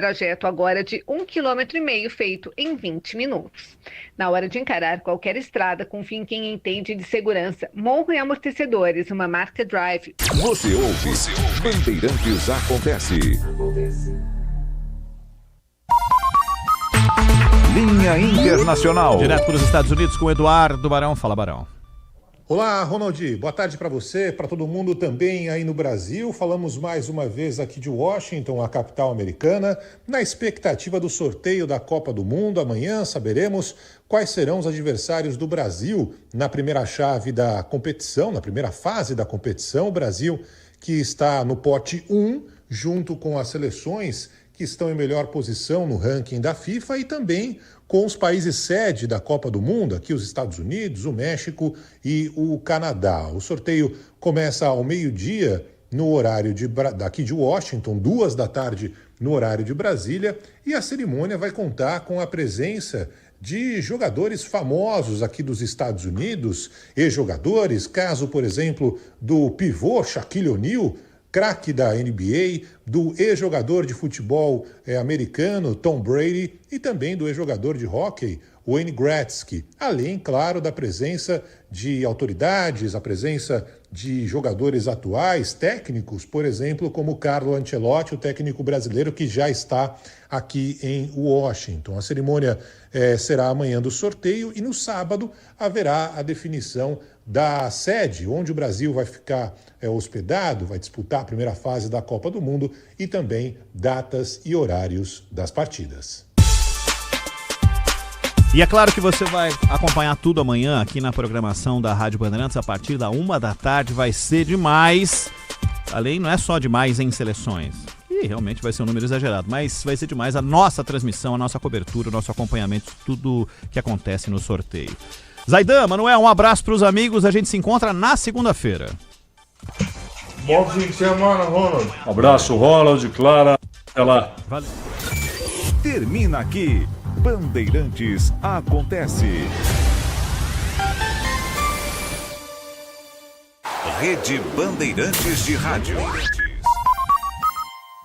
Trajeto agora de 1,5 km feito em 20 minutos. Na hora de encarar qualquer estrada, confie em quem entende de segurança. Morro e amortecedores, uma marca Drive. Você ouve. Bandeirantes acontece. Linha Internacional. Direto para os Estados Unidos com Eduardo Barão. Fala, Barão. Olá, Ronald. Boa tarde para você, para todo mundo também aí no Brasil. Falamos mais uma vez aqui de Washington, a capital americana, na expectativa do sorteio da Copa do Mundo. Amanhã saberemos quais serão os adversários do Brasil na primeira chave da competição, na primeira fase da competição. O Brasil que está no pote 1, junto com as seleções que estão em melhor posição no ranking da FIFA e também com os países sede da Copa do Mundo, aqui os Estados Unidos, o México e o Canadá. O sorteio começa ao meio-dia no horário daqui de Washington, 14h no horário de Brasília, e a cerimônia vai contar com a presença de jogadores famosos aqui dos Estados Unidos, ex-jogadores, caso, por exemplo, do pivô Shaquille O'Neal, craque da NBA, do ex-jogador de futebol americano Tom Brady e também do ex-jogador de hóquei Wayne Gretzky, além, claro, da presença de autoridades, a presença de jogadores atuais, técnicos, por exemplo, como Carlo Ancelotti, o técnico brasileiro que já está aqui em Washington. A cerimônia será amanhã do sorteio e no sábado haverá a definição da sede, onde o Brasil vai ficar hospedado, vai disputar a primeira fase da Copa do Mundo e também datas e horários das partidas. E é claro que você vai acompanhar tudo amanhã aqui na programação da Rádio Bandeirantes a partir da 13h. Vai ser demais. Além, não é só demais em seleções. E realmente vai ser um número exagerado, mas vai ser demais a nossa transmissão, a nossa cobertura, o nosso acompanhamento, tudo que acontece no sorteio. Zaidan, Manuel, um abraço para os amigos. A gente se encontra na segunda-feira. Bom fim de semana, Ronald. Abraço, Ronald, Clara. Até lá. Valeu. Termina aqui. Bandeirantes acontece. Rede Bandeirantes de Rádio.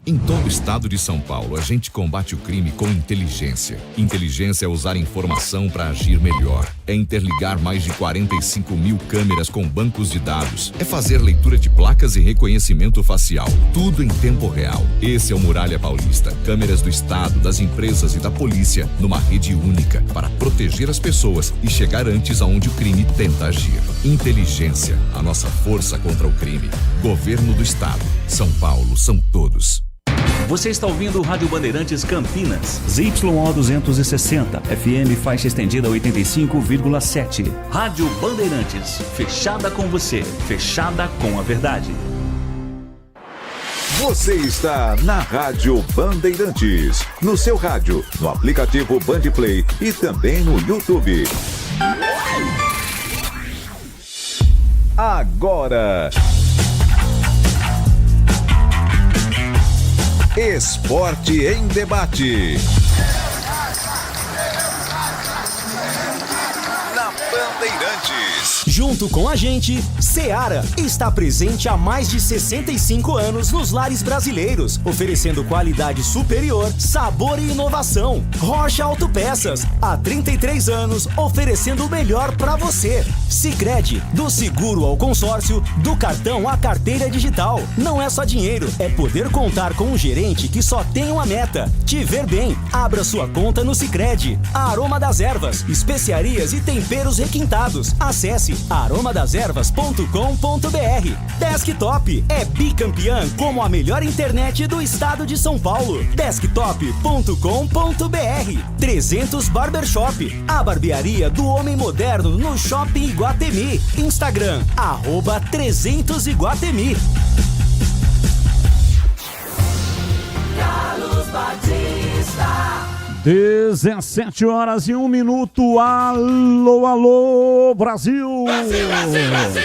Em todo o estado de São Paulo, a gente combate o crime com inteligência. Inteligência é usar informação para agir melhor. É interligar mais de 45 mil câmeras com bancos de dados. É fazer leitura de placas e reconhecimento facial. Tudo em tempo real. Esse é o Muralha Paulista. Câmeras do estado, das empresas e da polícia numa rede única para proteger as pessoas e chegar antes aonde o crime tenta agir. Inteligência, a nossa força contra o crime. Governo do estado. São Paulo, são todos. Você está ouvindo o Rádio Bandeirantes Campinas. ZYO 260, FM faixa estendida 85,7. Rádio Bandeirantes, fechada com você, fechada com a verdade. Você está na Rádio Bandeirantes, no seu rádio, no aplicativo Bandplay e também no YouTube. Agora... Esporte em Debate. Na Bandeirantes. Junto com a gente, Seara está presente há mais de 65 anos nos lares brasileiros, oferecendo qualidade superior, sabor e inovação. Rocha Autopeças, há 33 anos, oferecendo o melhor para você. Sicredi, do seguro ao consórcio, do cartão à carteira digital. Não é só dinheiro, é poder contar com um gerente que só tem uma meta: te ver bem. Abra sua conta no Sicredi. Aroma das Ervas, especiarias e temperos requintados. Acesse aromadeservas.com.br. Desktop é bicampeã como a melhor internet do estado de São Paulo. Desktop.com.br. 300 Barbershop, a barbearia do homem moderno no Shopping Iguatemi. Instagram, @300Iguatemi. Carlos Batista. 17h01. Alô, alô, Brasil! Brasil, Brasil, Brasil!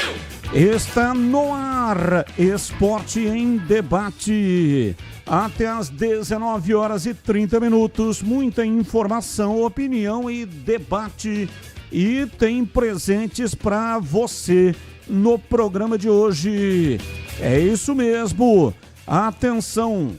Está no ar, Esporte em Debate. Até às 19h30. Muita informação, opinião e debate. E tem presentes para você no programa de hoje. É isso mesmo. Atenção!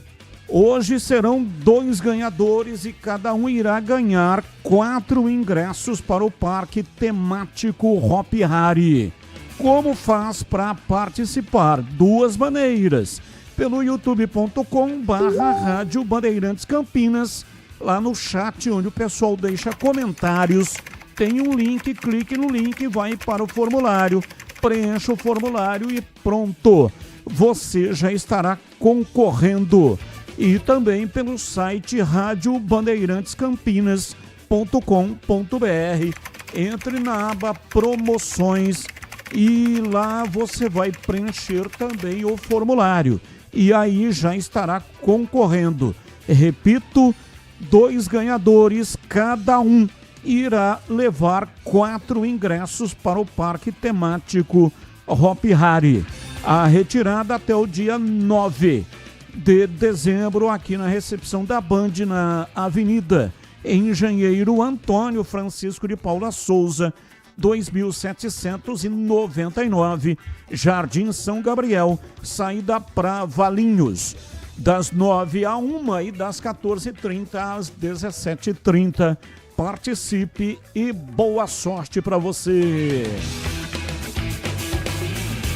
Hoje serão 2 ganhadores e cada um irá ganhar 4 ingressos para o parque temático Hopi Hari. Como faz para participar? 2 maneiras. Pelo youtube.com/Rádio Bandeirantes Campinas, lá no chat onde o pessoal deixa comentários, tem um link, clique no link, vai para o formulário, preencha o formulário e pronto, você já estará concorrendo. E também pelo site radiobandeirantescampinas.com.br, entre na aba promoções e lá você vai preencher também o formulário e aí já estará concorrendo. Repito, 2 ganhadores, cada um irá levar 4 ingressos para o parque temático Hopi Hari. A retirada até o dia 9 de dezembro aqui na recepção da Band, na Avenida Engenheiro Antônio Francisco de Paula Souza, 2799, Jardim São Gabriel, saída para Valinhos, das 9 à 1 e das 14h30 às 17h30. Participe e boa sorte para você!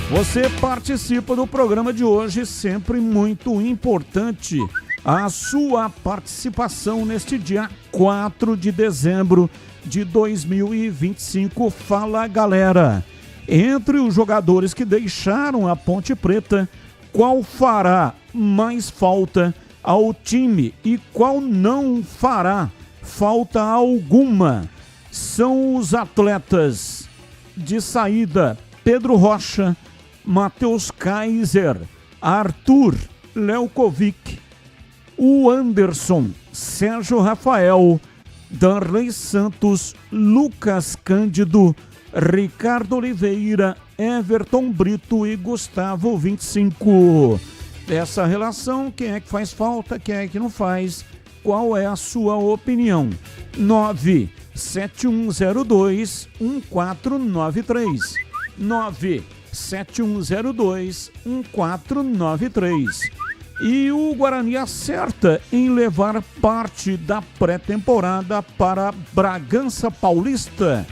Você participa do programa de hoje, sempre muito importante a sua participação neste dia 4 de dezembro de 2025. Fala, galera! Entre os jogadores que deixaram a Ponte Preta, qual fará mais falta ao time e qual não fará falta alguma? São os atletas de saída: Pedro Rocha, Matheus Kaiser, Arthur Lelkovic, o Anderson, Sérgio Rafael, Darley Santos, Lucas Cândido, Ricardo Oliveira, Everton Brito e Gustavo 25. Dessa relação, quem é que faz falta, quem é que não faz? Qual é a sua opinião? 97102-1493. 97102-1493. E o Guarani acerta em levar parte da pré-temporada para Bragança Paulista.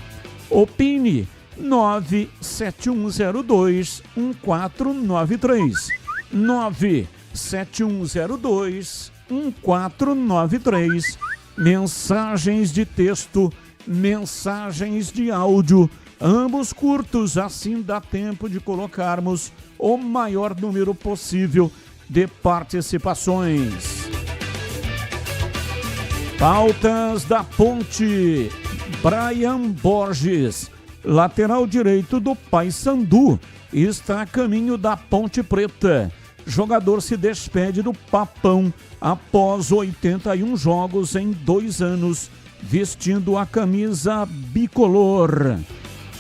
Opine. 97102-1493. 97102-1493. Mensagens de texto, mensagens de áudio, ambos curtos, assim dá tempo de colocarmos o maior número possível de participações. Pautas da Ponte. Brian Borges, lateral direito do Paysandu, está a caminho da Ponte Preta. Jogador se despede do Papão após 81 jogos em 2 anos, vestindo a camisa bicolor.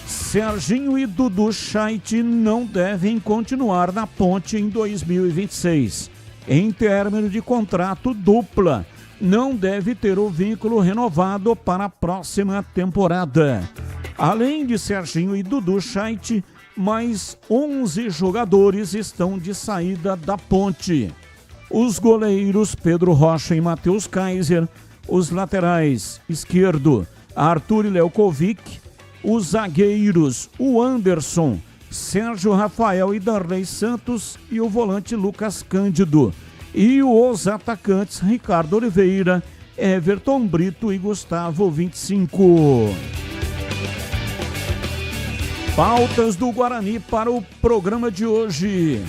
Serginho e Dudu Scheidt não devem continuar na Ponte em 2026. Em término de contrato dupla, não deve ter o vínculo renovado para a próxima temporada. Além de Serginho e Dudu Scheidt, mais 11 jogadores estão de saída da Ponte. Os goleiros Pedro Rocha e Matheus Kaiser, os laterais esquerdo Arthur Lelkovic, os zagueiros o Anderson, Sérgio Rafael e Darley Santos e o volante Lucas Cândido. E os atacantes Ricardo Oliveira, Everton Brito e Gustavo 25. Pautas do Guarani para o programa de hoje.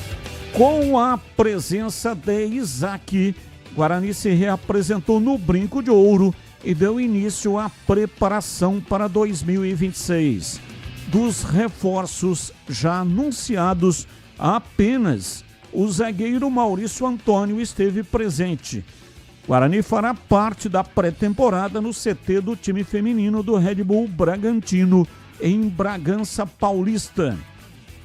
Com a presença de Isaac, Guarani se reapresentou no Brinco de Ouro e deu início à preparação para 2026. Dos reforços já anunciados, apenas o zagueiro Maurício Antônio esteve presente. Guarani fará parte da pré-temporada no CT do time feminino do Red Bull Bragantino, em Bragança Paulista.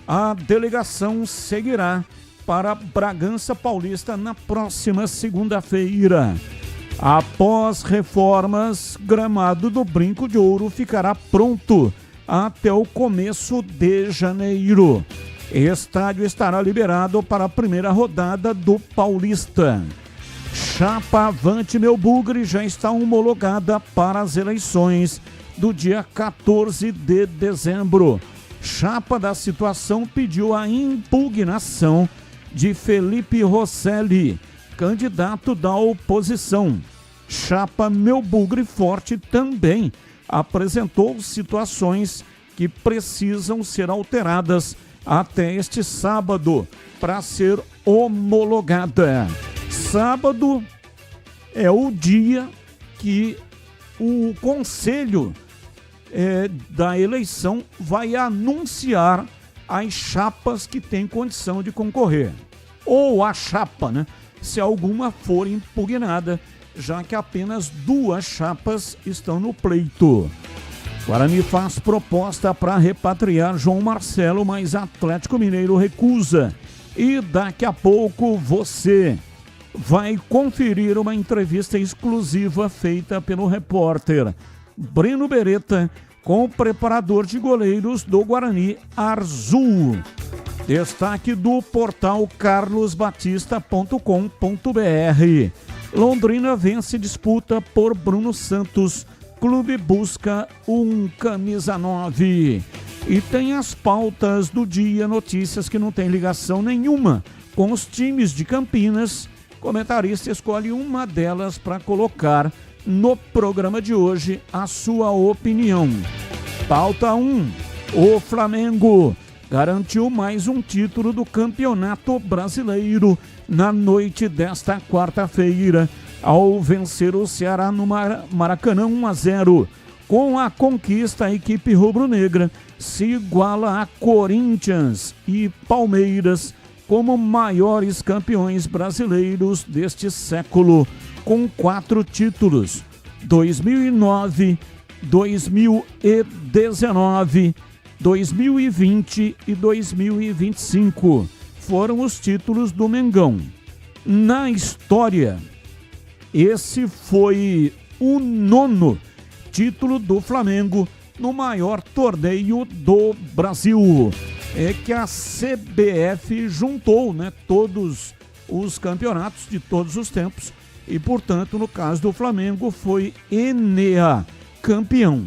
A delegação seguirá para Bragança Paulista na próxima segunda-feira. Após reformas, gramado do Brinco de Ouro ficará pronto até o começo de janeiro. Estádio estará liberado para a primeira rodada do Paulista. Chapa Avante Meu Bugre já está homologada para as eleições do dia 14 de dezembro. Chapa da situação pediu a impugnação de Felipe Rosselli, candidato da oposição. Chapa Meu Bugre Forte também apresentou situações que precisam ser alteradas até este sábado para ser homologada. Sábado é o dia que o Conselho da eleição vai anunciar as chapas que têm condição de concorrer. Ou a chapa, né? Se alguma for impugnada, já que apenas 2 chapas estão no pleito. Guarani faz proposta para repatriar João Marcelo, mas Atlético Mineiro recusa. E daqui a pouco você vai conferir uma entrevista exclusiva feita pelo repórter Breno Beretta com o preparador de goleiros do Guarani, Arzul. Destaque do portal carlosbatista.com.br. Londrina vence disputa por Bruno Santos. Clube busca um camisa 9. E tem as pautas do dia, notícias que não tem ligação nenhuma com os times de Campinas. Comentarista escolhe uma delas para colocar no programa de hoje a sua opinião. Pauta 1. O Flamengo garantiu mais um título do Campeonato Brasileiro na noite desta quarta-feira, ao vencer o Ceará no Maracanã 1-0. Com a conquista, a equipe rubro-negra se iguala a Corinthians e Palmeiras como maiores campeões brasileiros deste século, com 4 títulos: 2009, 2019, 2020 e 2025. Foram os títulos do Mengão. Na história, esse foi o 9º título do Flamengo no maior torneio do Brasil. É que a CBF juntou, né, todos os campeonatos de todos os tempos e, portanto, no caso do Flamengo, foi Enea campeão.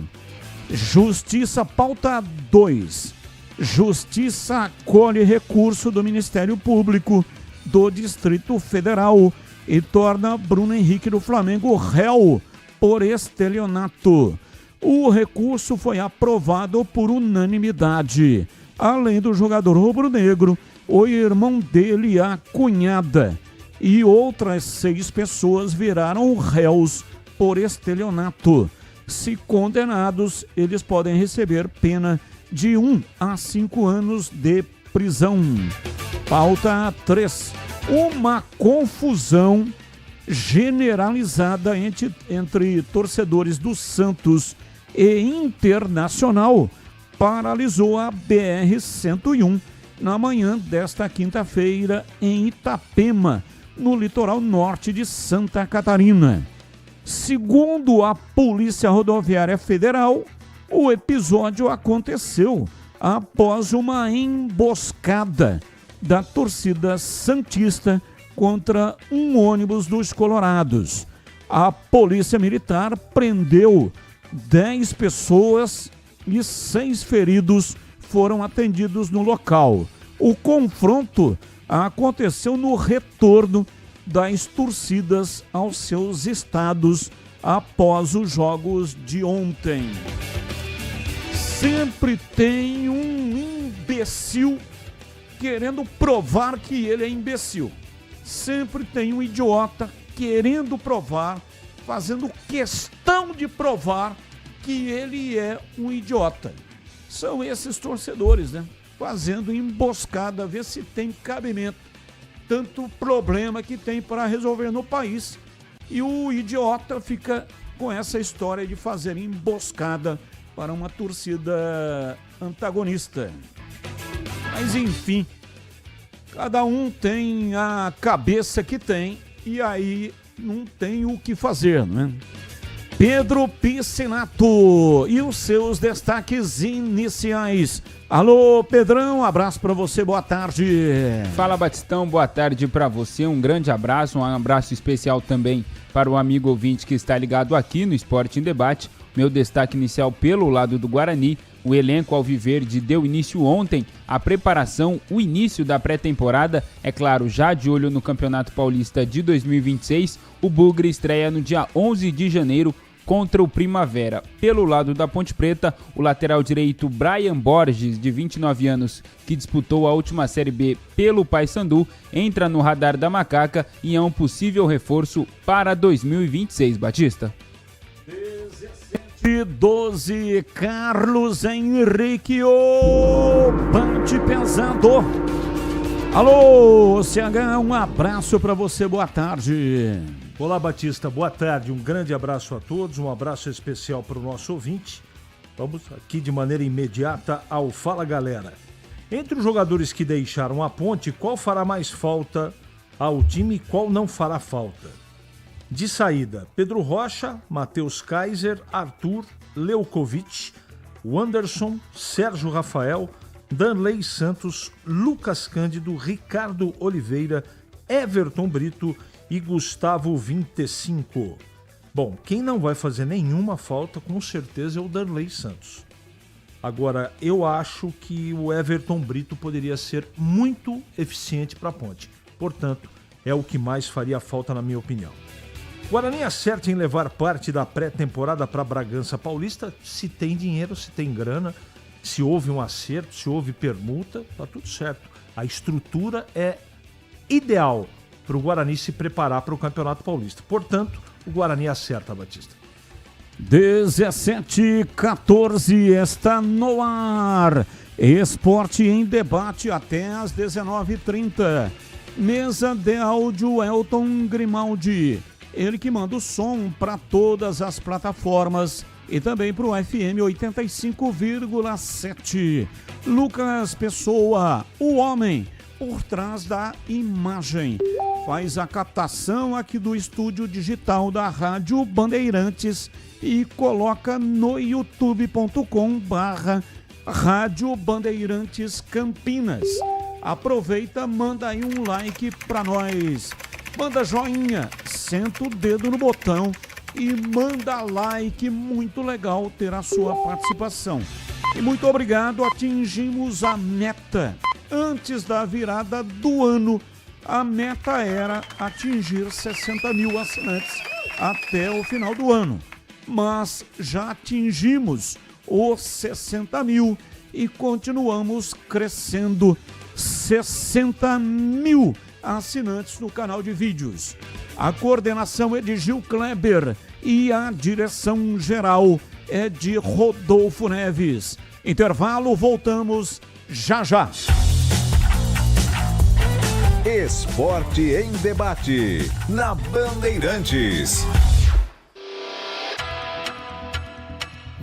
Justiça, pauta 2. Justiça acolhe recurso do Ministério Público do Distrito Federal e torna Bruno Henrique do Flamengo réu por estelionato. O recurso foi aprovado por unanimidade. Além do jogador rubro-negro, o irmão dele, a cunhada, e outras 6 pessoas viraram réus por estelionato. Se condenados, eles podem receber pena de 1 a 5 anos de prisão. Pauta 3. Uma confusão generalizada entre torcedores do Santos e Internacional paralisou a BR-101 na manhã desta quinta-feira em Itapema, no litoral norte de Santa Catarina. Segundo a Polícia Rodoviária Federal, o episódio aconteceu após uma emboscada da torcida santista contra um ônibus dos Colorados. A Polícia Militar prendeu 10 pessoas e 6 feridos foram atendidos no local. O confronto aconteceu no retorno das torcidas aos seus estados após os jogos de ontem. Sempre tem um imbecil querendo provar que ele é imbecil. Sempre tem um idiota querendo provar, fazendo questão de provar que ele é um idiota. São esses torcedores, né? Fazendo emboscada, ver se tem cabimento. Tanto problema que tem para resolver no país. E o idiota fica com essa história de fazer emboscada para uma torcida antagonista. Mas enfim, cada um tem a cabeça que tem e aí não tem o que fazer, né? Pedro Piscinato e os seus destaques iniciais. Alô, Pedrão, abraço para você, boa tarde. Fala, Batistão, boa tarde para você, um grande abraço, um abraço especial também para o amigo ouvinte que está ligado aqui no Esporte em Debate. Meu destaque inicial pelo lado do Guarani, o elenco alviverde deu início ontem à preparação, o início da pré-temporada, é claro, já de olho no Campeonato Paulista de 2026, o Bugre estreia no dia 11 de janeiro contra o Primavera. Pelo lado da Ponte Preta, o lateral direito Brian Borges, de 29 anos, que disputou a última Série B pelo Paysandu, entra no radar da Macaca e é um possível reforço para 2026, Batista. 12, Carlos Henrique, o Bante Pesado. Alô, CH, um abraço para você, boa tarde. Olá, Batista, boa tarde, um grande abraço a todos, um abraço especial para o nosso ouvinte. Vamos aqui de maneira imediata ao Fala Galera. Entre os jogadores que deixaram a Ponte, qual fará mais falta ao time e qual não fará falta? De saída, Pedro Rocha, Matheus Kaiser, Arthur, Leukovic, Wanderson, Sérgio Rafael, Danley Santos, Lucas Cândido, Ricardo Oliveira, Everton Brito e Gustavo 25. Bom, quem não vai fazer nenhuma falta com certeza é o Danley Santos. Agora, eu acho que o Everton Brito poderia ser muito eficiente para a Ponte. Portanto, é o que mais faria falta na minha opinião. Guarani acerta em levar parte da pré-temporada para Bragança Paulista, se tem dinheiro, se tem grana, se houve um acerto, se houve permuta, tá tudo certo. A estrutura é ideal para o Guarani se preparar para o Campeonato Paulista. Portanto, o Guarani acerta, Batista. 17h14 está no ar. Esporte em Debate até às 19h30. Mesa de áudio Elton Grimaldi. Ele que manda o som para todas as plataformas e também para o FM 85,7. Lucas Pessoa, o homem por trás da imagem, faz a captação aqui do estúdio digital da Rádio Bandeirantes e coloca no youtube.com/Rádio Bandeirantes Campinas. Aproveita, manda aí um like para nós. Manda joinha, senta o dedo no botão e manda like, muito legal ter a sua participação. E muito obrigado, atingimos a meta. Antes da virada do ano, a meta era atingir 60 mil assinantes até o final do ano. Mas já atingimos os 60 mil e continuamos crescendo 60 mil assinantes no canal de vídeos. A coordenação é de Gil Kleber e a direção geral é de Rodolfo Neves. Intervalo, voltamos já já. Esporte em Debate, na Bandeirantes.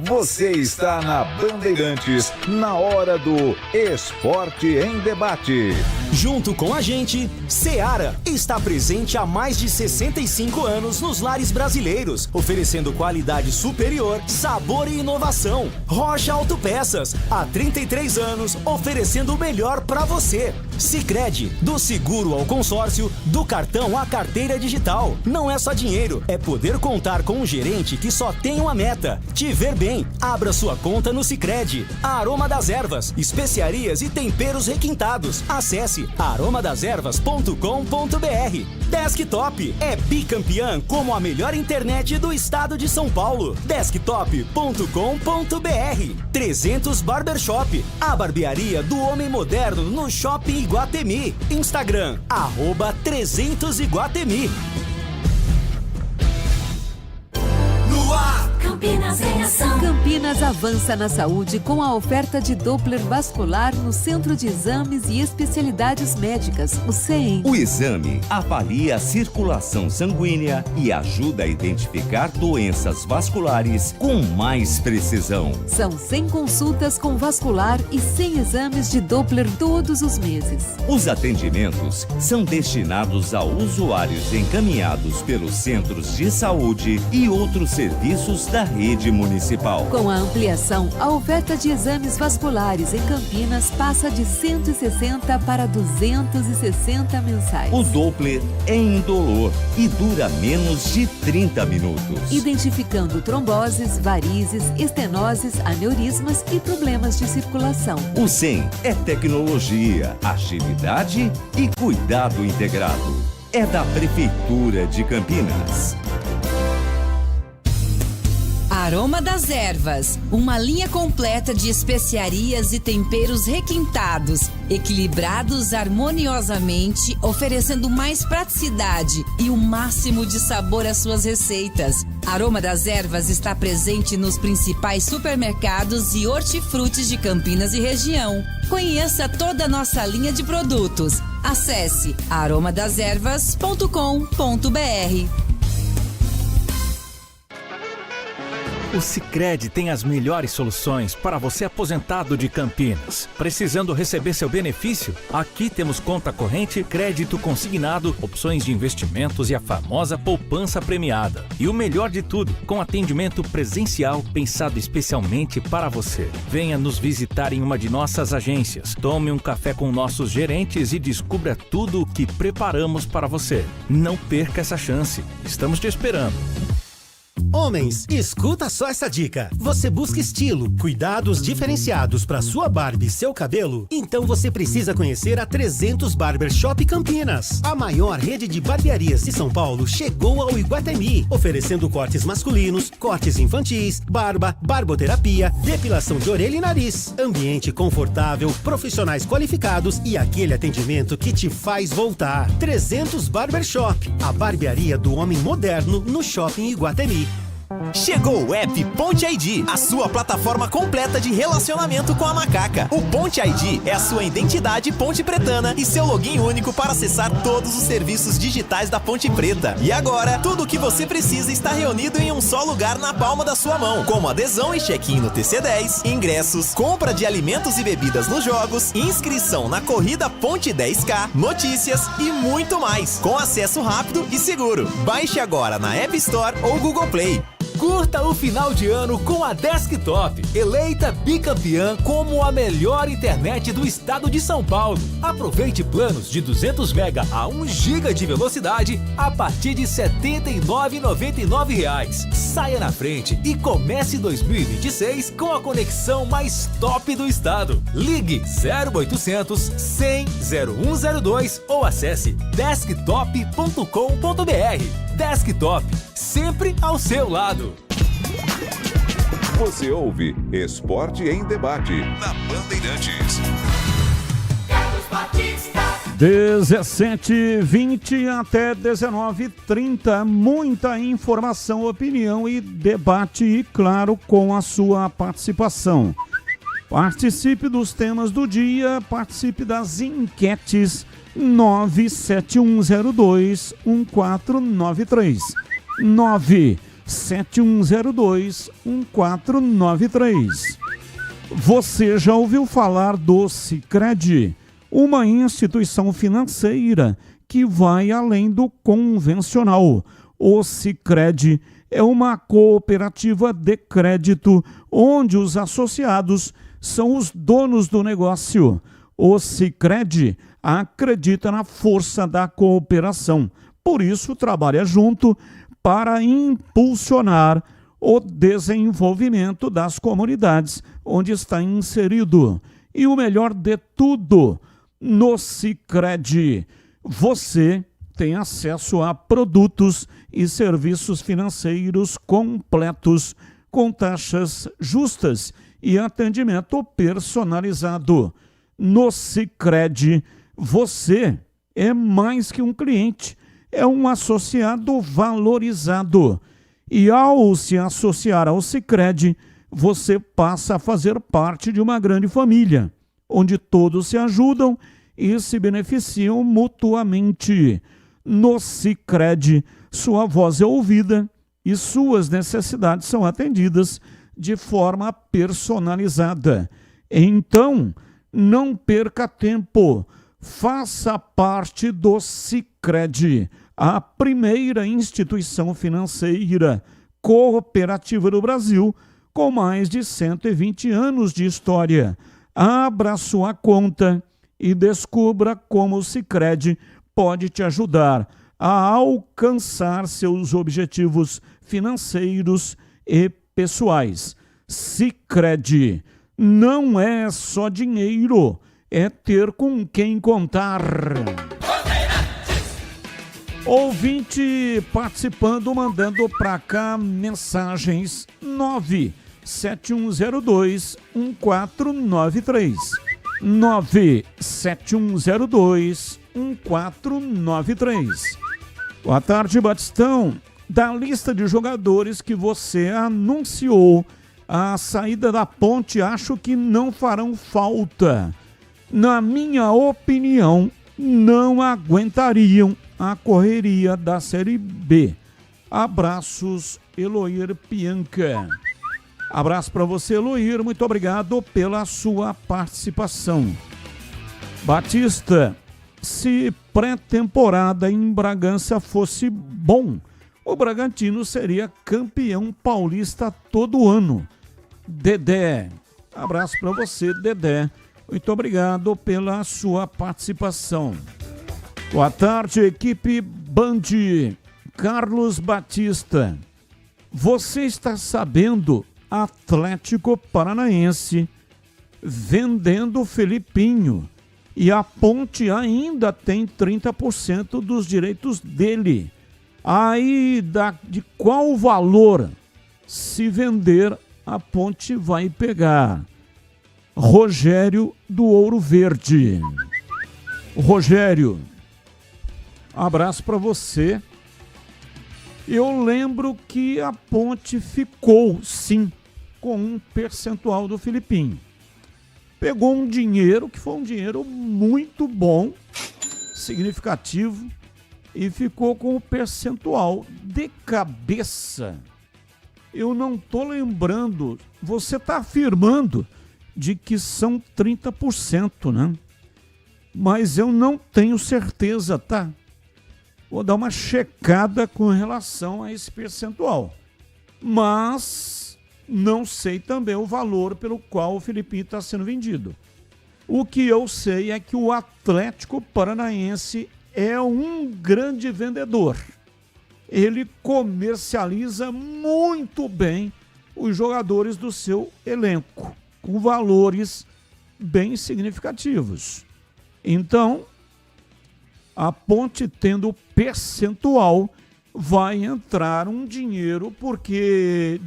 Você está na Bandeirantes, na hora do Esporte em Debate. Junto com a gente, Seara está presente há mais de 65 anos nos lares brasileiros, oferecendo qualidade superior, sabor e inovação. Rocha Autopeças, há 33 anos, oferecendo o melhor para você. Sicredi, do seguro ao consórcio, do cartão à carteira digital. Não é só dinheiro, é poder contar com um gerente que só tem uma meta: te ver bem. Abra sua conta no Sicredi. Aroma das Ervas, especiarias e temperos requintados. Acesse aromadeservas.com.br. Desktop é bicampeã como a melhor internet do estado de São Paulo. Desktop.com.br. 300 Barbershop, a barbearia do homem moderno no Shopping Iguatemi. Instagram, @300Iguatemi. No ar, Campinas em ação. Campinas Campinas avança na saúde com a oferta de Doppler vascular no Centro de Exames e Especialidades Médicas, o CEM. O exame avalia a circulação sanguínea e ajuda a identificar doenças vasculares com mais precisão. São 100 consultas com vascular e 100 exames de Doppler todos os meses. Os atendimentos são destinados a usuários encaminhados pelos centros de saúde e outros serviços da rede municipal. Com a ampliação, a oferta de exames vasculares em Campinas passa de 160 para 260 mensais. O Doppler é indolor e dura menos de 30 minutos. Identificando tromboses, varizes, estenoses, aneurismas e problemas de circulação. O CEM é tecnologia, agilidade e cuidado integrado. É da Prefeitura de Campinas. Aroma das Ervas, uma linha completa de especiarias e temperos requintados, equilibrados harmoniosamente, oferecendo mais praticidade e o máximo de sabor às suas receitas. Aroma das Ervas está presente nos principais supermercados e hortifrutis de Campinas e região. Conheça toda a nossa linha de produtos. Acesse aromadeservas.com.br. O Sicredi tem as melhores soluções para você aposentado de Campinas. Precisando receber seu benefício? Aqui temos conta corrente, crédito consignado, opções de investimentos e a famosa poupança premiada. E o melhor de tudo, com atendimento presencial pensado especialmente para você. Venha nos visitar em uma de nossas agências. Tome um café com nossos gerentes e descubra tudo o que preparamos para você. Não perca essa chance. Estamos te esperando. Homens, escuta só essa dica. Você busca estilo, cuidados diferenciados para sua barba e seu cabelo? Então você precisa conhecer a 300 Barber Shop Campinas. A maior rede de barbearias de São Paulo chegou ao Iguatemi, oferecendo cortes masculinos, cortes infantis, barba, barboterapia, depilação de orelha e nariz. Ambiente confortável, profissionais qualificados e aquele atendimento que te faz voltar. 300 Barber Shop, a barbearia do homem moderno no Shopping Iguatemi. Chegou o app Ponte ID, a sua plataforma completa de relacionamento com a macaca. O Ponte ID é a sua identidade ponte pretana e seu login único para acessar todos os serviços digitais da Ponte Preta. E agora, tudo o que você precisa está reunido em um só lugar na palma da sua mão, como adesão e check-in no TC10, ingressos, compra de alimentos e bebidas nos jogos, inscrição na corrida Ponte 10K, notícias e muito mais, com acesso rápido e seguro. Baixe agora na App Store ou Google Play. Curta o final de ano com a Desktop, eleita bicampeã como a melhor internet do estado de São Paulo. Aproveite planos de 200 MB a 1 GB de velocidade a partir de R$ 79,99. Saia na frente e comece 2026 com a conexão mais top do estado. Ligue 0800 100 0102 ou acesse desktop.com.br. Desktop, sempre ao seu lado. Você ouve Esporte em Debate na Bandeirantes. 17h20 até 19h30. Muita informação, opinião e debate, e claro, com a sua participação. Participe dos temas do dia, participe das enquetes. 97102-1493 97102-1493. Você já ouviu falar do Sicredi, uma instituição financeira que vai além do convencional. O Sicredi é uma cooperativa de crédito onde os associados são os donos do negócio. O Sicredi acredita na força da cooperação, por isso trabalha junto para impulsionar o desenvolvimento das comunidades onde está inserido. E o melhor de tudo, no Sicredi, você tem acesso a produtos e serviços financeiros completos, com taxas justas e atendimento personalizado. No Sicredi, você é mais que um cliente, é um associado valorizado. E ao se associar ao Sicredi, você passa a fazer parte de uma grande família, onde todos se ajudam e se beneficiam mutuamente. No Sicredi, sua voz é ouvida e suas necessidades são atendidas de forma personalizada. Então, não perca tempo. Faça parte do Sicredi, a primeira instituição financeira cooperativa do Brasil, com mais de 120 anos de história. Abra sua conta e descubra como o Sicredi pode te ajudar a alcançar seus objetivos financeiros e pessoais. Sicredi não é só dinheiro, é ter com quem contar. Ouvinte participando, mandando para cá mensagens 97102-1493. 97102-1493. Boa tarde, Batistão. Da lista de jogadores que você anunciou a saída da Ponte, acho que não farão falta. Na minha opinião, não aguentariam a correria da Série B. Abraços, Eloir Pianca. Abraço para você, Eloir. Muito obrigado pela sua participação. Batista, se pré-temporada em Bragança fosse bom, o Bragantino seria campeão paulista todo ano. Dedé, abraço para você, Dedé. Muito obrigado pela sua participação. Boa tarde, equipe Band. Carlos Batista, você está sabendo, Atlético Paranaense vendendo o Felipinho e a Ponte ainda tem 30% dos direitos dele. Aí, de qual valor, se vender, a Ponte vai pegar? Rogério do Ouro Verde. Rogério, abraço para você. Eu lembro que a Ponte ficou, sim, com um percentual do Felipinho. Pegou um dinheiro, que foi um dinheiro muito bom, significativo, e ficou com o percentual. De cabeça, eu não estou lembrando, você está afirmando de que são 30%, né? Mas eu não tenho certeza, tá? Vou dar uma checada com relação a esse percentual. Mas não sei também o valor pelo qual o Felipinho está sendo vendido. O que eu sei é que o Atlético Paranaense é um grande vendedor. Ele comercializa muito bem os jogadores do seu elenco, com valores bem significativos. Então, a Ponte tendo percentual, vai entrar um dinheiro, porque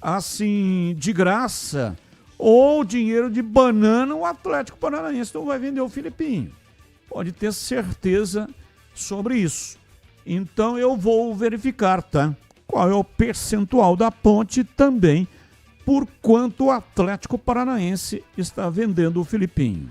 assim, de graça, ou dinheiro de banana, o Atlético Paranaense não vai vender o Felipinho. Pode ter certeza sobre isso. Então eu vou verificar, tá? Qual é o percentual da Ponte também, por quanto o Atlético Paranaense está vendendo o Felipinho.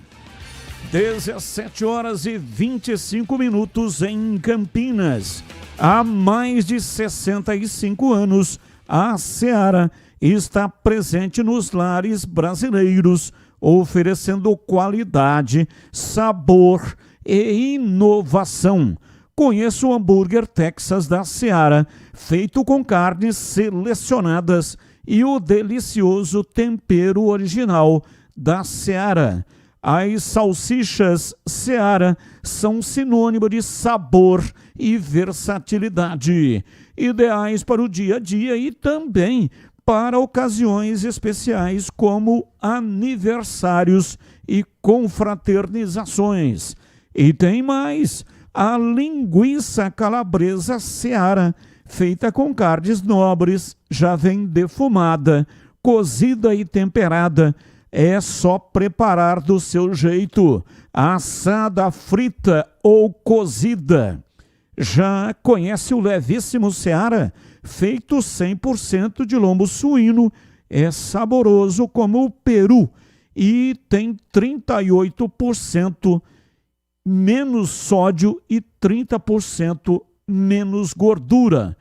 17h25 em Campinas. Há mais de 65 anos, a Seara está presente nos lares brasileiros, oferecendo qualidade, sabor e inovação. Conheça o hambúrguer Texas da Seara, feito com carnes selecionadas e o delicioso tempero original da Seara. As salsichas Seara são sinônimo de sabor e versatilidade, ideais para o dia a dia e também para ocasiões especiais como aniversários e confraternizações. E tem mais, a linguiça calabresa Seara, feita com carnes nobres, já vem defumada, cozida e temperada. É só preparar do seu jeito, assada, frita ou cozida. Já conhece o levíssimo Seara, feito 100% de lombo suíno é saboroso como o peru e tem 38% menos sódio e 30% menos gordura.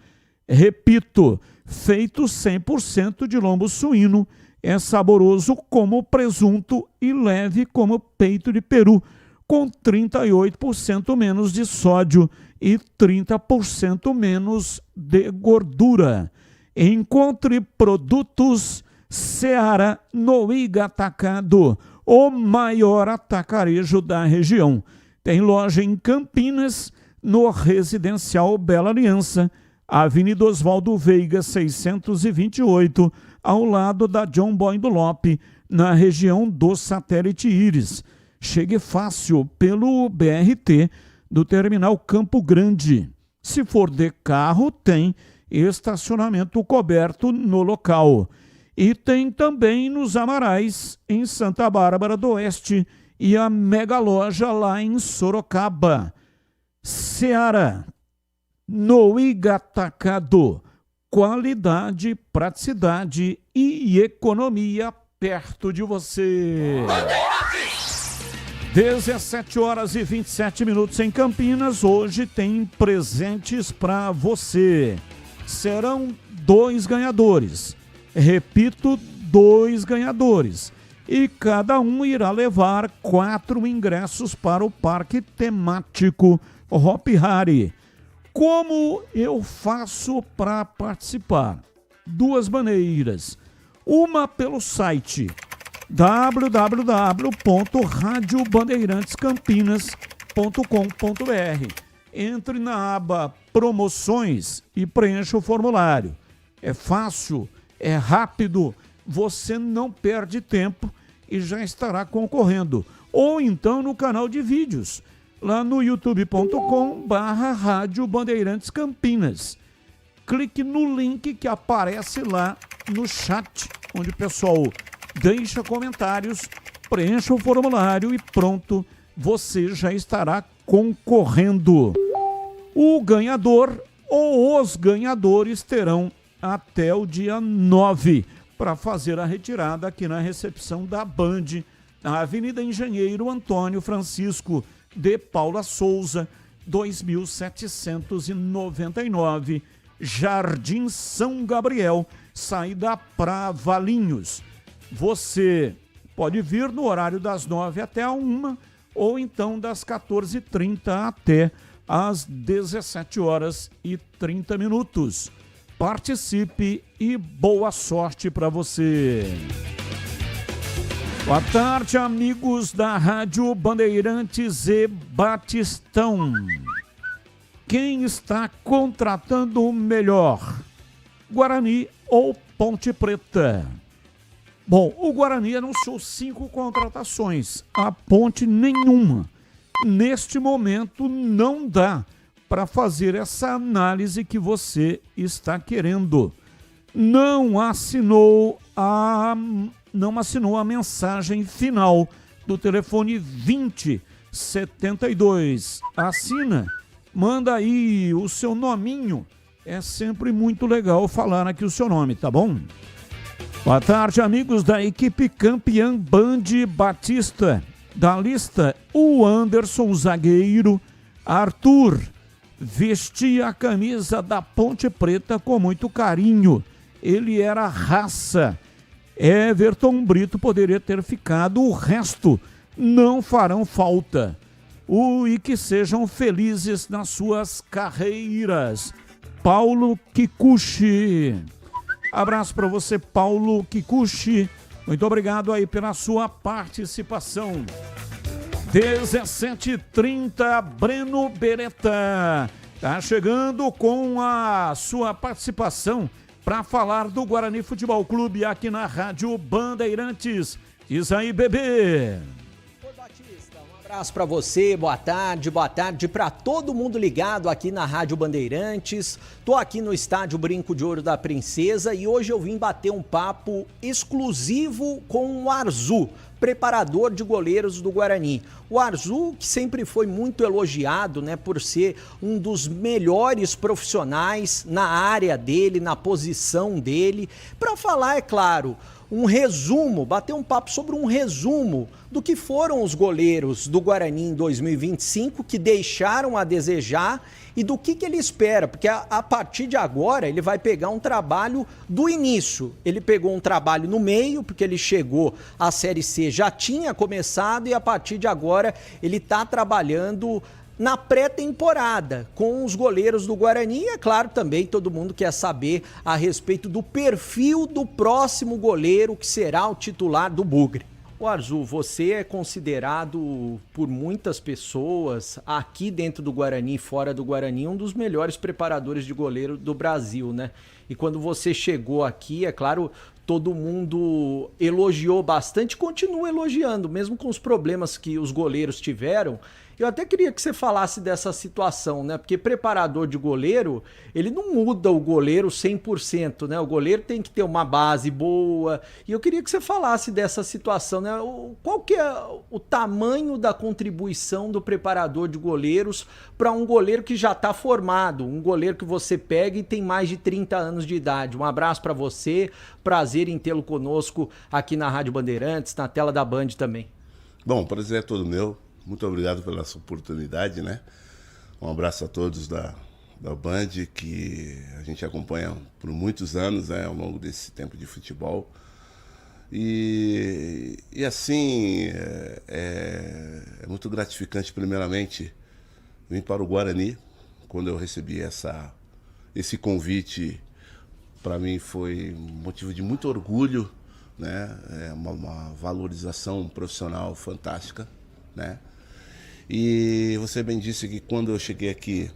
Repito, feito 100% de lombo suíno, é saboroso como presunto e leve como peito de peru, com 38% menos de sódio e 30% menos de gordura. Encontre produtos Seara no Iga Atacado, o maior atacarejo da região. Tem loja em Campinas, no Residencial Bela Aliança, Avenida Oswaldo Veiga, 628, ao lado da John Boy do Lope, na região do Satélite Íris. Chegue fácil pelo BRT do Terminal Campo Grande. Se for de carro, tem estacionamento coberto no local. E tem também nos Amarais, em Santa Bárbara do Oeste, e a mega loja lá em Sorocaba. Seara, no Iga Atacado. Qualidade, praticidade e economia perto de você. 17 horas e 27 minutos em Campinas. Hoje tem presentes para você. Serão 2 ganhadores. Repito, 2 ganhadores. E cada um irá levar 4 ingressos para o parque temático Hopi Hari. Como eu faço para participar? 2 maneiras. Uma pelo site www.radiobandeirantescampinas.com.br. Entre na aba Promoções e preencha o formulário. É fácil, é rápido, você não perde tempo e já estará concorrendo. Ou então no canal de vídeos, lá no youtube.com/Rádio Bandeirantes Campinas. Clique no link que aparece lá no chat, onde o pessoal deixa comentários, preencha o formulário e pronto, você já estará concorrendo. O ganhador ou os ganhadores terão até o dia 9 para fazer a retirada aqui na recepção da Band, na Avenida Engenheiro Antônio Francisco de Paula Souza, 2799, Jardim São Gabriel, saída para Valinhos. Você pode vir no horário das 9 até a 1 ou então das 14h30 até às 17h30. Participe e boa sorte para você. Boa tarde, amigos da Rádio Bandeirantes e Batistão. Quem está contratando melhor? Guarani ou Ponte Preta? Bom, o Guarani anunciou 5 contratações, a Ponte nenhuma. Neste momento não dá para fazer essa análise que você está querendo. Não assinou a mensagem final do telefone 2072. Assina, manda aí o seu nominho. É sempre muito legal falar aqui o seu nome, tá bom? Boa tarde, amigos da equipe campeã Band Batista. Da lista, o Anderson, zagueiro. Arthur vestia a camisa da Ponte Preta com muito carinho. Ele era raça. Everton Brito poderia ter ficado, o resto não farão falta. E que sejam felizes nas suas carreiras. Paulo Kikuchi. Abraço para você, Paulo Kikuchi. Muito obrigado aí pela sua participação. 17h30, Breno Beretta tá chegando com a sua participação para falar do Guarani Futebol Clube aqui na Rádio Bandeirantes. Diz aí, bebê. Abraço para você, boa tarde para todo mundo ligado aqui na Rádio Bandeirantes. Tô aqui no estádio Brinco de Ouro da Princesa e hoje eu vim bater um papo exclusivo com o Arzu, preparador de goleiros do Guarani. O Arzu, que sempre foi muito elogiado, né, por ser um dos melhores profissionais na área dele, na posição dele. Para falar, é claro, um resumo, bater um papo sobre um resumo do que foram os goleiros do Guarani em 2025, que deixaram a desejar, e do que ele espera, porque a partir de agora ele vai pegar um trabalho do início. Ele pegou um trabalho no meio, porque ele chegou à Série C, já tinha começado, e a partir de agora ele está trabalhando na pré-temporada com os goleiros do Guarani. E é claro, também todo mundo quer saber a respeito do perfil do próximo goleiro que será o titular do Bugre. O Arzu, você é considerado por muitas pessoas aqui dentro do Guarani e fora do Guarani um dos melhores preparadores de goleiro do Brasil, né? E quando você chegou aqui, é claro, todo mundo elogiou bastante, continua elogiando, mesmo com os problemas que os goleiros tiveram. Eu até queria que você falasse dessa situação, né? Porque preparador de goleiro, ele não muda o goleiro 100%, né? O goleiro tem que ter uma base boa. E eu queria que você falasse dessa situação, né? Qual que é o tamanho da contribuição do preparador de goleiros para um goleiro que já está formado, um goleiro que você pega e tem mais de 30 anos de idade? Um abraço para você, prazer em tê-lo conosco aqui na Rádio Bandeirantes, na tela da Band também. Bom, o prazer é todo meu. Muito obrigado pela sua oportunidade, né? Um abraço a todos da Band, que a gente acompanha por muitos anos, né, ao longo desse tempo de futebol. E assim, é muito gratificante, primeiramente, vir para o Guarani. Quando eu recebi esse convite, para mim foi motivo de muito orgulho, né? É uma valorização profissional fantástica, né? E você bem disse que quando eu cheguei aqui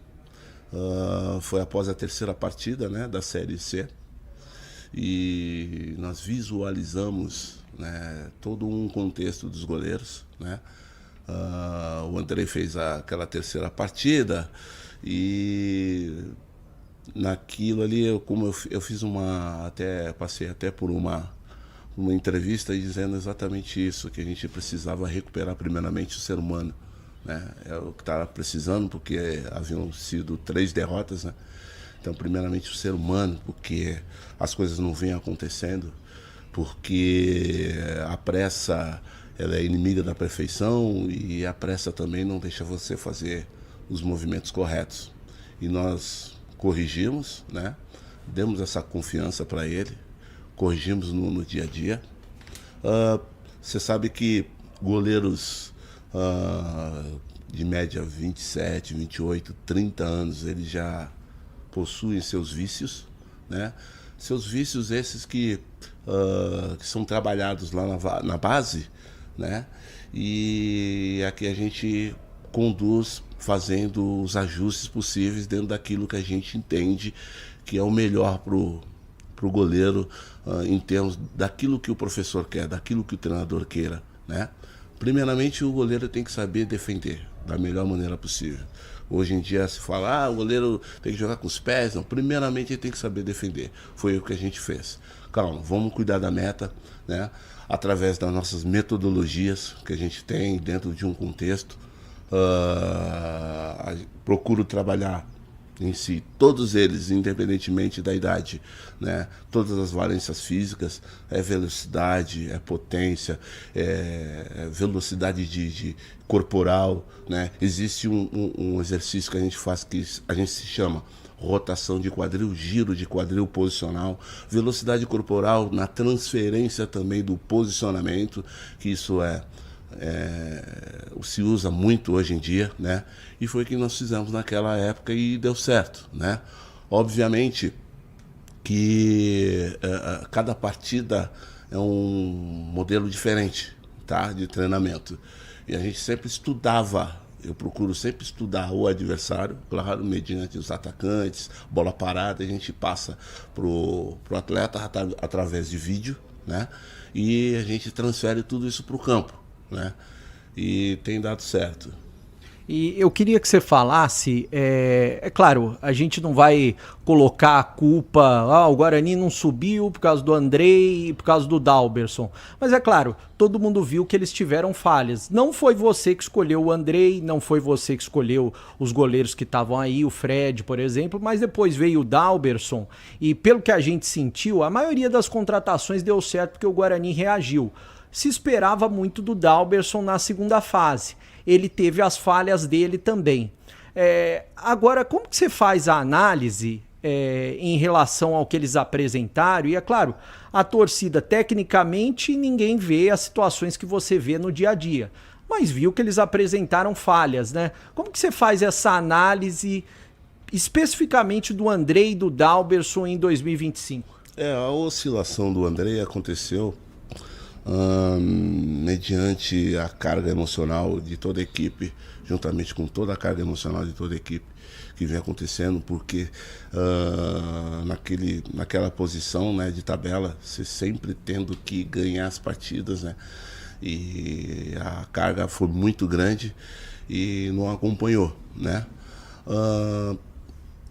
foi após a terceira partida, né, da Série C, e nós visualizamos, né, todo um contexto dos goleiros, né? O Andrei fez aquela terceira partida e naquilo ali, eu fiz passei até por uma entrevista dizendo exatamente isso, que a gente precisava recuperar primeiramente o ser humano, né? É o que estava precisando, porque haviam sido 3 derrotas, né? Então, primeiramente o ser humano, porque as coisas não vêm acontecendo, porque a pressa, ela é inimiga da perfeição, e a pressa também não deixa você fazer os movimentos corretos. E nós corrigimos, né? Demos essa confiança para ele, corrigimos no dia a dia. Você sabe que goleiros de média 27, 28, 30 anos, eles já possuem seus vícios, né? Seus vícios esses que são trabalhados lá na base, né? E aqui a gente conduz fazendo os ajustes possíveis dentro daquilo que a gente entende que é o melhor pro goleiro, em termos daquilo que o professor quer, daquilo que o treinador queira, né? Primeiramente, o goleiro tem que saber defender da melhor maneira possível. Hoje em dia se fala, o goleiro tem que jogar com os pés. Não, primeiramente ele tem que saber defender. Foi o que a gente fez. Calma, vamos cuidar da meta, né? Através das nossas metodologias que a gente tem dentro de um contexto. Procuro trabalhar em si, todos eles, independentemente da idade, né? Todas as valências físicas, velocidade, potência, velocidade de corporal, né? Existe um exercício que a gente faz que a gente se chama rotação de quadril, giro de quadril posicional, velocidade corporal na transferência também do posicionamento, que isso se usa muito hoje em dia, né? E foi o que nós fizemos naquela época e deu certo, né? Obviamente que cada partida é um modelo diferente, tá? De treinamento. E a gente sempre estudava, eu procuro sempre estudar o adversário, claro, mediante os atacantes, bola parada, a gente passa pro atleta através de vídeo, né? E a gente transfere tudo isso pro campo, né? E tem dado certo. E eu queria que você falasse, é claro, a gente não vai colocar a culpa, o Guarani não subiu por causa do Andrei e por causa do Dalberson. Mas é claro, todo mundo viu que eles tiveram falhas. Não foi você que escolheu o Andrei, não foi você que escolheu os goleiros que estavam aí, o Fred, por exemplo, mas depois veio o Dalberson e pelo que a gente sentiu, a maioria das contratações deu certo porque o Guarani reagiu. Se esperava muito do Dalberson na segunda fase. Ele teve as falhas dele também. Agora, como que você faz a análise em relação ao que eles apresentaram? E é claro, a torcida, tecnicamente, ninguém vê as situações que você vê no dia a dia, mas viu que eles apresentaram falhas, né? Como que você faz essa análise especificamente do Andrei e do Dalberson em 2025? A oscilação do Andrei aconteceu mediante a carga emocional de toda a equipe, juntamente com toda a carga emocional de toda a equipe que vem acontecendo, porque naquela posição, né, de tabela, você sempre tendo que ganhar as partidas, né, e a carga foi muito grande e não acompanhou, né.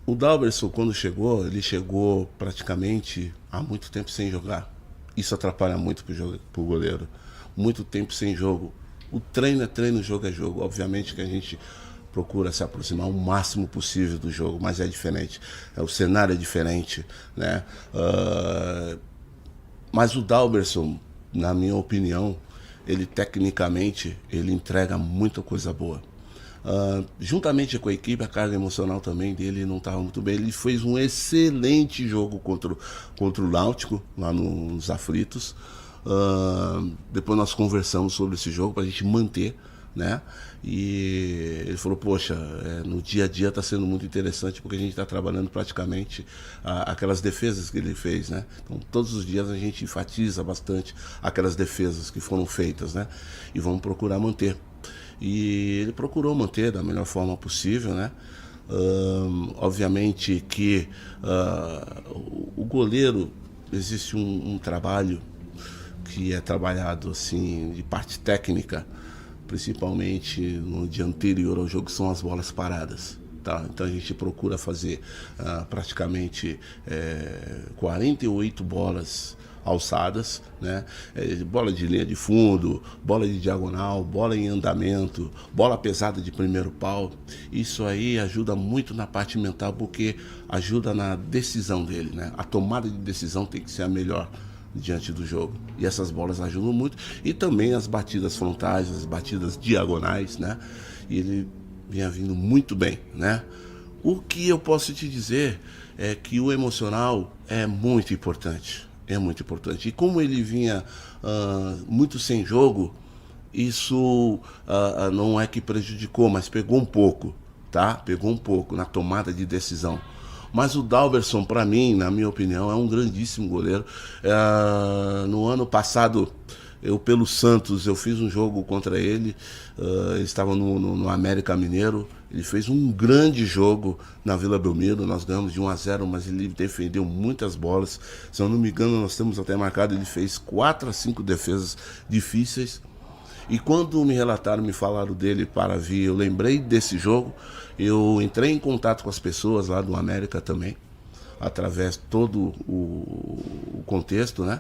O Dalberson, quando chegou, ele chegou praticamente há muito tempo sem jogar. Isso atrapalha muito pro goleiro. Muito tempo sem jogo. O treino é treino, o jogo é jogo. Obviamente que a gente procura se aproximar o máximo possível do jogo, mas é diferente. O cenário é diferente, né? Mas o Dalberson, na minha opinião, ele tecnicamente, ele entrega muita coisa boa. Juntamente com a equipe, a carga emocional também dele não estava muito bem. Ele fez um excelente jogo contra o Náutico, lá nos Aflitos. Depois nós conversamos sobre esse jogo para a gente manter, né? E ele falou, poxa, no dia a dia está sendo muito interessante porque a gente está trabalhando praticamente aquelas defesas que ele fez, né? Então todos os dias a gente enfatiza bastante aquelas defesas que foram feitas, né? E vamos procurar manter. E ele procurou manter da melhor forma possível, né? Obviamente que o goleiro, existe um trabalho que é trabalhado assim de parte técnica, principalmente no dia anterior ao jogo, que são as bolas paradas. Tá? Então a gente procura fazer praticamente 48 bolas alçadas, né? Bola de linha de fundo, bola de diagonal, bola em andamento, bola pesada de primeiro pau. Isso aí ajuda muito na parte mental, porque ajuda na decisão dele, né? A tomada de decisão tem que ser a melhor diante do jogo. E essas bolas ajudam muito. E também as batidas frontais, as batidas diagonais, né? E ele vinha vindo muito bem, né? O que eu posso te dizer é que o emocional é muito importante. É muito importante. E como ele vinha muito sem jogo, isso não é que prejudicou, mas pegou um pouco, tá? Pegou um pouco na tomada de decisão. Mas o Dalberson, para mim, na minha opinião, é um grandíssimo goleiro. No ano passado, pelo Santos, eu fiz um jogo contra ele. Ele estava no América Mineiro. Ele fez um grande jogo na Vila Belmiro. Nós ganhamos de 1-0, mas ele defendeu muitas bolas. Se eu não me engano, nós temos até marcado, ele fez 4 a 5 defesas difíceis. E quando me relataram, me falaram dele para vir, eu lembrei desse jogo. Eu entrei em contato com as pessoas lá do América também, através de todo o contexto, né?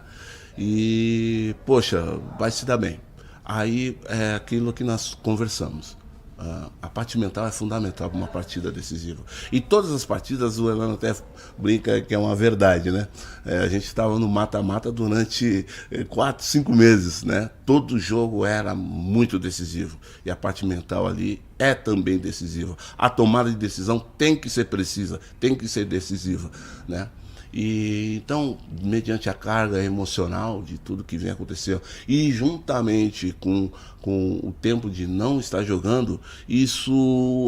E, poxa, vai se dar bem. Aí é aquilo que nós conversamos. A parte mental é fundamental para uma partida decisiva. E todas as partidas, o Elano até brinca que é uma verdade, né? A gente estava no mata-mata durante 4, 5 meses, né? Todo jogo era muito decisivo. E a parte mental ali é também decisiva. A tomada de decisão tem que ser precisa, tem que ser decisiva, né? E então, mediante a carga emocional de tudo que vem acontecendo e juntamente com o tempo de não estar jogando, isso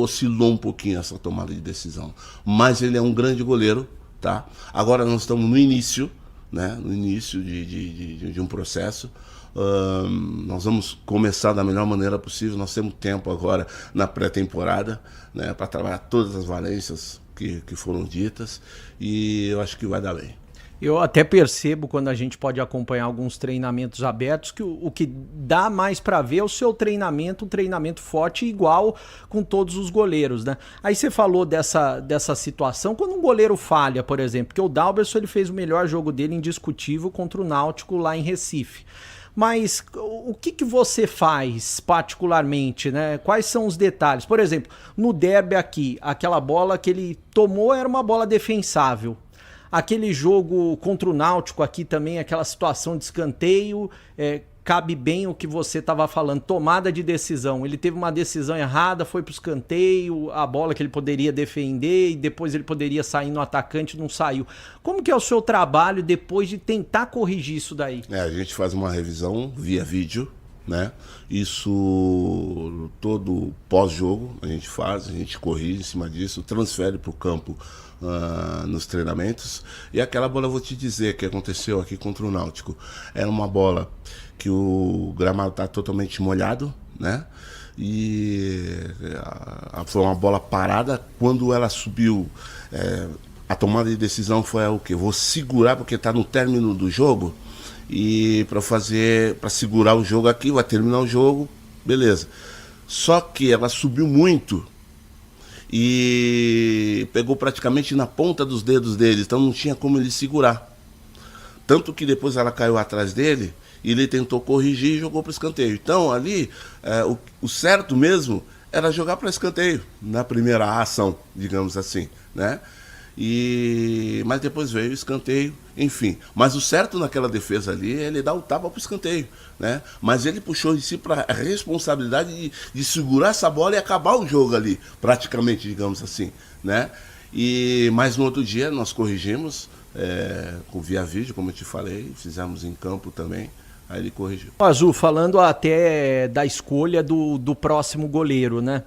oscilou um pouquinho essa tomada de decisão. Mas ele é um grande goleiro, tá? Agora nós estamos no início, né? No início de um processo. Nós vamos começar da melhor maneira possível. Nós temos tempo agora na pré-temporada, né, para trabalhar todas as valências que foram ditas, e eu acho que vai dar bem. Eu até percebo quando a gente pode acompanhar alguns treinamentos abertos que o que dá mais para ver é o seu treinamento, um treinamento forte igual com todos os goleiros, né? Aí você falou dessa situação, quando um goleiro falha, por exemplo, porque o Dalberson ele fez o melhor jogo dele indiscutível contra o Náutico lá em Recife. Mas o que você faz particularmente, né? Quais são os detalhes? Por exemplo, no derby aqui, aquela bola que ele tomou era uma bola defensável. Aquele jogo contra o Náutico aqui também, aquela situação de escanteio, cabe bem o que você estava falando, tomada de decisão. Ele teve uma decisão errada, foi para o escanteio, a bola que ele poderia defender e depois ele poderia sair no atacante, não saiu. Como que é o seu trabalho depois de tentar corrigir isso daí? A gente faz uma revisão via vídeo, né? Isso todo pós-jogo a gente faz, a gente corrige em cima disso, transfere para o campo nos treinamentos. E aquela bola, eu vou te dizer, que aconteceu aqui contra o Náutico, era uma bola que o gramado está totalmente molhado, né? E foi uma bola parada. Quando ela subiu, a tomada de decisão foi o quê? Vou segurar porque está no término do jogo. E para segurar o jogo aqui, vai terminar o jogo, beleza. Só que ela subiu muito e pegou praticamente na ponta dos dedos dele, então não tinha como ele segurar. Tanto que depois ela caiu atrás dele e ele tentou corrigir e jogou para o escanteio. Então ali, o certo mesmo era jogar para escanteio na primeira ação, digamos assim, né? Mas depois veio o escanteio, enfim. Mas o certo naquela defesa ali é ele dar o tapa para o escanteio, né? Mas ele puxou em si para a responsabilidade de segurar essa bola e acabar o jogo ali, praticamente, digamos assim, né? Mas no outro dia nós corrigimos com via vídeo, como eu te falei, fizemos em campo também. Aí ele corrigiu. Azul, falando até da escolha do próximo goleiro, né?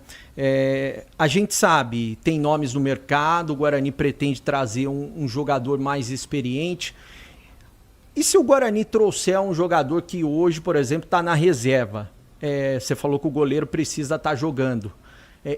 A gente sabe, tem nomes no mercado, o Guarani pretende trazer um jogador mais experiente. E se o Guarani trouxer um jogador que hoje, por exemplo, está na reserva? Você falou que o goleiro precisa estar jogando.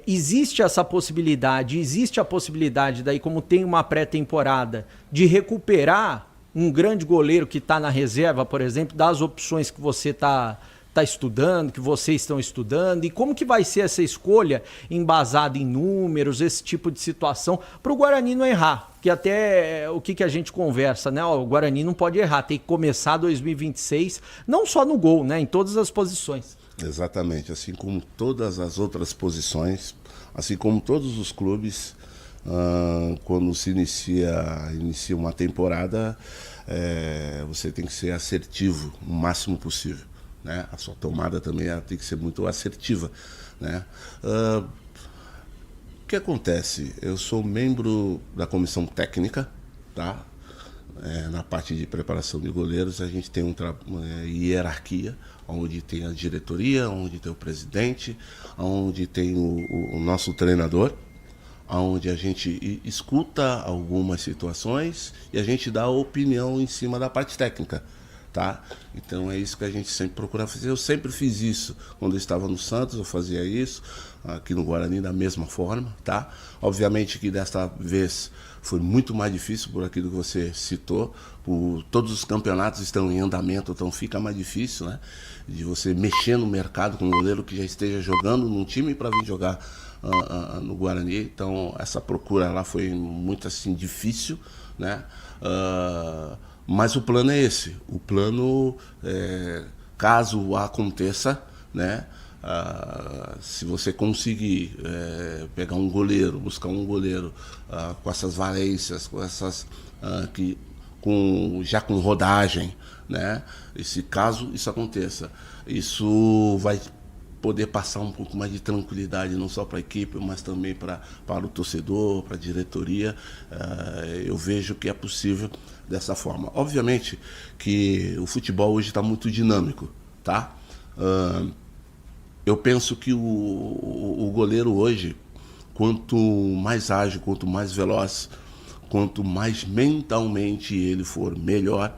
Existe essa possibilidade, existe a possibilidade daí, como tem uma pré-temporada, de recuperar um grande goleiro que está na reserva, por exemplo, das opções que você está estudando, que vocês estão estudando, e como que vai ser essa escolha embasada em números, esse tipo de situação, para o Guarani não errar, que até o que a gente conversa, né? O Guarani não pode errar, tem que começar 2026, não só no gol, né? Em todas as posições. Exatamente, assim como todas as outras posições, assim como todos os clubes, quando se inicia uma temporada, você tem que ser assertivo o máximo possível, né? A sua tomada também tem que ser muito assertiva, né? O que acontece? Eu sou membro da comissão técnica, tá? Na parte de preparação de goleiros a gente tem uma hierarquia, onde tem a diretoria, onde tem o presidente, onde tem o nosso treinador, onde a gente escuta algumas situações e a gente dá opinião em cima da parte técnica, tá? Então é isso que a gente sempre procura fazer. Eu sempre fiz isso quando eu estava no Santos, eu fazia isso, aqui no Guarani da mesma forma, tá? Obviamente que desta vez foi muito mais difícil por aquilo que você citou, todos os campeonatos estão em andamento, então fica mais difícil, né? De você mexer no mercado com um goleiro que já esteja jogando num time para vir jogar no Guarani. Então essa procura lá foi muito assim difícil, né? Mas o plano é esse. O plano, caso aconteça, né? Se você conseguir pegar um goleiro, buscar um goleiro com essas valências, com essas já com rodagem, né? Caso isso aconteça, isso vai poder passar um pouco mais de tranquilidade, não só para a equipe, mas também para o torcedor, para a diretoria. Eu vejo que é possível dessa forma. Obviamente que o futebol hoje está muito dinâmico, tá? Eu penso que o goleiro hoje, quanto mais ágil, quanto mais veloz, quanto mais mentalmente ele for melhor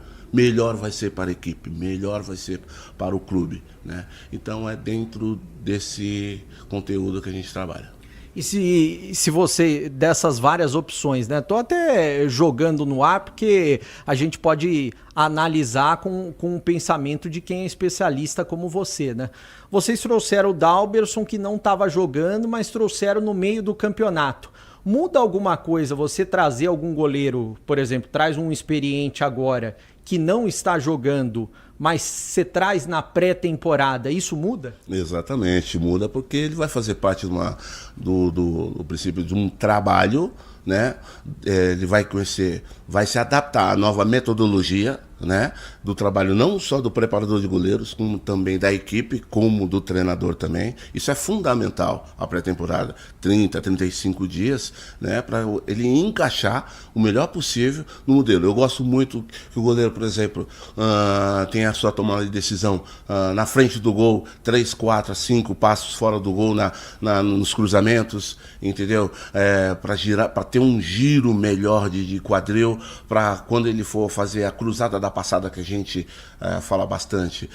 vai ser para a equipe, melhor vai ser para o clube, né? Então é dentro desse conteúdo que a gente trabalha. E se você, dessas várias opções, né? Tô até jogando no ar porque a gente pode analisar com o pensamento de quem é especialista como você, né? Vocês trouxeram o Dalberson, que não estava jogando, mas trouxeram no meio do campeonato. Muda alguma coisa você trazer algum goleiro, por exemplo, traz um experiente agora que não está jogando, mas você traz na pré-temporada, isso muda? Exatamente, muda porque ele vai fazer parte do princípio de um trabalho, né? Ele vai conhecer, vai se adaptar à nova metodologia, né? Do trabalho não só do preparador de goleiros, como também da equipe, como do treinador também. Isso é fundamental, a pré-temporada, 30, 35 dias, né? Para ele encaixar o melhor possível no modelo. Eu gosto muito que o goleiro, por exemplo, tenha a sua tomada de decisão na frente do gol, 3, 4, 5 passos fora do gol nos cruzamentos, entendeu? Para girar, para ter um giro melhor de quadril, para quando ele for fazer a cruzada da passada, que a gente fala bastante,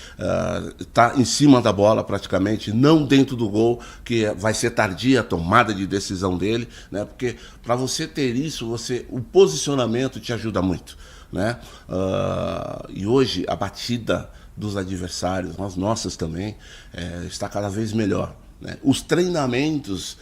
tá em cima da bola praticamente, não dentro do gol, que vai ser tardia a tomada de decisão dele, né? Porque para você ter isso, o posicionamento te ajuda muito, né? E hoje a batida dos adversários, as nossas também, está cada vez melhor. Os treinamentos,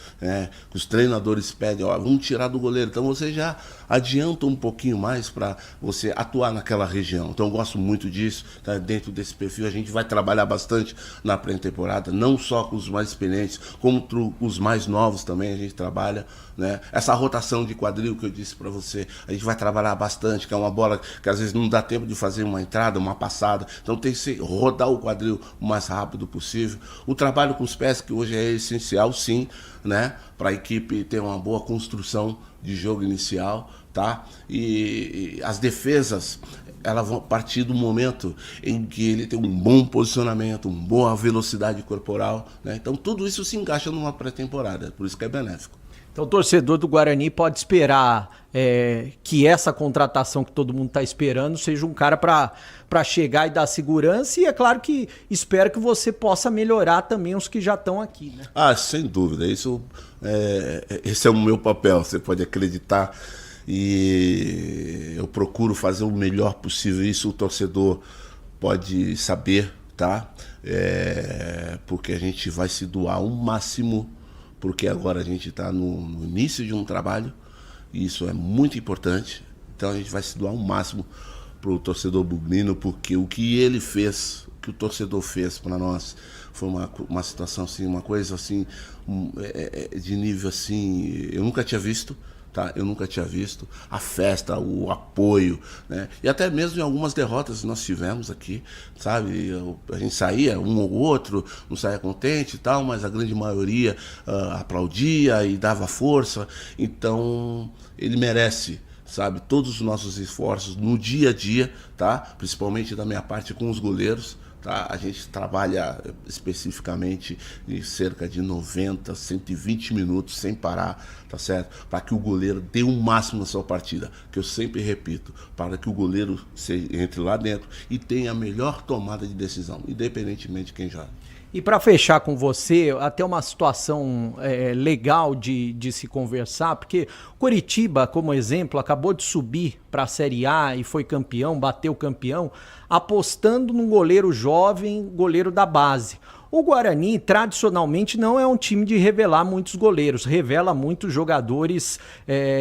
que os treinadores pedem, vamos tirar do goleiro, então você já adianta um pouquinho mais para você atuar naquela região. Então eu gosto muito disso, tá? Dentro desse perfil a gente vai trabalhar bastante na pré-temporada, não só com os mais experientes, como com os mais novos também a gente trabalha, né? Essa rotação de quadril que eu disse para você, a gente vai trabalhar bastante, que é uma bola que às vezes não dá tempo de fazer uma entrada, uma passada, então tem que rodar o quadril o mais rápido possível. O trabalho com os pés, que hoje é essencial, sim, né, para a equipe ter uma boa construção de jogo inicial, tá? E as defesas, elas vão partir do momento em que ele tem um bom posicionamento, uma boa velocidade corporal, né? Então tudo isso se encaixa numa pré-temporada, por isso que é benéfico. Então o torcedor do Guarani pode esperar que essa contratação que todo mundo está esperando seja um cara para chegar e dar segurança, e é claro que espero que você possa melhorar também os que já estão aqui, né? Ah, sem dúvida, esse é o meu papel, você pode acreditar, e eu procuro fazer o melhor possível, isso o torcedor pode saber, tá? Porque a gente vai se doar o máximo, porque agora a gente está no início de um trabalho, e isso é muito importante, então a gente vai se doar o máximo para o torcedor bugnino, porque o que ele fez, o que o torcedor fez para nós, foi uma situação assim, uma coisa assim, de nível assim, eu nunca tinha visto, tá? Eu nunca tinha visto a festa, o apoio, né? E até mesmo em algumas derrotas que nós tivemos aqui, sabe? A gente saía, um ou outro, não saía contente e tal, mas a grande maioria aplaudia e dava força. Então, ele merece, sabe, todos os nossos esforços no dia a dia, tá? Principalmente da minha parte com os goleiros. Tá? A gente trabalha especificamente em cerca de 90, 120 minutos sem parar, tá certo? Para que o goleiro dê o máximo na sua partida, que eu sempre repito, para que o goleiro entre lá dentro e tenha a melhor tomada de decisão, independentemente de quem joga. E para fechar com você, até uma situação legal de se conversar, porque Coritiba, como exemplo, acabou de subir para a Série A e foi campeão, bateu campeão, apostando num goleiro jovem, goleiro da base. O Guarani, tradicionalmente, não é um time de revelar muitos goleiros, revela muitos jogadores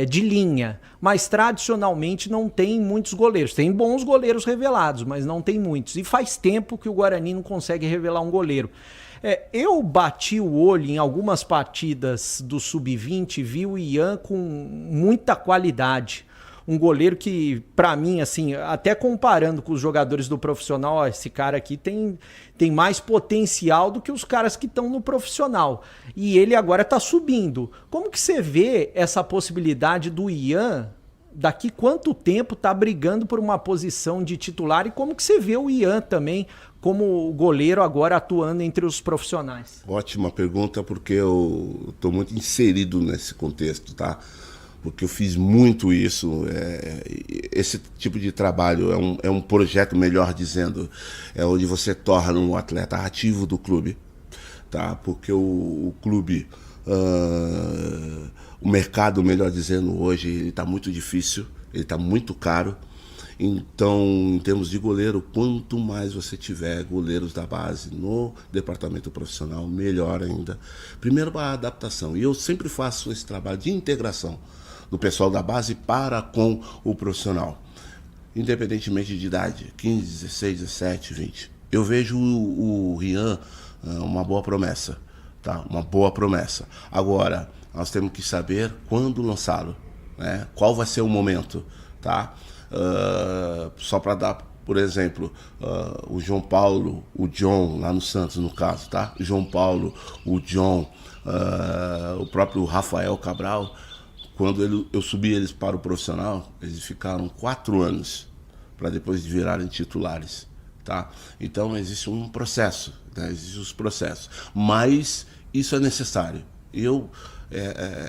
de linha, mas tradicionalmente não tem muitos goleiros. Tem bons goleiros revelados, mas não tem muitos. E faz tempo que o Guarani não consegue revelar um goleiro. Eu bati o olho em algumas partidas do Sub-20, vi o Ian com muita qualidade. Um goleiro que, pra mim, assim, até comparando com os jogadores do profissional, ó, esse cara aqui tem mais potencial do que os caras que estão no profissional. E ele agora tá subindo. Como que você vê essa possibilidade do Ian, daqui quanto tempo, tá brigando por uma posição de titular? E como que você vê o Ian também como goleiro agora atuando entre os profissionais? Ótima pergunta, porque eu tô muito inserido nesse contexto, tá? Porque eu fiz muito isso, esse tipo de trabalho é um projeto, melhor dizendo, onde você torna um atleta ativo do clube, tá? Porque o clube O mercado, melhor dizendo, hoje ele está muito difícil, ele está muito caro. Então, em termos de goleiro, quanto mais você tiver goleiros da base no departamento profissional, melhor ainda. Primeiro, a adaptação. E eu sempre faço esse trabalho de integração do pessoal da base para com o profissional, independentemente de idade, 15, 16, 17, 20. Eu vejo o Rian uma boa promessa, tá? Uma boa promessa. Agora, nós temos que saber quando lançá-lo, né? Qual vai ser o momento, tá? Só para dar, por exemplo, o João Paulo, o John, lá no Santos, no caso, tá? O João Paulo, o John, o próprio Rafael Cabral, quando eu subi eles para o profissional, eles ficaram 4 anos para depois virarem titulares, tá? Então existe um processo, né? Existem os processos, mas isso é necessário. Eu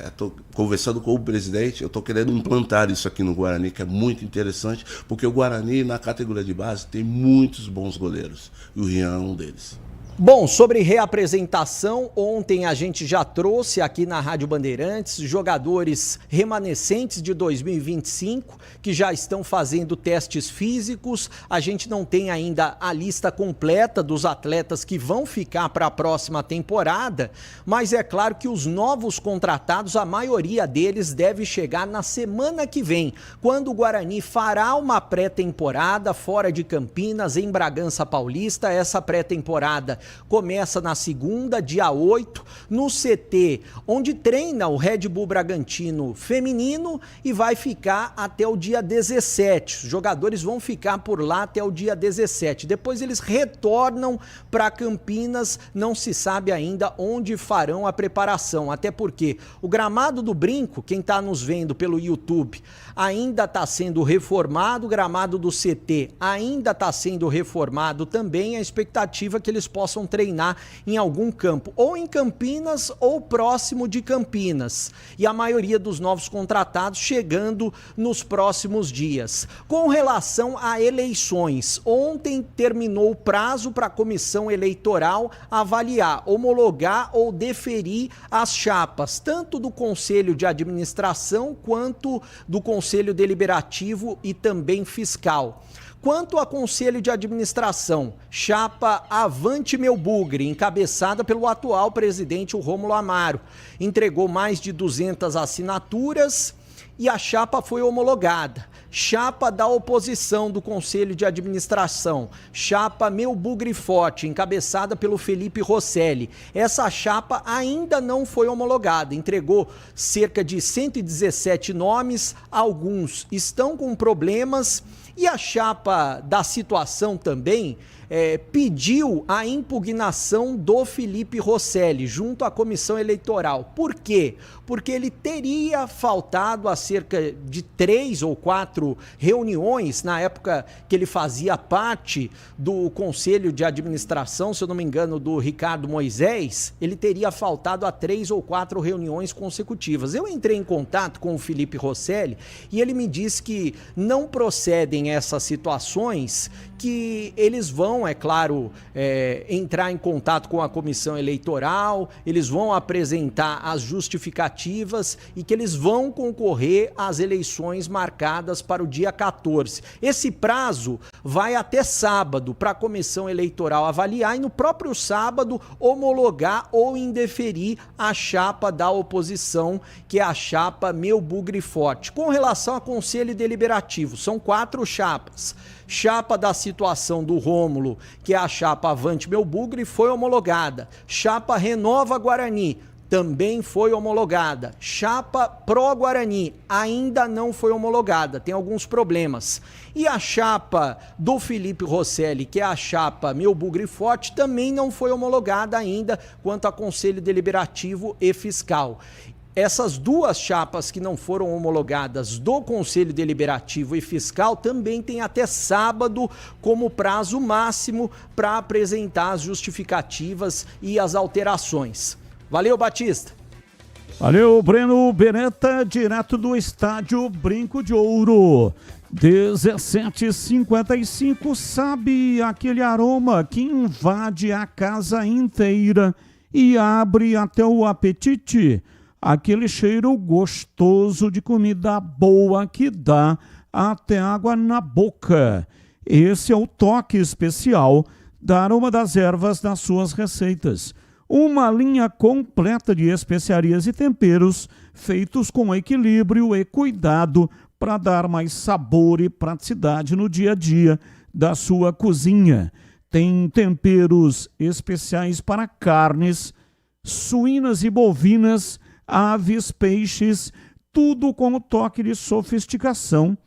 estou conversando com o presidente, eu estou querendo implantar isso aqui no Guarani, que é muito interessante, porque o Guarani, na categoria de base, tem muitos bons goleiros, e o Rian é um deles. Bom, sobre reapresentação, ontem a gente já trouxe aqui na Rádio Bandeirantes jogadores remanescentes de 2025 que já estão fazendo testes físicos. A gente não tem ainda a lista completa dos atletas que vão ficar para a próxima temporada, mas é claro que os novos contratados, a maioria deles deve chegar na semana que vem, quando o Guarani fará uma pré-temporada fora de Campinas, em Bragança Paulista. Essa pré-temporada começa na segunda, dia 8, no CT, onde treina o Red Bull Bragantino feminino, e vai ficar até o dia 17. Os jogadores vão ficar por lá até o dia 17. Depois eles retornam para Campinas, não se sabe ainda onde farão a preparação, até porque o gramado do Brinco, quem está nos vendo pelo YouTube, ainda está sendo reformado, o gramado do CT ainda está sendo reformado também. A expectativa é que eles possam treinar em algum campo, ou em Campinas ou próximo de Campinas, e a maioria dos novos contratados chegando nos próximos dias. Com relação a eleições, ontem terminou o prazo para a comissão eleitoral avaliar, homologar ou deferir as chapas, tanto do Conselho de Administração quanto do Conselho Deliberativo e também fiscal. Quanto a Conselho de Administração, chapa Avante Meu Bugre, encabeçada pelo atual presidente, o Rômulo Amaro, entregou mais de 200 assinaturas e a chapa foi homologada. Chapa da oposição do Conselho de Administração, chapa Meu Bugre Forte, encabeçada pelo Felipe Rosselli. Essa chapa ainda não foi homologada, entregou cerca de 117 nomes, alguns estão com problemas. E a chapa da situação também pediu a impugnação do Felipe Rosselli junto à comissão eleitoral. Por quê? Porque ele teria faltado a cerca de 3 ou 4 reuniões na época que ele fazia parte do Conselho de Administração, se eu não me engano, do Ricardo Moisés. Ele teria faltado a 3 ou 4 reuniões consecutivas. Eu entrei em contato com o Felipe Rosselli e ele me disse que não procedem essas situações, que eles vão, é claro, entrar em contato com a comissão eleitoral, eles vão apresentar as justificativas e que eles vão concorrer às eleições marcadas para o dia 14. Esse prazo vai até sábado para a comissão eleitoral avaliar e no próprio sábado homologar ou indeferir a chapa da oposição, que é a chapa Meu Bugre Forte. Com relação a Conselho Deliberativo, são 4 chapas. Chapa da situação do Rômulo, que é a chapa Avante Meu Bugre, foi homologada. Chapa Renova Guarani, também foi homologada. Chapa Pro Guarani ainda não foi homologada, tem alguns problemas. E a chapa do Felipe Rosselli, que é a chapa Meu Bugre Forte, também não foi homologada ainda quanto a Conselho Deliberativo e Fiscal. Essas 2 chapas que não foram homologadas do Conselho Deliberativo e Fiscal também tem até sábado como prazo máximo para apresentar as justificativas e as alterações. Valeu, Batista. Valeu, Breno Beretta, direto do estádio Brinco de Ouro. 17h55, sabe aquele aroma que invade a casa inteira e abre até o apetite, aquele cheiro gostoso de comida boa que dá até água na boca. Esse é o toque especial da Aroma das Ervas nas suas receitas. Uma linha completa de especiarias e temperos feitos com equilíbrio e cuidado para dar mais sabor e praticidade no dia a dia da sua cozinha. Tem temperos especiais para carnes, suínas e bovinas, aves, peixes, tudo com o toque de sofisticação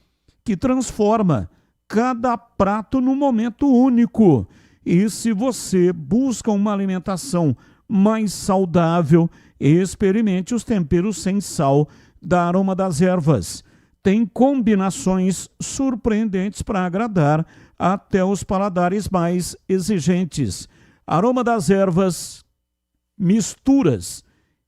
que transforma cada prato num momento único. E se você busca uma alimentação mais saudável, experimente os temperos sem sal da Aroma das Ervas. Tem combinações surpreendentes para agradar até os paladares mais exigentes. Aroma das Ervas, misturas,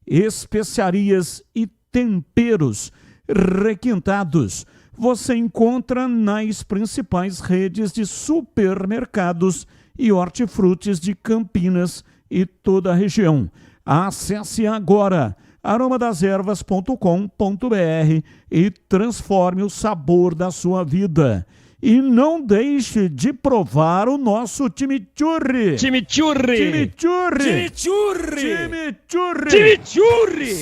especiarias e temperos requintados. Você encontra nas principais redes de supermercados e hortifrutis de Campinas e toda a região. Acesse agora aromadeservas.com.br e transforme o sabor da sua vida. E não deixe de provar o nosso chimichurri. Chimichurri. Chimichurri. Chimichurri. Chimichurri. Chimichurri.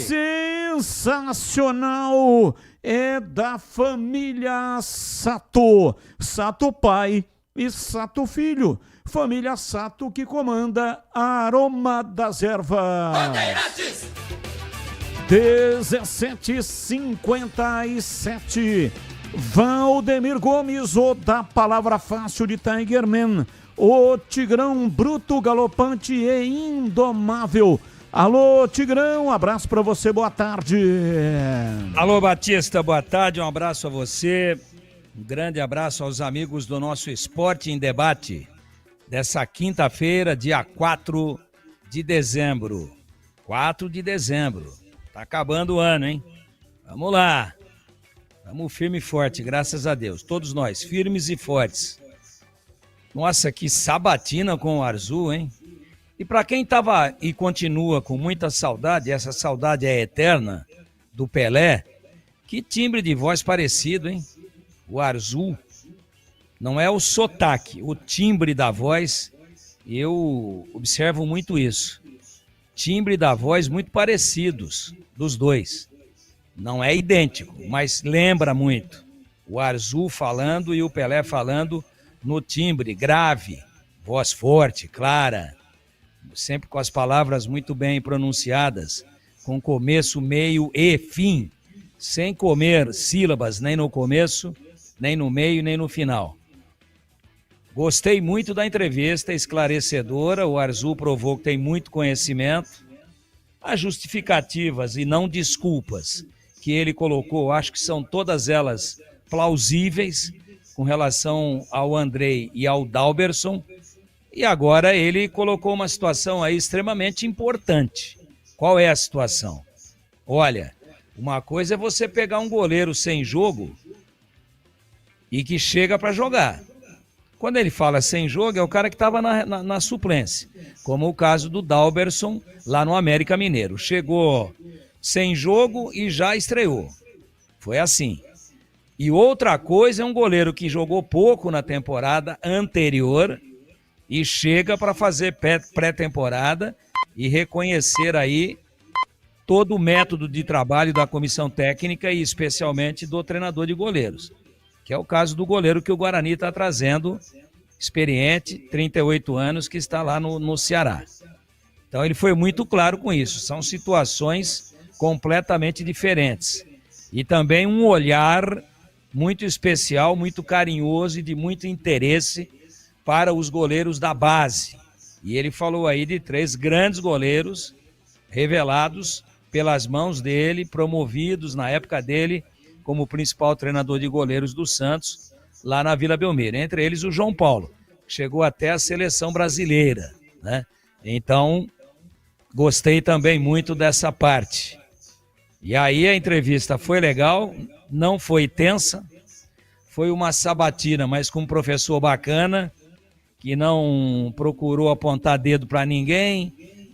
Sensacional. É da família Sato. Sato pai e Sato filho. Família Sato que comanda a Aroma das Ervas. 17h57. Valdemir Gomes, o da palavra fácil de Tigerman, o Tigrão bruto, galopante e indomável. Alô, Tigrão, um abraço para você, boa tarde. Alô, Batista, boa tarde, um abraço a você, um grande abraço aos amigos do nosso Esporte em Debate, dessa quinta-feira, dia 4 de dezembro. 4 de dezembro, tá acabando o ano, hein? Vamos lá. Estamos firme e forte, graças a Deus. Todos nós, firmes e fortes. Nossa, que sabatina com o Arzu, hein? E para quem estava e continua com muita saudade, essa saudade é eterna, do Pelé, que timbre de voz parecido, hein? O Arzu, não é o sotaque, o timbre da voz, eu observo muito isso. Timbre da voz muito parecidos, dos dois. Não é idêntico, mas lembra muito. O Arzu falando e o Pelé falando no timbre grave, voz forte, clara, sempre com as palavras muito bem pronunciadas, com começo, meio e fim, sem comer sílabas nem no começo, nem no meio, nem no final. Gostei muito da entrevista, esclarecedora, o Arzu provou que tem muito conhecimento. As justificativas e não desculpas que ele colocou, acho que são todas elas plausíveis com relação ao Andrei e ao Dalberson. E agora ele colocou uma situação aí extremamente importante. Qual é a situação? Olha, uma coisa é você pegar um goleiro sem jogo e que chega para jogar. Quando ele fala sem jogo, é o cara que estava na suplência, como o caso do Dalberson lá no América Mineiro. Chegou sem jogo e já estreou. Foi assim. E outra coisa é um goleiro que jogou pouco na temporada anterior e chega para fazer pré-temporada e reconhecer aí todo o método de trabalho da comissão técnica e especialmente do treinador de goleiros, que é o caso do goleiro que o Guarani está trazendo, experiente, 38 anos, que está lá no Ceará. Então ele foi muito claro com isso. São situações completamente diferentes. E também um olhar muito especial, muito carinhoso e de muito interesse para os goleiros da base. E ele falou aí de 3 grandes goleiros revelados pelas mãos dele, promovidos na época dele como principal treinador de goleiros do Santos, lá na Vila Belmiro. Entre eles o João Paulo, que chegou até a seleção brasileira, né? Então, gostei também muito dessa parte. E aí a entrevista foi legal, não foi tensa, foi uma sabatina, mas com um professor bacana, que não procurou apontar dedo para ninguém,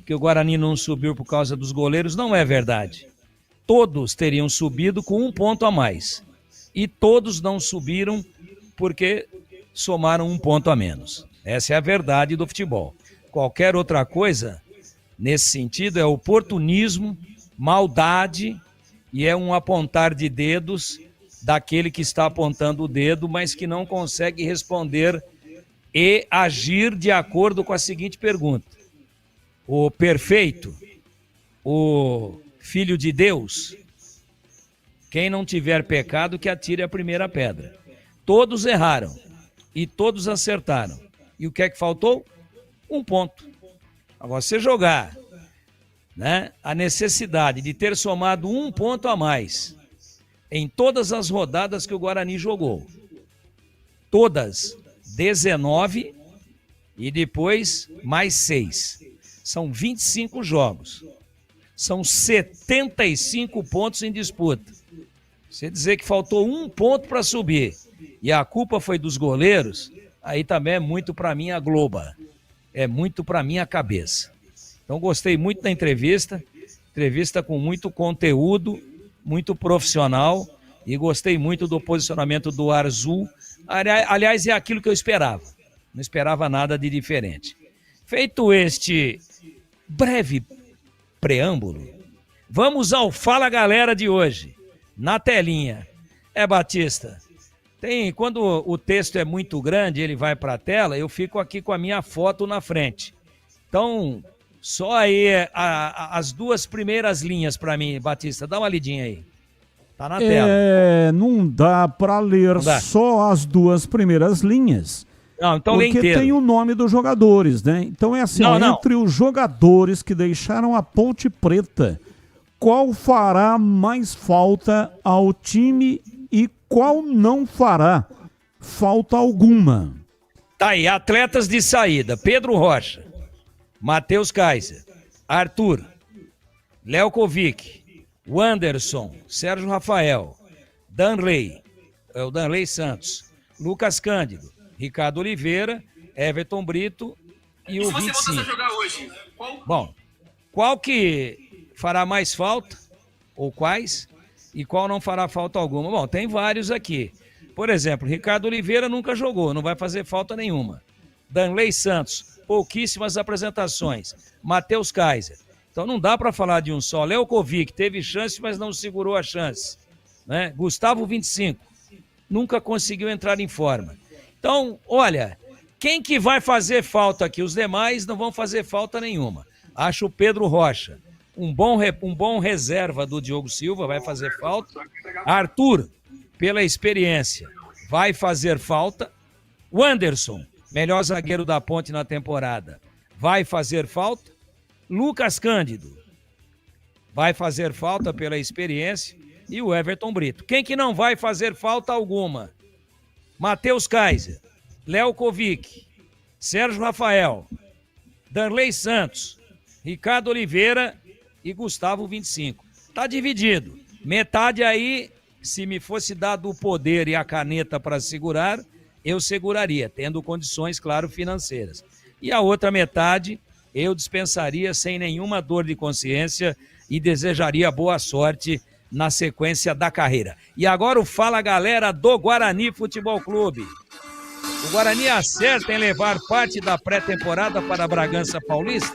que o Guarani não subiu por causa dos goleiros, não é verdade. Todos teriam subido com 1 ponto a mais. E todos não subiram porque somaram 1 ponto a menos. Essa é a verdade do futebol. Qualquer outra coisa, nesse sentido, é oportunismo, maldade e é um apontar de dedos daquele que está apontando o dedo, mas que não consegue responder e agir de acordo com a seguinte pergunta. O perfeito, o filho de Deus, quem não tiver pecado que atire a primeira pedra. Todos erraram e todos acertaram. E o que é que faltou? 1 ponto. Agora, você jogar, né, a necessidade de ter somado 1 ponto a mais em todas as rodadas que o Guarani jogou. Todas, 19 e depois mais 6. São 25 jogos. São 75 pontos em disputa. Você dizer que faltou 1 ponto para subir e a culpa foi dos goleiros, aí também é muito para mim a Globo. É muito para mim a cabeça. Então gostei muito da entrevista com muito conteúdo, muito profissional e gostei muito do posicionamento do Arzu. Aliás, é aquilo que eu esperava. Não esperava nada de diferente. Feito este breve preâmbulo, vamos ao Fala Galera de hoje. Na telinha. Batista, quando o texto é muito grande, ele vai para a tela, eu fico aqui com a minha foto na frente. Então, só aí as 2 primeiras linhas para mim, Batista, dá uma lidinha aí. Tá na tela. Não dá para ler só as 2 primeiras linhas. Não, então lê inteiro. Porque tem o nome dos jogadores, né? Então é assim, entre os jogadores que deixaram a Ponte Preta, qual fará mais falta ao time e qual não fará falta alguma? Tá aí, atletas de saída: Pedro Rocha, Matheus Kaiser, Arthur, Léo Kovic, Wanderson, Sérgio Rafael, Danley, o Danley Santos, Lucas Cândido, Ricardo Oliveira, Everton Brito e o 25. Se você jogar hoje, Bom, qual que fará mais falta, ou quais, e qual não fará falta alguma? Bom, tem vários aqui. Por exemplo, Ricardo Oliveira nunca jogou, não vai fazer falta nenhuma. Danley Santos, pouquíssimas apresentações. Matheus Kaiser. Então não dá para falar de um só. Léo Kovic teve chance, mas não segurou a chance. Né? Gustavo 25, nunca conseguiu entrar em forma. Então, olha, quem que vai fazer falta aqui? Os demais não vão fazer falta nenhuma. Acho o Pedro Rocha um bom reserva do Diogo Silva, vai fazer falta. Arthur, pela experiência, vai fazer falta. O Wanderson, melhor zagueiro da Ponte na temporada, vai fazer falta. Lucas Cândido, vai fazer falta pela experiência. E o Everton Brito. Quem que não vai fazer falta alguma? Matheus Kaiser, Léo Kovic, Sérgio Rafael, Danley Santos, Ricardo Oliveira e Gustavo 25. Tá dividido. Metade aí, se me fosse dado o poder e a caneta para segurar, eu seguraria, tendo condições, claro, financeiras. E a outra metade, eu dispensaria sem nenhuma dor de consciência e desejaria boa sorte na sequência da carreira. E agora o Fala Galera do Guarani Futebol Clube. O Guarani acerta em levar parte da pré-temporada para a Bragança Paulista?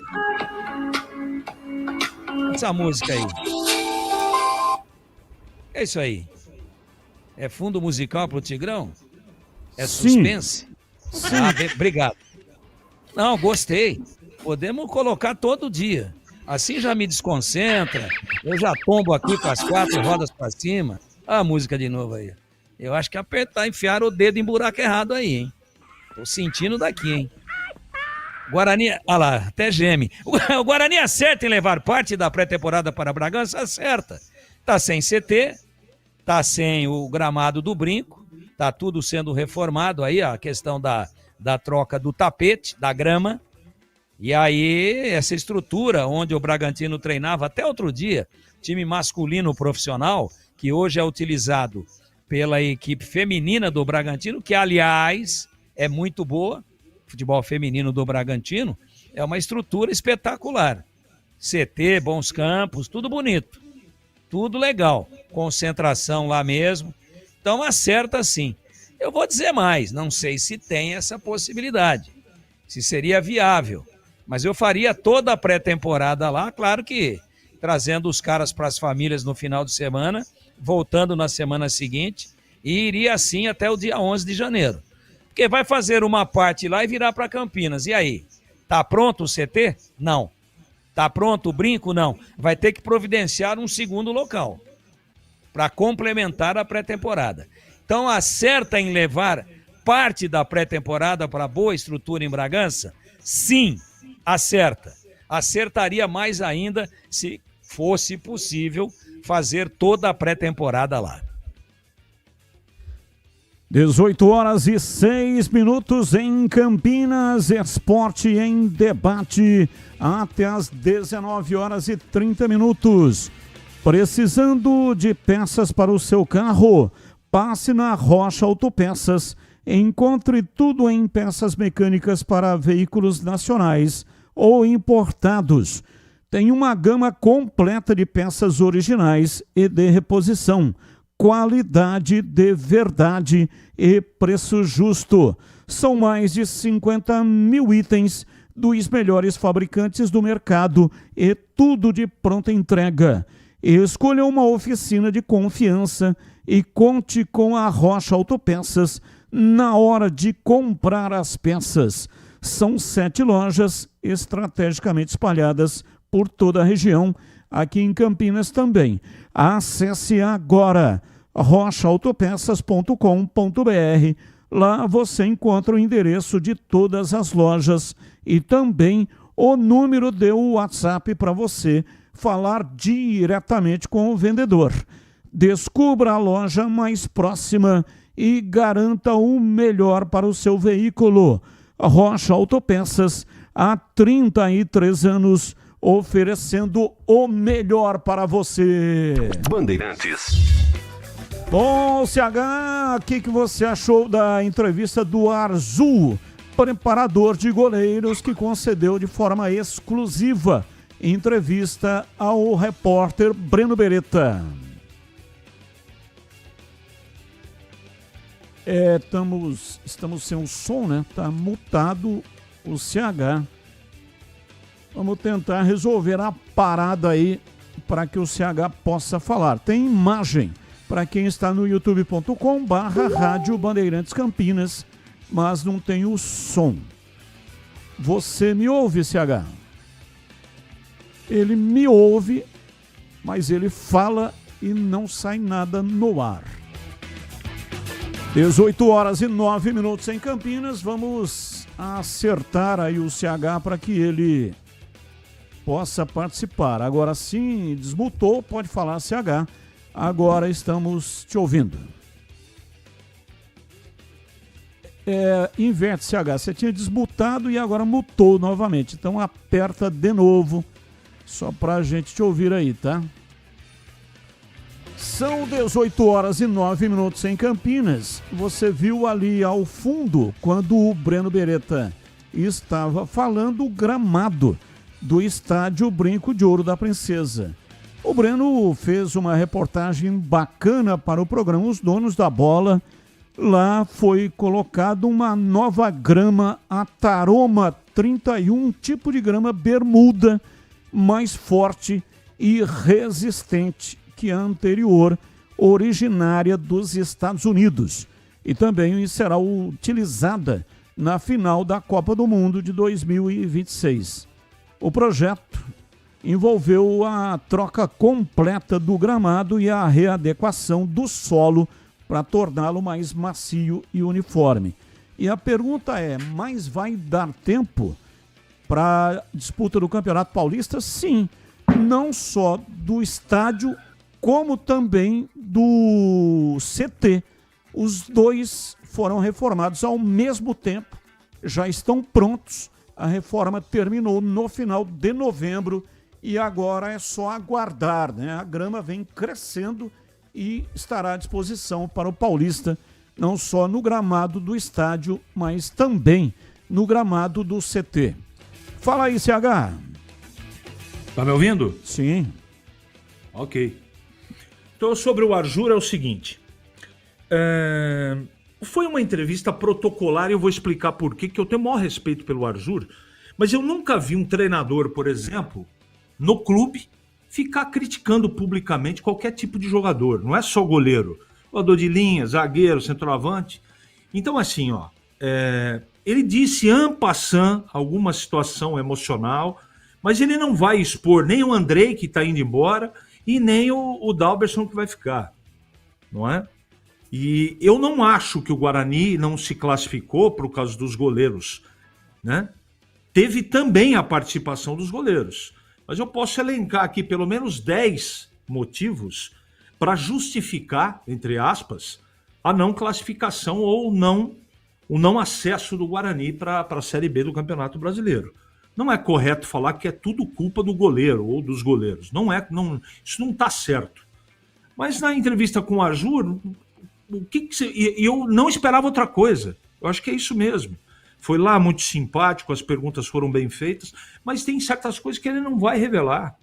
Essa música aí. É isso aí. É fundo musical pro Tigrão? É suspense? Sim. Obrigado. Não, gostei. Podemos colocar todo dia. Assim já me desconcentra. Eu já tombo aqui com as 4 rodas para cima. Ah, a música de novo aí. Eu acho que enfiaram o dedo em buraco errado aí, hein? Tô sentindo daqui, hein? Guarani, olha lá, até geme. O Guarani acerta em levar parte da pré-temporada para Bragança? Acerta. Tá sem CT, tá sem o gramado do Brinco, tá tudo sendo reformado aí, a questão da troca do tapete, da grama. E aí, essa estrutura onde o Bragantino treinava até outro dia, time masculino profissional, que hoje é utilizado pela equipe feminina do Bragantino, que, aliás, é muito boa. O futebol feminino do Bragantino é uma estrutura espetacular. CT, bons campos, tudo bonito, tudo legal, concentração lá mesmo, então acerta sim. Eu vou dizer mais, não sei se tem essa possibilidade, se seria viável, mas eu faria toda a pré-temporada lá, claro que trazendo os caras para as famílias no final de semana, voltando na semana seguinte, e iria assim até o dia 11 de janeiro. Porque vai fazer uma parte lá e virar para Campinas, e aí? Tá pronto o CT? Não. Tá pronto o brinco? Não. Vai ter que providenciar um segundo local para complementar a pré-temporada. Então acerta em levar parte da pré-temporada para boa estrutura em Bragança? Sim, acerta. Acertaria mais ainda se fosse possível fazer toda a pré-temporada lá. 18h06 em Campinas, Esporte em Debate até as 19h30. Precisando de peças para o seu carro? Passe na Rocha Autopeças. Encontre tudo em peças mecânicas para veículos nacionais ou importados. Tem uma gama completa de peças originais e de reposição. Qualidade de verdade e preço justo. São mais de 50 mil itens dos melhores fabricantes do mercado e tudo de pronta entrega. Escolha uma oficina de confiança e conte com a Rocha Autopeças na hora de comprar as peças. São 7 lojas estrategicamente espalhadas por toda a região, aqui em Campinas também. Acesse agora rochaautopeças.com.br. Lá você encontra o endereço de todas as lojas e também o número de WhatsApp para você falar diretamente com o vendedor. Descubra a loja mais próxima e garanta o melhor para o seu veículo. Rocha Autopeças, há 33 anos, oferecendo o melhor para você. Bandeirantes. Bom, CH, o que você achou da entrevista do Arzu, preparador de goleiros, que concedeu de forma exclusiva entrevista ao repórter Breno Beretta? Estamos sem o som, né? Tá mutado o CH. Vamos tentar resolver a parada aí para que o CH possa falar. Tem imagem para quem está no youtube.com/Rádio Bandeirantes Campinas, mas não tem o som. Você me ouve, CH? Ele me ouve, mas ele fala e não sai nada no ar. 18h09 em Campinas. Vamos acertar aí o CH para que ele possa participar. Agora sim, desmutou, pode falar, CH. Agora estamos te ouvindo. Inverte, CH. Você tinha desmutado e agora mutou novamente. Então aperta de novo, só para a gente te ouvir aí, tá? São 18h09 em Campinas. Você viu ali ao fundo, quando o Breno Beretta estava falando, o gramado do estádio Brinco de Ouro da Princesa. O Breno fez uma reportagem bacana para o programa Os Donos da Bola. Lá foi colocado uma nova grama, a Taroma 31, tipo de grama bermuda, mais forte e resistente que a anterior, originária dos Estados Unidos. E também será utilizada na final da Copa do Mundo de 2026. O projeto envolveu a troca completa do gramado e a readequação do solo para torná-lo mais macio e uniforme. E a pergunta é, mas vai dar tempo para a disputa do Campeonato Paulista? Sim, não só do estádio, como também do CT. Os dois foram reformados ao mesmo tempo, já estão prontos. A reforma terminou no final de novembro e agora é só aguardar, né? A grama vem crescendo e estará à disposição para o Paulista, não só no gramado do estádio, mas também no gramado do CT. Fala aí, CH. Tá me ouvindo? Sim. Ok. Então, sobre o Arjur é o seguinte. Foi uma entrevista protocolar e eu vou explicar por quê, que eu tenho o maior respeito pelo Arjur, mas eu nunca vi um treinador, por exemplo, no clube, ficar criticando publicamente qualquer tipo de jogador. Não é só goleiro. Jogador de linha, zagueiro, centroavante. Então, assim, ó, ele disse en passant alguma situação emocional, mas ele não vai expor nem o Andrei, que está indo embora, e nem o Dalberson, que vai ficar. Não é? E eu não acho que o Guarani não se classificou por causa dos goleiros, né? Teve também a participação dos goleiros. Mas eu posso elencar aqui pelo menos 10 motivos para justificar, entre aspas, a não classificação ou o não acesso do Guarani para a Série B do Campeonato Brasileiro. Não é correto falar que é tudo culpa do goleiro ou dos goleiros. Isso não está certo. Mas na entrevista com o Arjur, eu não esperava outra coisa. Eu acho que é isso mesmo. Foi lá muito simpático, as perguntas foram bem feitas, mas tem certas coisas que ele não vai revelar.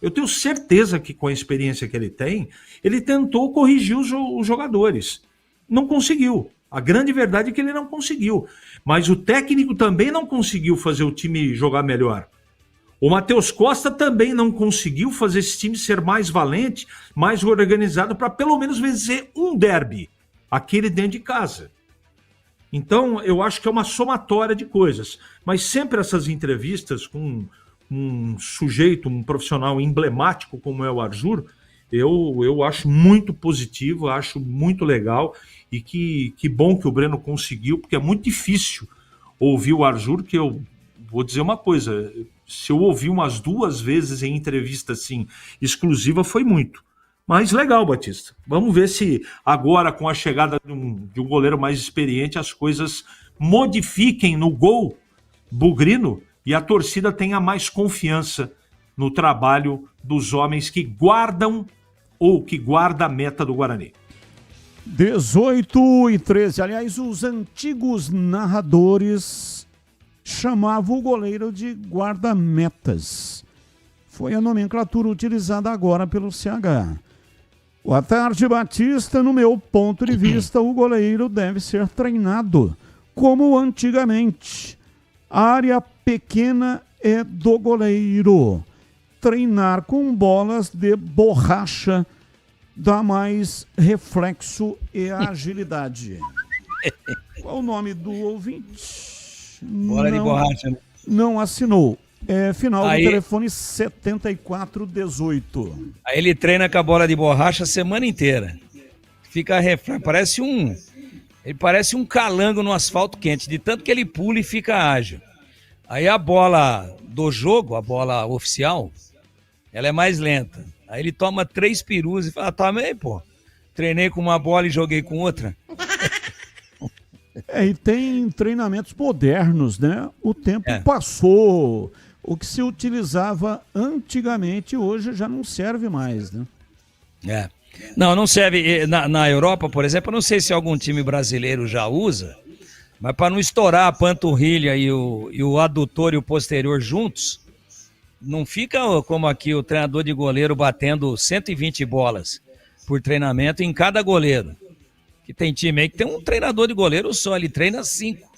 Eu tenho certeza que com a experiência que ele tem, ele tentou corrigir os jogadores. Não conseguiu. A grande verdade é que ele não conseguiu. Mas o técnico também não conseguiu fazer o time jogar melhor. O Matheus Costa também não conseguiu fazer esse time ser mais valente, mais organizado, para pelo menos vencer um derby, aquele dentro de casa. Então, eu acho que é uma somatória de coisas. Mas sempre essas entrevistas com um sujeito, um profissional emblemático como é o Arjur, eu acho muito positivo, acho muito legal. E que bom que o Breno conseguiu, porque é muito difícil ouvir o Arjur, que eu vou dizer uma coisa, se eu ouvi umas 2 vezes em entrevista assim, exclusiva, foi muito. Mas legal, Batista. Vamos ver se agora, com a chegada de um goleiro mais experiente, as coisas modifiquem no gol bugrino e a torcida tenha mais confiança no trabalho dos homens que guardam ou que guarda a meta do Guarani. 18:13. Aliás, os antigos narradores chamavam o goleiro de guarda-metas. Foi a nomenclatura utilizada agora pelo CH. Boa tarde, Batista. No meu ponto de vista, o goleiro deve ser treinado como antigamente. A área pequena é do goleiro. Treinar com bolas de borracha dá mais reflexo e agilidade. Qual o nome do ouvinte? Bola de borracha. Não assinou. Final do telefone 7418. Aí ele treina com a bola de borracha a semana inteira. Fica parece um calango no asfalto quente, de tanto que ele pula e fica ágil. Aí a bola do jogo, a bola oficial, ela é mais lenta. Aí ele toma 3 perus e fala, também, pô, treinei com uma bola e joguei com outra. E tem treinamentos modernos, né? O tempo passou. O que se utilizava antigamente, hoje já não serve mais, né? Não serve. Na Europa, por exemplo, eu não sei se algum time brasileiro já usa, mas para não estourar a panturrilha e o adutor e o posterior juntos, não fica como aqui o treinador de goleiro batendo 120 bolas por treinamento em cada goleiro. Que tem time aí que tem um treinador de goleiro só, ele treina 5.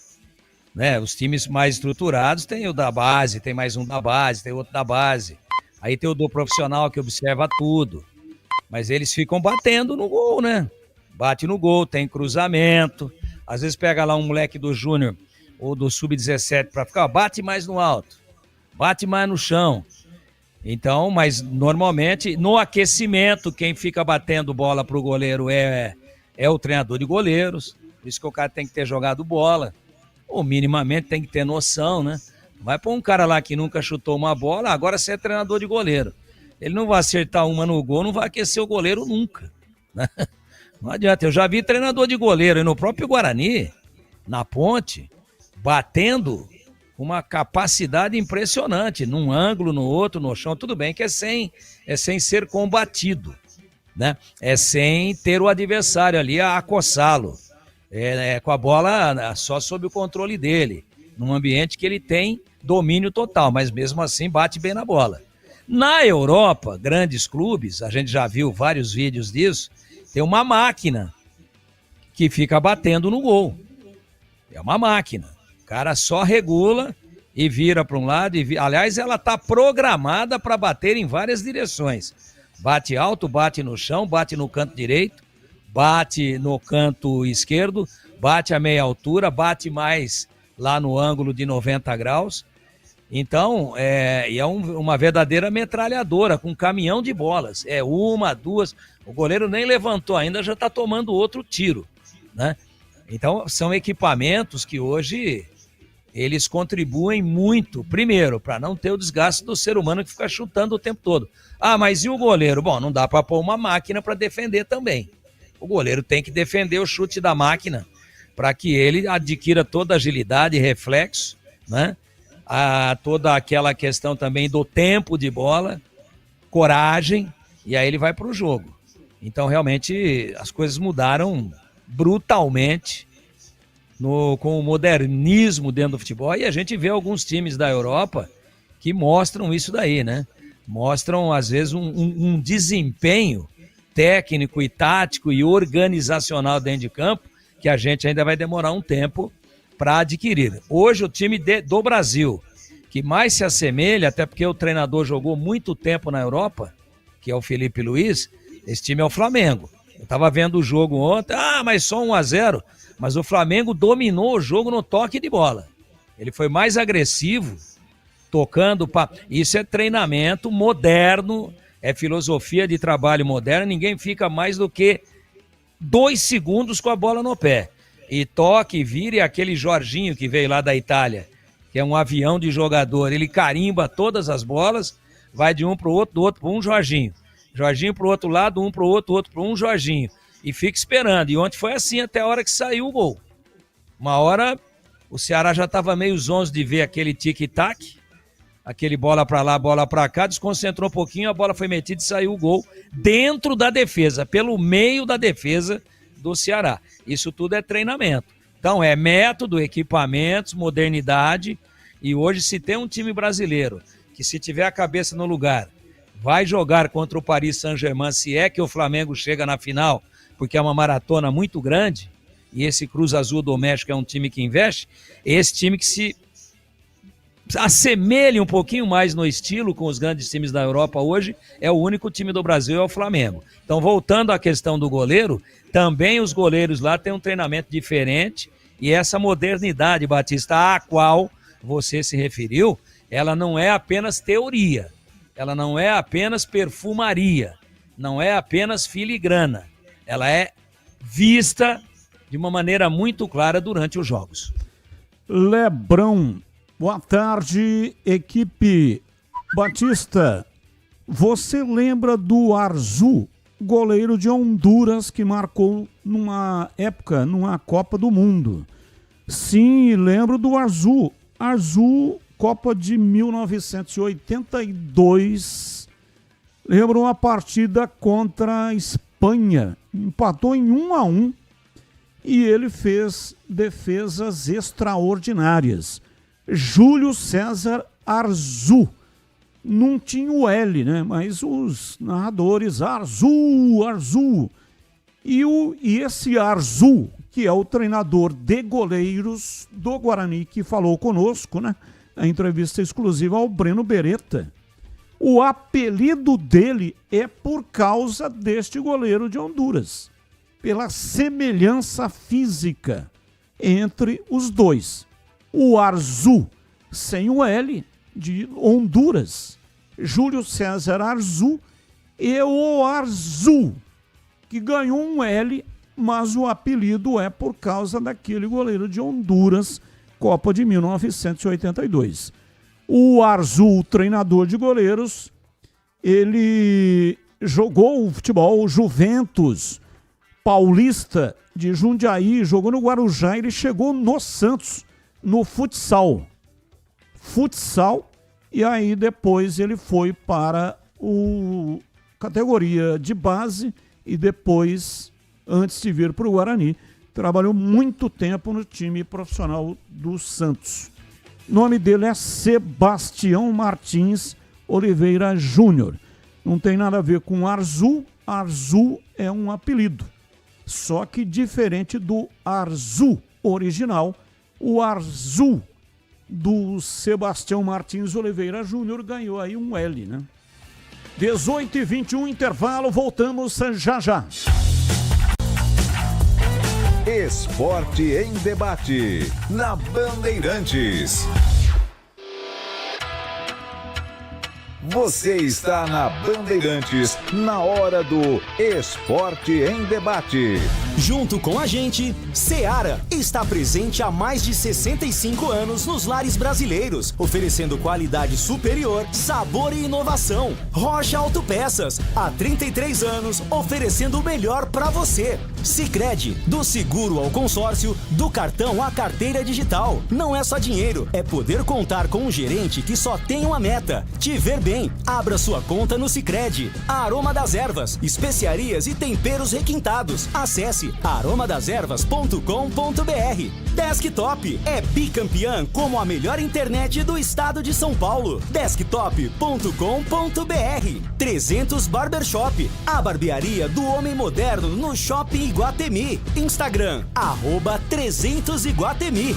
Né? Os times mais estruturados tem o da base, tem mais um da base, tem outro da base. Aí tem o do profissional que observa tudo. Mas eles ficam batendo no gol, né? Bate no gol, tem cruzamento. Às vezes pega lá um moleque do júnior ou do sub-17 para ficar, bate mais no alto, bate mais no chão. Então, mas normalmente no aquecimento quem fica batendo bola pro goleiro é o treinador de goleiros. Por isso que o cara tem que ter jogado bola. Ou minimamente tem que ter noção, né? Vai pôr um cara lá que nunca chutou uma bola, agora você é treinador de goleiro. Ele não vai acertar uma no gol, não vai aquecer o goleiro nunca. Né? Não adianta. Eu já vi treinador de goleiro e no próprio Guarani, na ponte, batendo uma capacidade impressionante, num ângulo, no outro, no chão, tudo bem que é sem ser combatido, né? É sem ter o adversário ali a acossá-lo. Com a bola só sob o controle dele, num ambiente que ele tem domínio total, mas mesmo assim bate bem na bola. Na Europa, grandes clubes, a gente já viu vários vídeos disso, tem uma máquina que fica batendo no gol. É uma máquina. O cara só regula e vira para um lado. Aliás, ela está programada para bater em várias direções. Bate alto, bate no chão, bate no canto direito, bate no canto esquerdo, bate a meia altura, bate mais lá no ângulo de 90 graus. Então, é uma verdadeira metralhadora com um caminhão de bolas. É uma, duas. O goleiro nem levantou ainda, já está tomando outro tiro, né? Então, são equipamentos que hoje eles contribuem muito, primeiro, para não ter o desgaste do ser humano que fica chutando o tempo todo. Ah, mas e o goleiro? Bom, não dá para pôr uma máquina para defender também. O goleiro tem que defender o chute da máquina para que ele adquira toda a agilidade e reflexo, né? Toda aquela questão também do tempo de bola, coragem, e aí ele vai para o jogo. Então, realmente, as coisas mudaram brutalmente com o modernismo dentro do futebol, e a gente vê alguns times da Europa que mostram isso daí, né? Mostram, às vezes, um desempenho técnico e tático e organizacional dentro de campo que a gente ainda vai demorar um tempo para adquirir. Hoje, o time do Brasil, que mais se assemelha, até porque o treinador jogou muito tempo na Europa, que é o Felipe Luiz, esse time é o Flamengo. Eu estava vendo o jogo ontem, mas só 1-0, mas o Flamengo dominou o jogo no toque de bola. Ele foi mais agressivo, tocando. Isso é treinamento moderno, é filosofia de trabalho moderna, ninguém fica mais do que 2 segundos com a bola no pé. E toque, vira, e aquele Jorginho que veio lá da Itália, que é um avião de jogador, ele carimba todas as bolas, vai de um para o outro, do outro para um, Jorginho para o outro lado, um para o outro para um, Jorginho, e fica esperando. E ontem foi assim até a hora que saiu o gol. Uma hora o Ceará já estava meio zonzo de ver aquele tic-tac, aquele bola para lá, bola para cá, desconcentrou um pouquinho, a bola foi metida e saiu o gol dentro da defesa, pelo meio da defesa do Ceará. Isso tudo é treinamento. Então é método, equipamentos, modernidade, e hoje se tem um time brasileiro que, se tiver a cabeça no lugar, vai jogar contra o Paris Saint-Germain, se é que o Flamengo chega na final, porque é uma maratona muito grande, e esse Cruz Azul do México é um time que investe, esse time que se assemelha um pouquinho mais no estilo com os grandes times da Europa hoje, é o único time do Brasil, é o Flamengo. Então, voltando à questão do goleiro, também os goleiros lá têm um treinamento diferente, e essa modernidade, Batista, à qual você se referiu, ela não é apenas teoria, ela não é apenas perfumaria, não é apenas filigrana, ela é vista de uma maneira muito clara durante os jogos. Lebrão, boa tarde, equipe. Batista, você lembra do Arzu, goleiro de Honduras, que marcou numa época, numa Copa do Mundo? Sim, lembro do Arzu. Arzu, Copa de 1982. Lembro uma partida contra a Espanha. Empatou em 1-1 e ele fez defesas extraordinárias. Júlio César Arzu. Não tinha o L, né? Mas os narradores, Arzu. E esse Arzu, que é o treinador de goleiros do Guarani, que falou conosco, né? A entrevista exclusiva ao Breno Beretta. O apelido dele é por causa deste goleiro de Honduras, pela semelhança física entre os dois. O Arzu, sem o L, de Honduras, Júlio César Arzu, e o Arzu, que ganhou um L, mas o apelido é por causa daquele goleiro de Honduras, Copa de 1982. O Arzu, treinador de goleiros, ele jogou o futebol Juventus Paulista de Jundiaí, jogou no Guarujá, ele chegou no Santos, no futsal, e aí depois ele foi para o categoria de base e depois, antes de vir para o Guarani, trabalhou muito tempo no time profissional do Santos. O nome dele é Sebastião Martins, Oliveira Júnior. Não tem nada a ver com Arzu. Arzu é um apelido. Só que diferente do Arzu original, o Arzu do Sebastião Martins Oliveira Júnior ganhou aí um L, né? 18h21, intervalo, voltamos já já. Esporte em debate, na Bandeirantes. Você está na Bandeirantes, na hora do Esporte em Debate. Junto com a gente, Seara está presente há mais de 65 anos nos lares brasileiros, oferecendo qualidade superior, sabor e inovação. Rocha Autopeças, há 33 anos, oferecendo o melhor para você. Sicredi, do seguro ao consórcio, do cartão à carteira digital. Não é só dinheiro, é poder contar com um gerente que só tem uma meta: te ver bem. Abra sua conta no Sicredi. Aroma das Ervas, especiarias e temperos requintados. Acesse aromadaservas.com.br. Desktop é bicampeã como a melhor internet do estado de São Paulo. Desktop.com.br. 300 Barbershop, a barbearia do homem moderno no Shopping Iguatemi. Instagram, @300Iguatemi.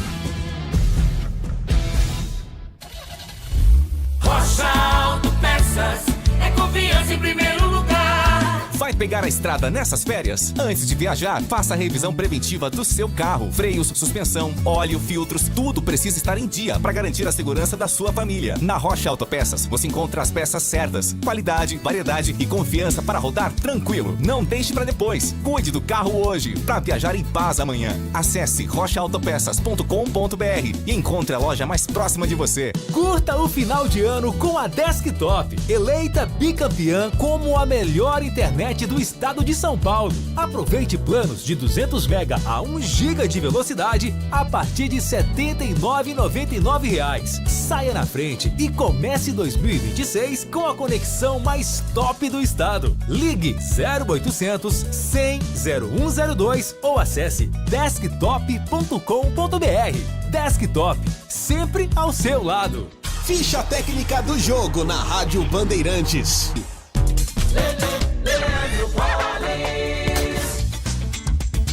Rocha Autopeças é confiança em primeiro lugar. Vai pegar a estrada nessas férias? Antes de viajar, faça a revisão preventiva do seu carro. Freios, suspensão, óleo, filtros, tudo precisa estar em dia para garantir a segurança da sua família. Na Rocha Autopeças, você encontra as peças certas, qualidade, variedade e confiança para rodar tranquilo. Não deixe para depois. Cuide do carro hoje para viajar em paz amanhã. Acesse rochaautopeças.com.br e encontre a loja mais próxima de você. Curta o final de ano com a Desktop, eleita bicampeã como a melhor internet do estado de São Paulo. Aproveite planos de 200 MB a 1 GB de velocidade a partir de R$ 79,99. Saia na frente e comece 2026 com a conexão mais top do estado. Ligue 0800 100 0102 ou acesse desktop.com.br. Desktop, sempre ao seu lado. Ficha técnica do jogo na Rádio Bandeirantes.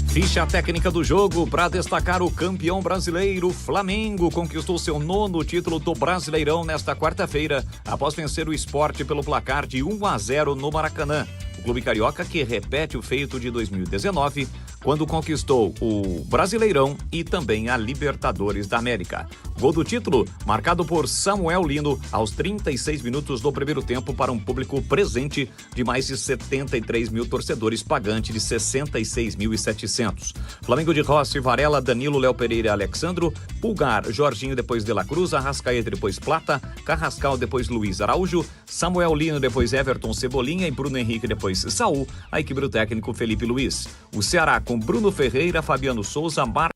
Ficha técnica do jogo para destacar o campeão brasileiro. Flamengo conquistou seu 9º título do Brasileirão nesta quarta-feira, após vencer o Sport pelo placar de 1-0 no Maracanã. O clube carioca que repete o feito de 2019, quando conquistou o Brasileirão e também a Libertadores da América. Gol do título, marcado por Samuel Lino, aos 36 minutos do primeiro tempo, para um público presente de mais de 73 mil torcedores, pagante de 66.700. Flamengo de Rossi, Varela, Danilo, Léo Pereira, Alexandro, Pulgar, Jorginho, depois De La Cruz, Arrascaeta, depois Plata, Carrascal, depois Luiz Araújo, Samuel Lino, depois Everton, Cebolinha e Bruno Henrique, depois Saul, a equipe do técnico Felipe Luiz. O Ceará com Bruno Ferreira, Fabiano Souza, Marcos,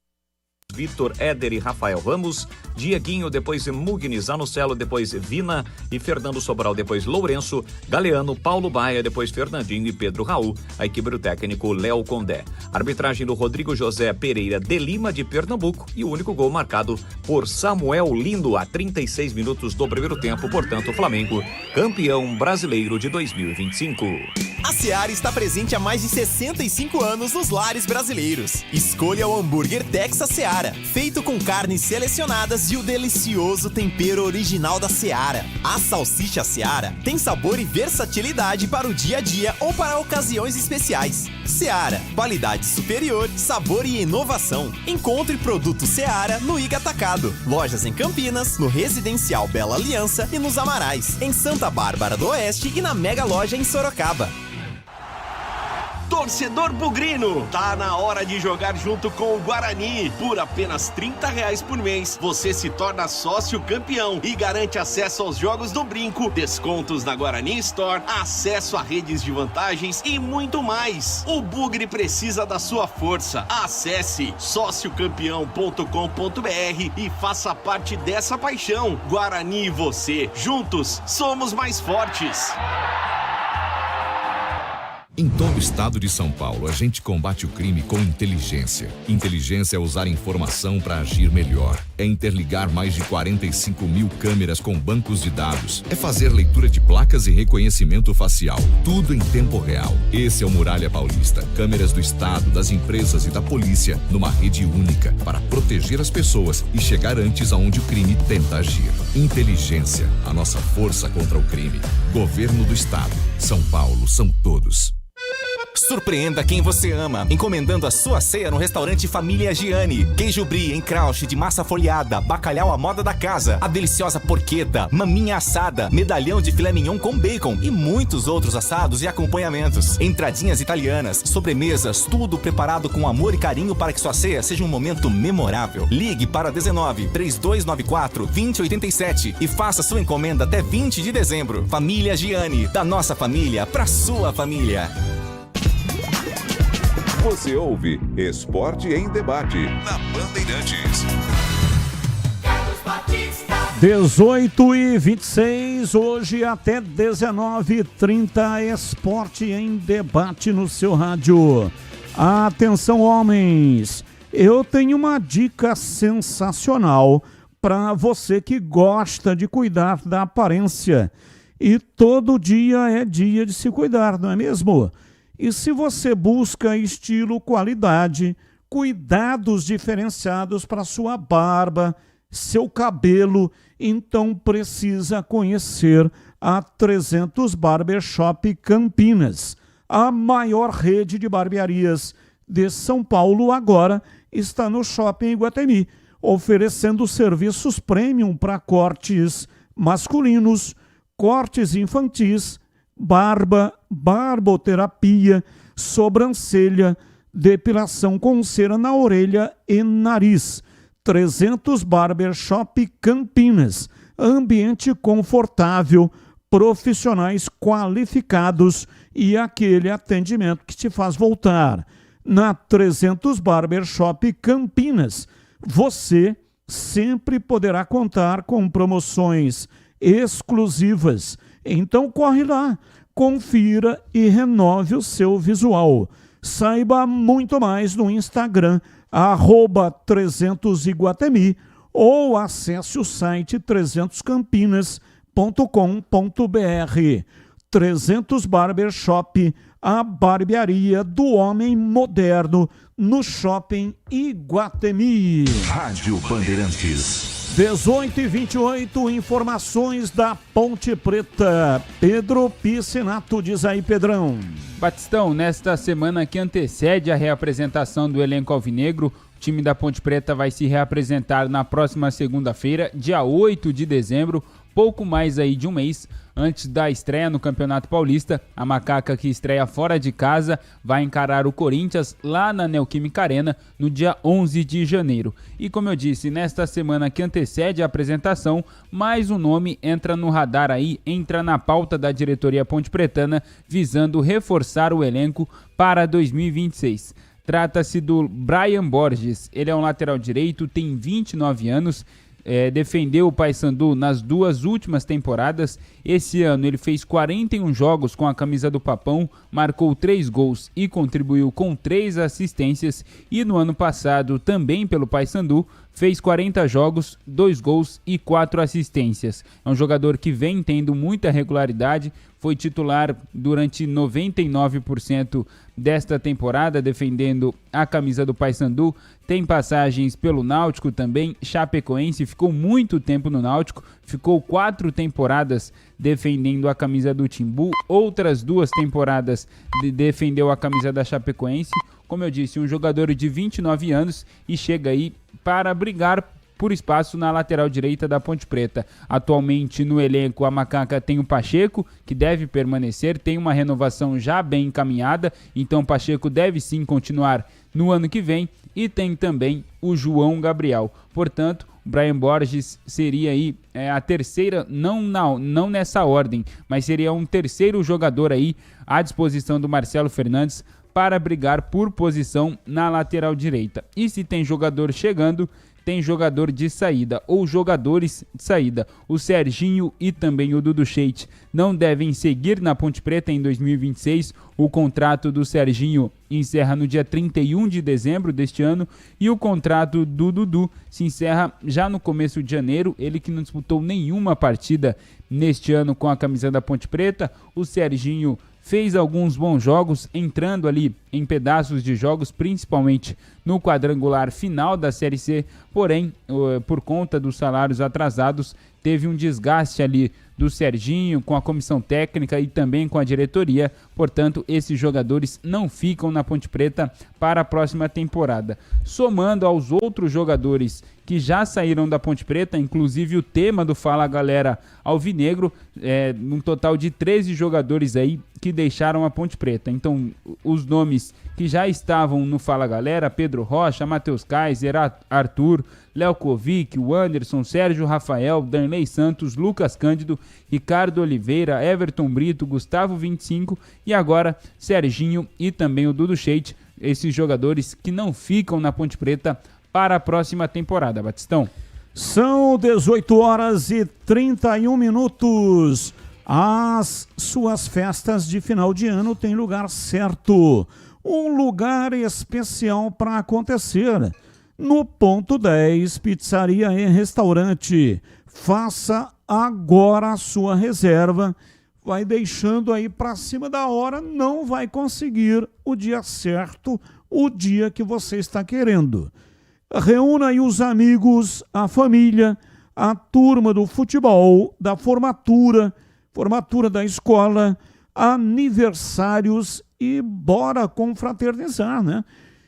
Vitor, Éder e Rafael Ramos, Dieguinho, depois Mugni, Zanocelo, depois Vina e Fernando Sobral, depois Lourenço, Galeano, Paulo Baia, depois Fernandinho e Pedro Raul, a equipe do técnico Léo Condé. Arbitragem do Rodrigo José Pereira de Lima, de Pernambuco, e o único gol marcado por Samuel Lindo a 36 minutos do primeiro tempo, portanto, Flamengo, campeão brasileiro de 2025. A Seara está presente há mais de 65 anos nos lares brasileiros. Escolha o hambúrguer Texas Seara, feito com carnes selecionadas e o delicioso tempero original da Seara. A salsicha Seara tem sabor e versatilidade para o dia a dia ou para ocasiões especiais. Seara, qualidade superior, sabor e inovação. Encontre produto Seara no Iga Atacado. Lojas em Campinas, no Residencial Bela Aliança e nos Amarais, em Santa Bárbara do Oeste e na Mega Loja em Sorocaba. Torcedor bugrino, tá na hora de jogar junto com o Guarani. Por apenas R$30 por mês, você se torna sócio campeão e garante acesso aos jogos do Brinco, descontos na Guarani Store, acesso a redes de vantagens e muito mais. O Bugre precisa da sua força. Acesse sociocampeão.com.br e faça parte dessa paixão. Guarani e você, juntos, somos mais fortes. Em todo o estado de São Paulo, a gente combate o crime com inteligência. Inteligência é usar informação para agir melhor. É interligar mais de 45 mil câmeras com bancos de dados. É fazer leitura de placas e reconhecimento facial. Tudo em tempo real. Esse é o Muralha Paulista. Câmeras do Estado, das empresas e da polícia numa rede única para proteger as pessoas e chegar antes aonde o crime tenta agir. Inteligência, a nossa força contra o crime. Governo do Estado. São Paulo, são todos. Surpreenda quem você ama, encomendando a sua ceia no restaurante Família Giani. Queijo brie em crouch de massa folhada, bacalhau à moda da casa, a deliciosa porqueta, maminha assada, medalhão de filé mignon com bacon e muitos outros assados e acompanhamentos. Entradinhas italianas, sobremesas, tudo preparado com amor e carinho para que sua ceia seja um momento memorável. Ligue para 19-3294-2087 e faça sua encomenda até 20 de dezembro. Família Giani, da nossa família para sua família. Você ouve Esporte em Debate na Bandeirantes. 18h26, hoje até 19h30, Esporte em Debate no seu rádio. Atenção, homens, eu tenho uma dica sensacional para você que gosta de cuidar da aparência. E todo dia é dia de se cuidar, não é mesmo? E se você busca estilo, qualidade, cuidados diferenciados para sua barba, seu cabelo, então precisa conhecer a 300 Barbershop Campinas. A maior rede de barbearias de São Paulo agora está no Shopping Iguatemi, oferecendo serviços premium para cortes masculinos, cortes infantis, barba, barboterapia, sobrancelha, depilação com cera na orelha e nariz. 300 Barbershop Campinas, ambiente confortável, profissionais qualificados e aquele atendimento que te faz voltar. Na 300 Barbershop Campinas, você sempre poderá contar com promoções exclusivas. Então corre lá, confira e renove o seu visual. Saiba muito mais no Instagram, @300iguatemi, ou acesse o site 300campinas.com.br. 300 Barbershop, a barbearia do homem moderno no Shopping Iguatemi. Rádio Bandeirantes. 18h28, informações da Ponte Preta. Pedro Piscinato, diz aí, Pedrão. Batistão, nesta semana que antecede a reapresentação do elenco alvinegro, o time da Ponte Preta vai se reapresentar na próxima segunda-feira, dia 8 de dezembro, pouco mais aí de um mês antes da estreia no Campeonato Paulista. A Macaca, que estreia fora de casa, vai encarar o Corinthians lá na Neoquímica Arena no dia 11 de janeiro. E como eu disse, nesta semana que antecede a apresentação, mais um nome entra no radar aí, entra na pauta da diretoria pontepretana, visando reforçar o elenco para 2026. Trata-se do Brian Borges. Ele é um lateral direito, tem 29 anos, defendeu o Paysandu nas duas últimas temporadas. Esse ano ele fez 41 jogos com a camisa do Papão, marcou 3 gols e contribuiu com 3 assistências. E no ano passado, também pelo Paysandu, fez 40 jogos, 2 gols e 4 assistências. É um jogador que vem tendo muita regularidade, foi titular durante 99% desta temporada, defendendo a camisa do Paysandu. Tem passagens pelo Náutico também, Chapecoense, ficou muito tempo no Náutico, ficou 4 temporadas defendendo a camisa do Timbu, outras 2 temporadas defendeu a camisa da Chapecoense. Como eu disse, um jogador de 29 anos e chega aí para brigar por espaço na lateral direita da Ponte Preta. Atualmente no elenco a Macaca tem o Pacheco, que deve permanecer, tem uma renovação já bem encaminhada, então o Pacheco deve sim continuar no ano que vem, e tem também o João Gabriel. Portanto, o Brian Borges seria aí a terceira, não nessa ordem, mas seria um terceiro jogador aí à disposição do Marcelo Fernandes para brigar por posição na lateral direita. E se tem jogador chegando, tem jogador de saída ou jogadores de saída. O Serginho e também o Dudu Sheik não devem seguir na Ponte Preta em 2026. O contrato do Serginho encerra no dia 31 de dezembro deste ano e o contrato do Dudu se encerra já no começo de janeiro. Ele que não disputou nenhuma partida neste ano com a camisa da Ponte Preta. O Serginho fez alguns bons jogos, entrando ali em pedaços de jogos, principalmente no quadrangular final da Série C, porém, por conta dos salários atrasados, teve um desgaste ali do Serginho com a comissão técnica e também com a diretoria. Portanto, esses jogadores não ficam na Ponte Preta para a próxima temporada. Somando aos outros jogadores que já saíram da Ponte Preta, inclusive o tema do Fala Galera Alvinegro, num total de 13 jogadores aí que deixaram a Ponte Preta. Então, os nomes que já estavam no Fala Galera: Pedro Rocha, Matheus Kaiser, Arthur, Léo Kovic, o Anderson, Sérgio Rafael, Danley Santos, Lucas Cândido, Ricardo Oliveira, Everton Brito, Gustavo 25 e agora Serginho e também o Dudu Sheik, esses jogadores que não ficam na Ponte Preta para a próxima temporada. Batistão. São 18 horas e 31 minutos. As suas festas de final de ano têm lugar certo. Um lugar especial para acontecer. No Ponto 10, Pizzaria e Restaurante. Faça agora a sua reserva. Vai deixando aí para cima da hora, não vai conseguir o dia certo, o dia que você está querendo. Reúna aí os amigos, a família, a turma do futebol, da formatura da escola, aniversários e bora confraternizar, né?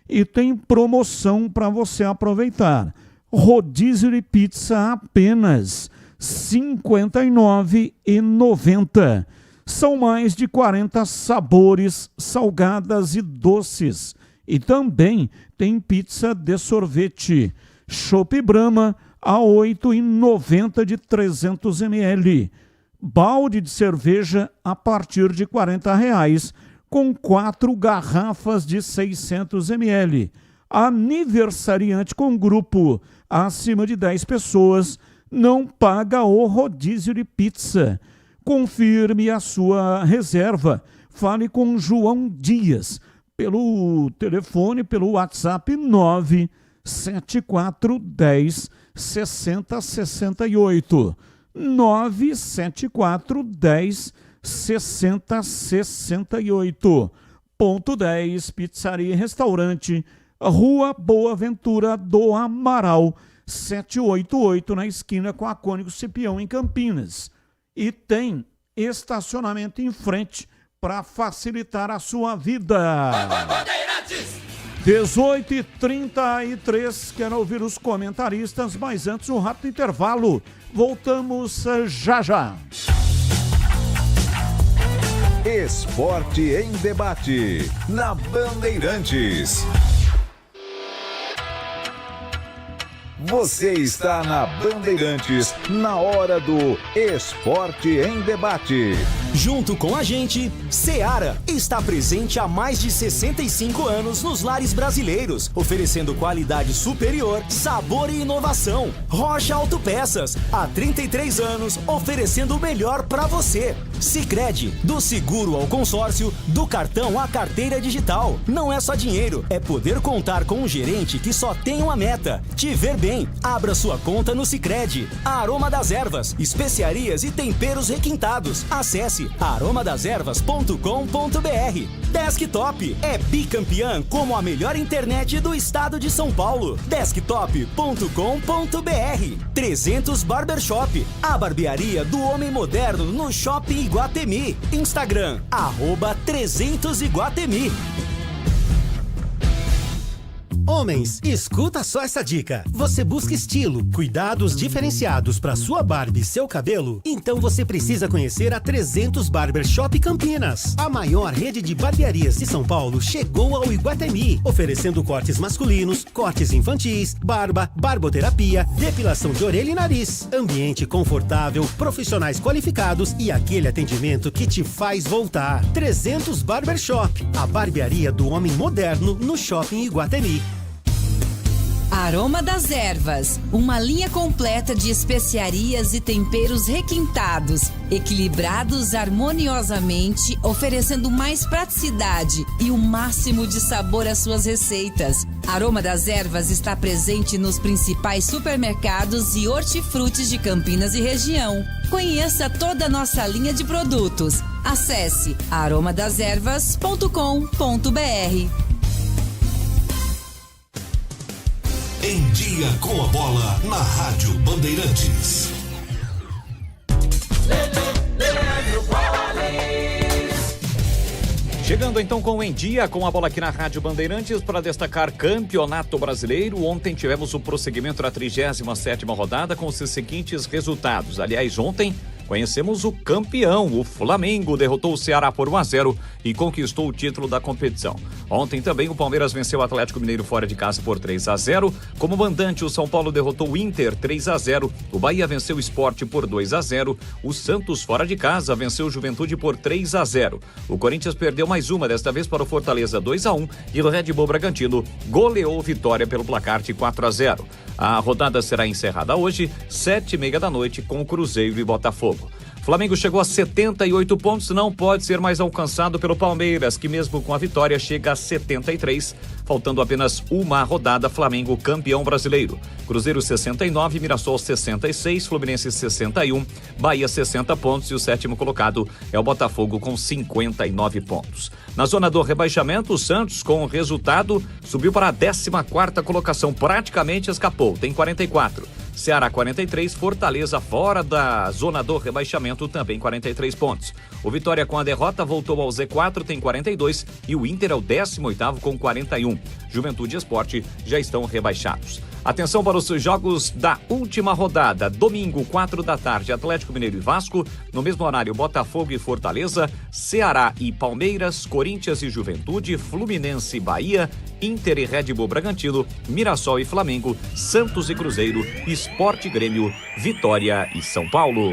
E tem promoção para você aproveitar. Rodízio de pizza apenas R$ 59,90. São mais de 40 sabores, salgadas e doces. E também tem pizza de sorvete. Chopp Brahma a R$ 8,90 de 300 ml. Balde de cerveja a partir de R$ 40,00, com 4 garrafas de 600 ml. Aniversariante com grupo acima de 10 pessoas não paga o rodízio de pizza. Confirme a sua reserva. Fale com João Dias pelo telefone, pelo WhatsApp 97410 6068. 97410 6068. Ponto 10, Pizzaria e Restaurante, Rua Boa Ventura do Amaral, 788, na esquina com a Cônigo Cipião, em Campinas. E tem estacionamento em frente para facilitar a sua vida. 18h33, quero ouvir os comentaristas, mas antes um rápido intervalo. Voltamos já já. Esporte em debate, na Bandeirantes. Você está na Bandeirantes, na hora do Esporte em Debate. Junto com a gente, Seara está presente há mais de 65 anos nos lares brasileiros, oferecendo qualidade superior, sabor e inovação. Rocha Autopeças, há 33 anos, oferecendo o melhor para você. Sicredi, do seguro ao consórcio, do cartão à carteira digital. Não é só dinheiro, é poder contar com um gerente que só tem uma meta: te ver bem. Abra sua conta no Sicredi. Aroma das Ervas, especiarias e temperos requintados. Acesse aromadeservas.com.br. Desktop é bicampeã como a melhor internet do estado de São Paulo. Desktop.com.br. 300 Barbershop, a barbearia do homem moderno no Shopping Iguatemi. Instagram, @300Iguatemi. Homens, escuta só essa dica. Você busca estilo, cuidados diferenciados para sua barba e seu cabelo? Então você precisa conhecer a 300 Barbershop Campinas. A maior rede de barbearias de São Paulo chegou ao Iguatemi, oferecendo cortes masculinos, cortes infantis, barba, barboterapia, depilação de orelha e nariz. Ambiente confortável, profissionais qualificados e aquele atendimento que te faz voltar. 300 Barbershop, a barbearia do homem moderno no Shopping Iguatemi. Aroma das Ervas, uma linha completa de especiarias e temperos requintados, equilibrados harmoniosamente, oferecendo mais praticidade e o máximo de sabor às suas receitas. Aroma das Ervas está presente nos principais supermercados e hortifrutis de Campinas e região. Conheça toda a nossa linha de produtos. Acesse aromadeservas.com.br. Em Dia com a Bola, na Rádio Bandeirantes. Chegando então com o Em Dia com a Bola aqui na Rádio Bandeirantes para destacar Campeonato Brasileiro. Ontem tivemos o prosseguimento da 37ª rodada com os seguintes resultados. Aliás, ontem conhecemos o campeão, o Flamengo derrotou o Ceará por 1-0 e conquistou o título da competição. Ontem também o Palmeiras venceu o Atlético Mineiro fora de casa por 3-0. Como mandante, o São Paulo derrotou o Inter 3-0. O Bahia venceu o Sport por 2-0. O Santos fora de casa venceu o Juventude por 3-0. O Corinthians perdeu mais uma, desta vez para o Fortaleza 2-1 e o Red Bull Bragantino goleou o Vitória pelo placar de 4-0. A rodada será encerrada hoje, 7h30 da noite, com o Cruzeiro e Botafogo. Flamengo chegou a 78 pontos, não pode ser mais alcançado pelo Palmeiras, que mesmo com a vitória chega a 73, faltando apenas uma rodada. Flamengo campeão brasileiro. Cruzeiro 69, Mirassol 66, Fluminense 61, Bahia 60 pontos e o sétimo colocado é o Botafogo com 59 pontos. Na zona do rebaixamento, o Santos, com o resultado, subiu para a 14ª colocação, praticamente escapou, tem 44. Ceará 43, Fortaleza fora da zona do rebaixamento, também 43 pontos. O Vitória com a derrota voltou ao Z4, tem 42 e o Inter é o 18º com 41. Juventude e Sport já estão rebaixados. Atenção para os jogos da última rodada. Domingo, 4 da tarde, Atlético Mineiro e Vasco. No mesmo horário, Botafogo e Fortaleza, Ceará e Palmeiras, Corinthians e Juventude, Fluminense e Bahia, Inter e Red Bull Bragantino, Mirassol e Flamengo, Santos e Cruzeiro, Sport e Grêmio, Vitória e São Paulo.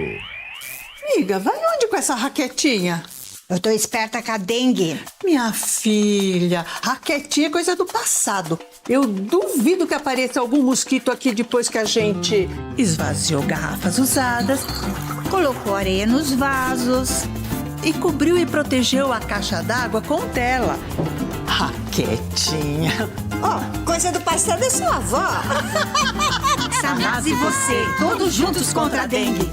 Amiga, vai onde com essa raquetinha? Eu tô esperta com a dengue. Minha filha, raquetinha é coisa do passado. Eu duvido que apareça algum mosquito aqui depois que a gente esvaziou garrafas usadas, Colocou areia nos vasos e cobriu e protegeu a caixa d'água com tela. Raquetinha. Ó, coisa do passado é sua avó. Sanaz e você, todos juntos contra a dengue.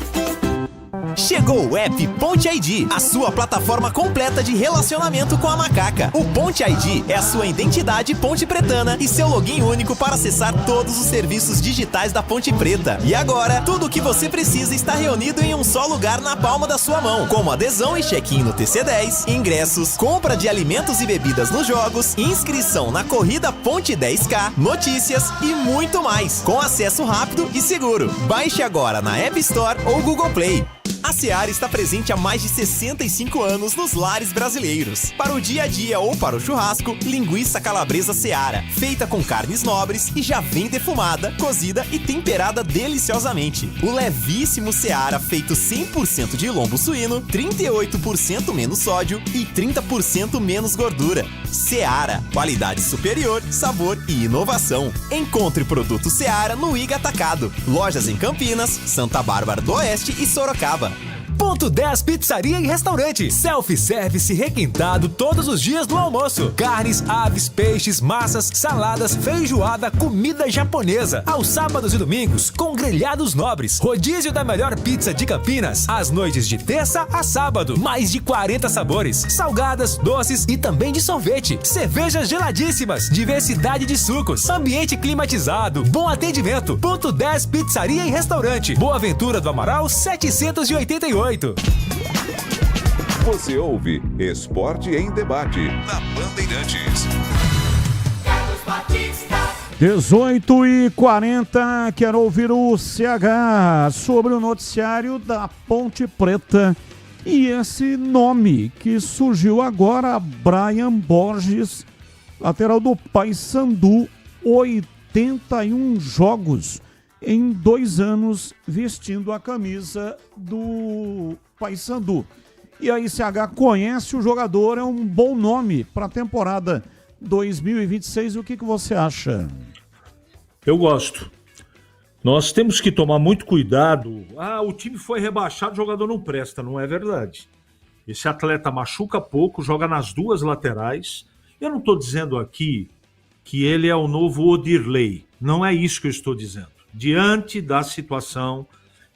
Chegou o app Ponte ID, a sua plataforma completa de relacionamento com a macaca. O Ponte ID é a sua identidade ponte pretana e seu login único para acessar todos os serviços digitais da Ponte Preta. E agora, tudo o que você precisa está reunido em um só lugar na palma da sua mão, como adesão e check-in no TC10, ingressos, compra de alimentos e bebidas nos jogos, inscrição na corrida Ponte 10K, notícias e muito mais, com acesso rápido e seguro. Baixe agora na App Store ou Google Play. A Seara está presente há mais de 65 anos nos lares brasileiros. Para o dia a dia ou para o churrasco, linguiça calabresa Seara, feita com carnes nobres e já vem defumada, cozida e temperada deliciosamente. O levíssimo Seara, feito 100% de lombo suíno, 38% menos sódio e 30% menos gordura. Seara, qualidade superior, sabor e inovação. Encontre produto Seara no Iga Atacado. Lojas em Campinas, Santa Bárbara do Oeste e Sorocaba. Ponto 10 Pizzaria e Restaurante. Self-service requintado todos os dias do almoço. Carnes, aves, peixes, massas, saladas, feijoada, comida japonesa. Aos sábados e domingos, com grelhados nobres. Rodízio da melhor pizza de Campinas. Às noites de terça a sábado. Mais de 40 sabores. Salgadas, doces e também de sorvete. Cervejas geladíssimas. Diversidade de sucos. Ambiente climatizado. Bom atendimento. Ponto 10 Pizzaria e Restaurante. Boa Ventura do Amaral, 788. Você ouve Esporte em Debate na Bandeirantes. 18h40, quero ouvir o CH sobre o noticiário da Ponte Preta e esse nome que surgiu agora, Brian Borges, lateral do Paysandu, 81 jogos em 2 anos vestindo a camisa do Paysandu. E aí, CH conhece o jogador, é um bom nome para a temporada 2026. O que você acha? Eu gosto. Nós temos que tomar muito cuidado. O time foi rebaixado, o jogador não presta. Não é verdade. Esse atleta machuca pouco, joga nas duas laterais. Eu não estou dizendo aqui que ele é o novo Odirley. Não é isso que eu estou dizendo. Diante da situação,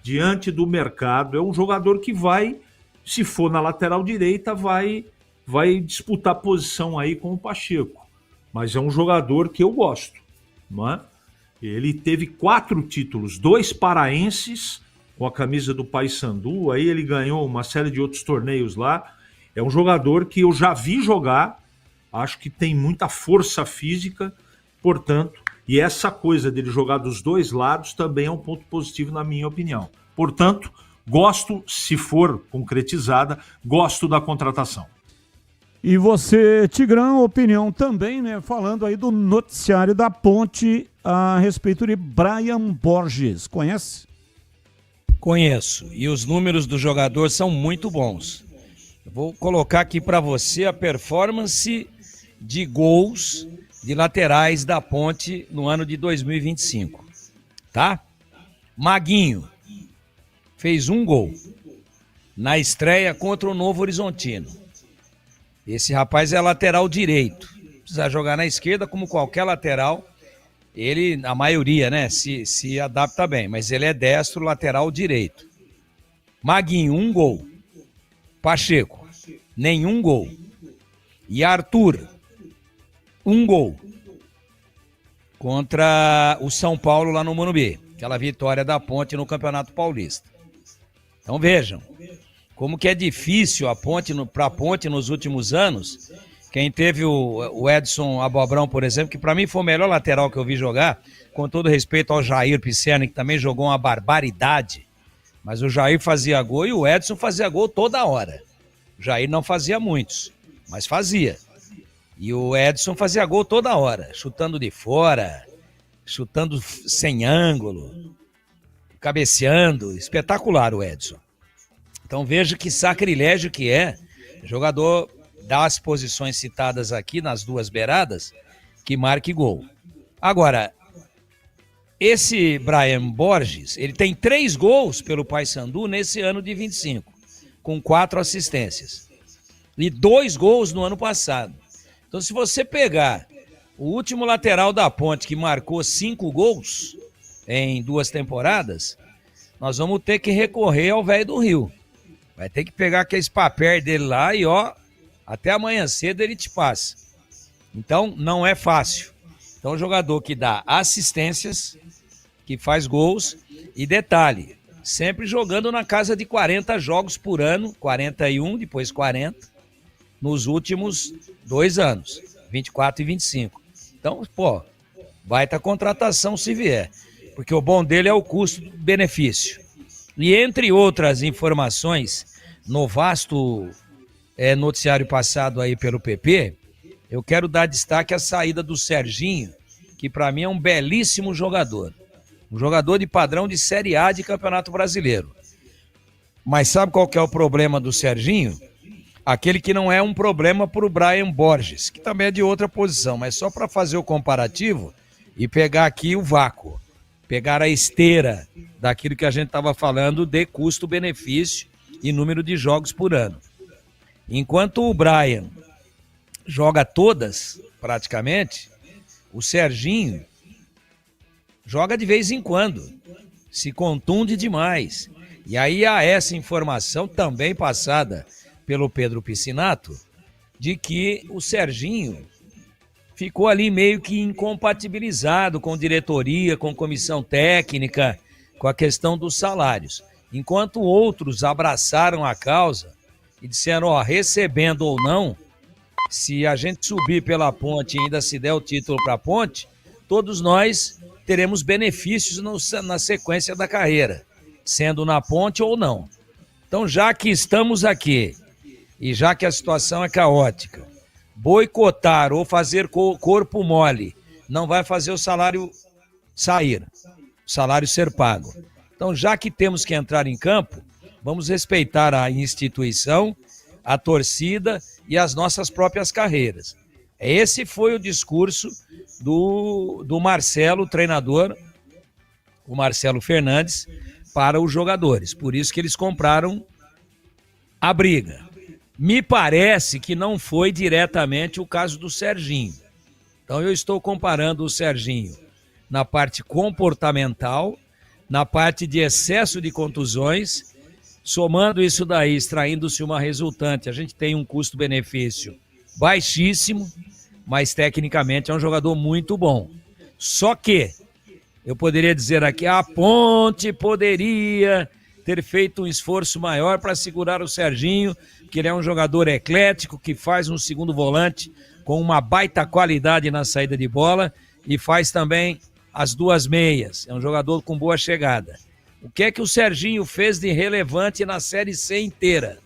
diante do mercado, é um jogador que vai, se for na lateral direita, vai disputar posição aí com o Pacheco. Mas é um jogador que eu gosto, não é? Ele teve 4 títulos, 2 paraenses com a camisa do Paysandu, aí ele ganhou uma série de outros torneios lá. É um jogador que eu já vi jogar, acho que tem muita força física, portanto, e essa coisa dele jogar dos dois lados também é um ponto positivo na minha opinião. Portanto, gosto, se for concretizada, gosto da contratação. E você, Tigrão, opinião também, né? Falando aí do noticiário da Ponte a respeito de Brian Borges. Conhece? Conheço. E os números do jogador são muito bons. Eu vou colocar aqui para você a performance de gols de laterais da Ponte no ano de 2025. Tá? Maguinho fez 1 gol na estreia contra o Novo Horizontino. Esse rapaz é lateral direito. Precisa jogar na esquerda como qualquer lateral. Ele, a maioria, né, se adapta bem, mas ele é destro, lateral direito. Maguinho, 1 gol. Pacheco, nenhum gol. E Arthur, 1 gol. Contra o São Paulo lá no Morumbi. Aquela vitória da Ponte no Campeonato Paulista. Então vejam como que é difícil para a Ponte nos últimos anos. Quem teve o Edson Abobrão, por exemplo, que para mim foi o melhor lateral que eu vi jogar, com todo respeito ao Jair Pisserni, que também jogou uma barbaridade, mas o Jair fazia gol e o Edson fazia gol toda hora. O Jair não fazia muitos, mas fazia. E o Edson fazia gol toda hora, chutando de fora, chutando sem ângulo, cabeceando, espetacular o Edson. Então veja que sacrilégio que é jogador das posições citadas aqui, nas duas beiradas, que marque gol. Agora, esse Brian Borges, ele tem 3 gols pelo Paysandu nesse ano de 25, com 4 assistências. E 2 gols no ano passado. Então se você pegar o último lateral da Ponte, que marcou 5 gols em 2 temporadas, nós vamos ter que recorrer ao velho do Rio. Vai ter que pegar aqueles papéis dele lá e até amanhã cedo ele te passa. Então não é fácil. Então jogador que dá assistências, que faz gols e detalhe, sempre jogando na casa de 40 jogos por ano, 41, depois 40, nos últimos 2 anos, 24 e 25. Então, baita contratação se vier, porque o bom dele é o custo-benefício. E entre outras informações, no vasto noticiário passado aí pelo PP, eu quero dar destaque à saída do Serginho, que para mim é um belíssimo jogador. Um jogador de padrão de Série A de Campeonato Brasileiro. Mas sabe qual que é o problema do Serginho? Aquele que não é um problema para o Brian Borges, que também é de outra posição, mas só para fazer o comparativo e pegar aqui o vácuo. Pegar a esteira daquilo que a gente estava falando de custo-benefício e número de jogos por ano. Enquanto o Brian joga todas, praticamente, o Serginho joga de vez em quando, se contunde demais. E aí há essa informação também passada pelo Pedro Piscinato, de que o Serginho ficou ali meio que incompatibilizado com diretoria, com comissão técnica, com a questão dos salários. Enquanto outros abraçaram a causa e disseram, recebendo ou não, se a gente subir pela Ponte e ainda se der o título para a Ponte, todos nós teremos benefícios na sequência da carreira, sendo na Ponte ou não. Então, já que estamos aqui e já que a situação é caótica, boicotar ou fazer corpo mole não vai fazer o salário sair, o salário ser pago. Então, já que temos que entrar em campo, vamos respeitar a instituição, a torcida e as nossas próprias carreiras. Esse foi o discurso do Marcelo, treinador, o Marcelo Fernandes, para os jogadores. Por isso que eles compraram a briga. Me parece que não foi diretamente o caso do Serginho. Então eu estou comparando o Serginho na parte comportamental, na parte de excesso de contusões, somando isso daí, extraindo-se uma resultante. A gente tem um custo-benefício baixíssimo, mas tecnicamente é um jogador muito bom. Só que eu poderia dizer aqui, a Ponte poderia ter feito um esforço maior para segurar o Serginho, que ele é um jogador eclético, que faz um segundo volante com uma baita qualidade na saída de bola e faz também as duas meias. É um jogador com boa chegada. O que é que o Serginho fez de relevante na Série C inteira?